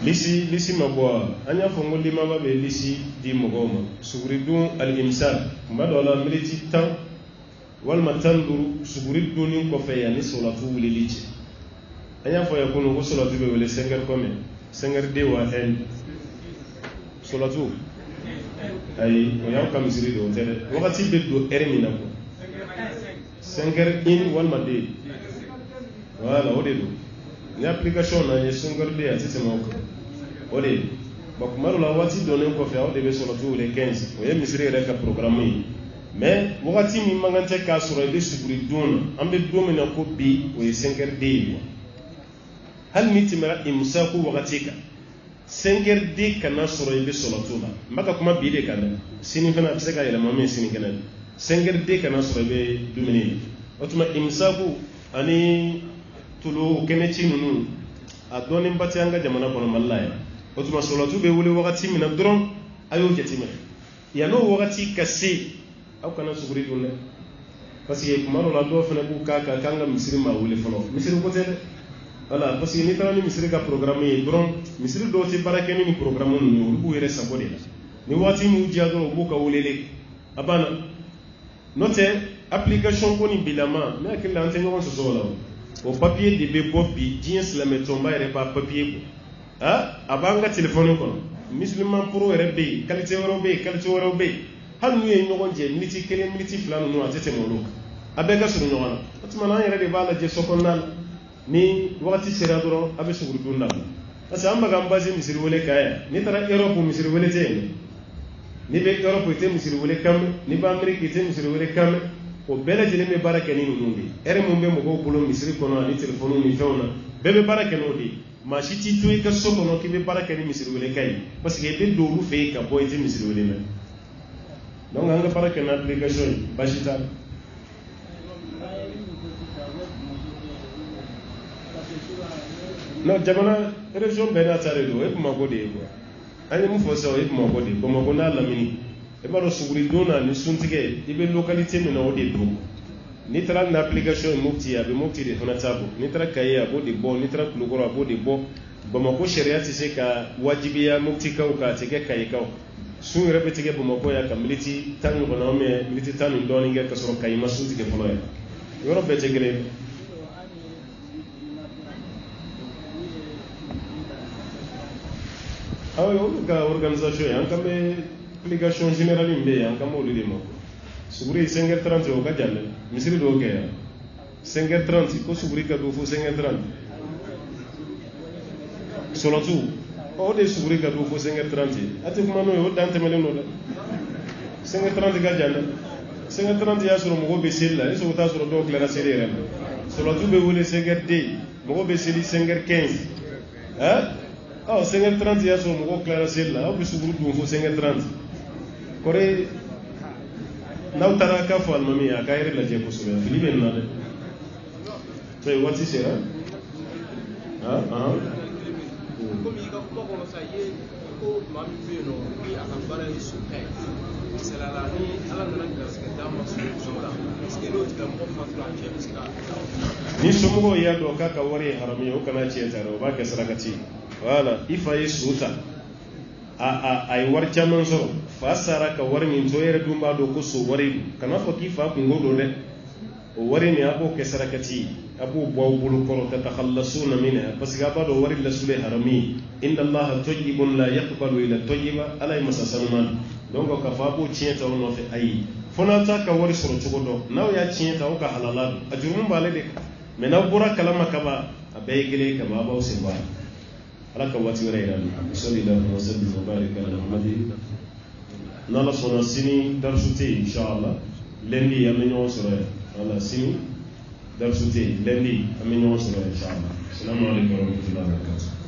lisi mabwa anya fongo lima ba be lisi di mogoma suguridu al-imsal madola militi tan wal matanduru suguridu nin ko fe yani solatu wulilici anya fo yakunu ko solatu be wele senger kome senger de wa en solatu ay o yaw kam misiri do tere wakati be do ermi na ko 5h in wal madi wala o de do ni application na ye 5h de atite mo o de ba kuma la wati do ne ko fe o de be solo to le 15 o ye misiri re ka programme yi mais wakati mi mangante ka sura be suguri don ambe do me na ko bi o ye 5h de hal mitimara imsaku wakati ka 5h de kana sura be solo to la maka kuma bi de kana sini fana bi se ka yelema min sini kana 5h de kana sura be dumini otuma imsaku ani tulu keneci nunu a doni mbati anga jamana kono mallaya otuma solatu be wuli wakati mina dron ayo jetima ya no wakati kasi au kana suguri dunne parce que kuma la do fana bu kaka kanga misiri ma wuli fono misiri ko tede wala parce que ni tawani misiri ka programme yi dron misiri do ti barake ni programme nu bu yere sabode ni wati mu jiado bu ka wulele abana note application ko ni bilama mais akilla ante ngon so so la o papier de be bobbi jeans la metomba ere pa papier ko abanga téléphone ko musulman pro ere be qualité woro be hal nu e ngon je minute kele minute flan nu atete mo lok abega sunu nyona atuma na ere de bala je sokonnal ni wakati sera doro abe suguru dunna parce que ambaga mbazi misiri wole kaya ni tara Europe misiri wole te ni be Europe te misiri wole kam ni ba Amerique te misiri wole kam o bela jele me baraka ni nundi ere mo be mo ko bolo misiri kono ni telephone ni fewna bebe baraka no di ma shiti to ka soko no ki be baraka ni misiri wole kay parce que be do lu fe ka boy te misiri wole me donc anga baraka na application bashita no jamana région bena tare do e ma ko de ko ani mu fo so e ma ko de ko ma ko na lamini e ba ro suguri dona ni suntige ibe localité mi no de do ni tra na application mufti ya be mufti de fona tabo ni tra kaya bo de bo ni tra kulugoro bo de bo ba ma ko sharia ti se ka wajibiya mufti ka ka te ke kay ka sun repete ke ba ma ko ya ka militi tan ko na me militi tan ndo ni ngel ka so kay ma suntige folo ya yoro be te gele ayo ka organisation yan kambe application générale mbe yan kamo de mo suguri 5h30 o ka jalle misiri do ke 5h30 ko suguri ka do fo 5h30 solo tu o de suguri ka do fo 5h30 ati kuma no yo dante mele no 5h30 ka jalle 5h30 ya suro mo be sella eso ta suro do clara serere solo tu be wole 5h10 mo be seli 5h15 oh 5h30 ya so mo clara sella o bisu groupe mo 5h30 kore naw taraka fo almami ya kayre la je ko so fili ben na de so wati sera ko mi ka ko ko sa ye ko mami bi no bi akambara ni su kai sela la ni ala na ka ska dama su la ske do ta mo fa tra je ska ni sumo ya do kaka wari harami o kana ce taro ba ka sarakati wala ifa yesuta ay war chaman so fa saraka war min to yere dumba do ko so wari kana fo ki fa ko ngodo de o wari ni abo ke sarakati abu bawbul ko ta takhallasuna minha bas ga ba do wari la sule harami inna allaha tayyibun la yaqbalu illa tayyiba alay masasalman donc ka fa bo cienta no fe ay fona ta ka wari soro chugodo naw ya cienta o ka halala ajurum bale de mena bura kalama kaba abaygele kaba ba o semba alaka wati wala ila sallallahu wa sallam wa baraka ala muhammad nala sona sini darsute inshallah lendi amenyo sura wala sini darsute lendi amenyo sura inshallah assalamu alaykum wa rahmatullahi wa barakatuh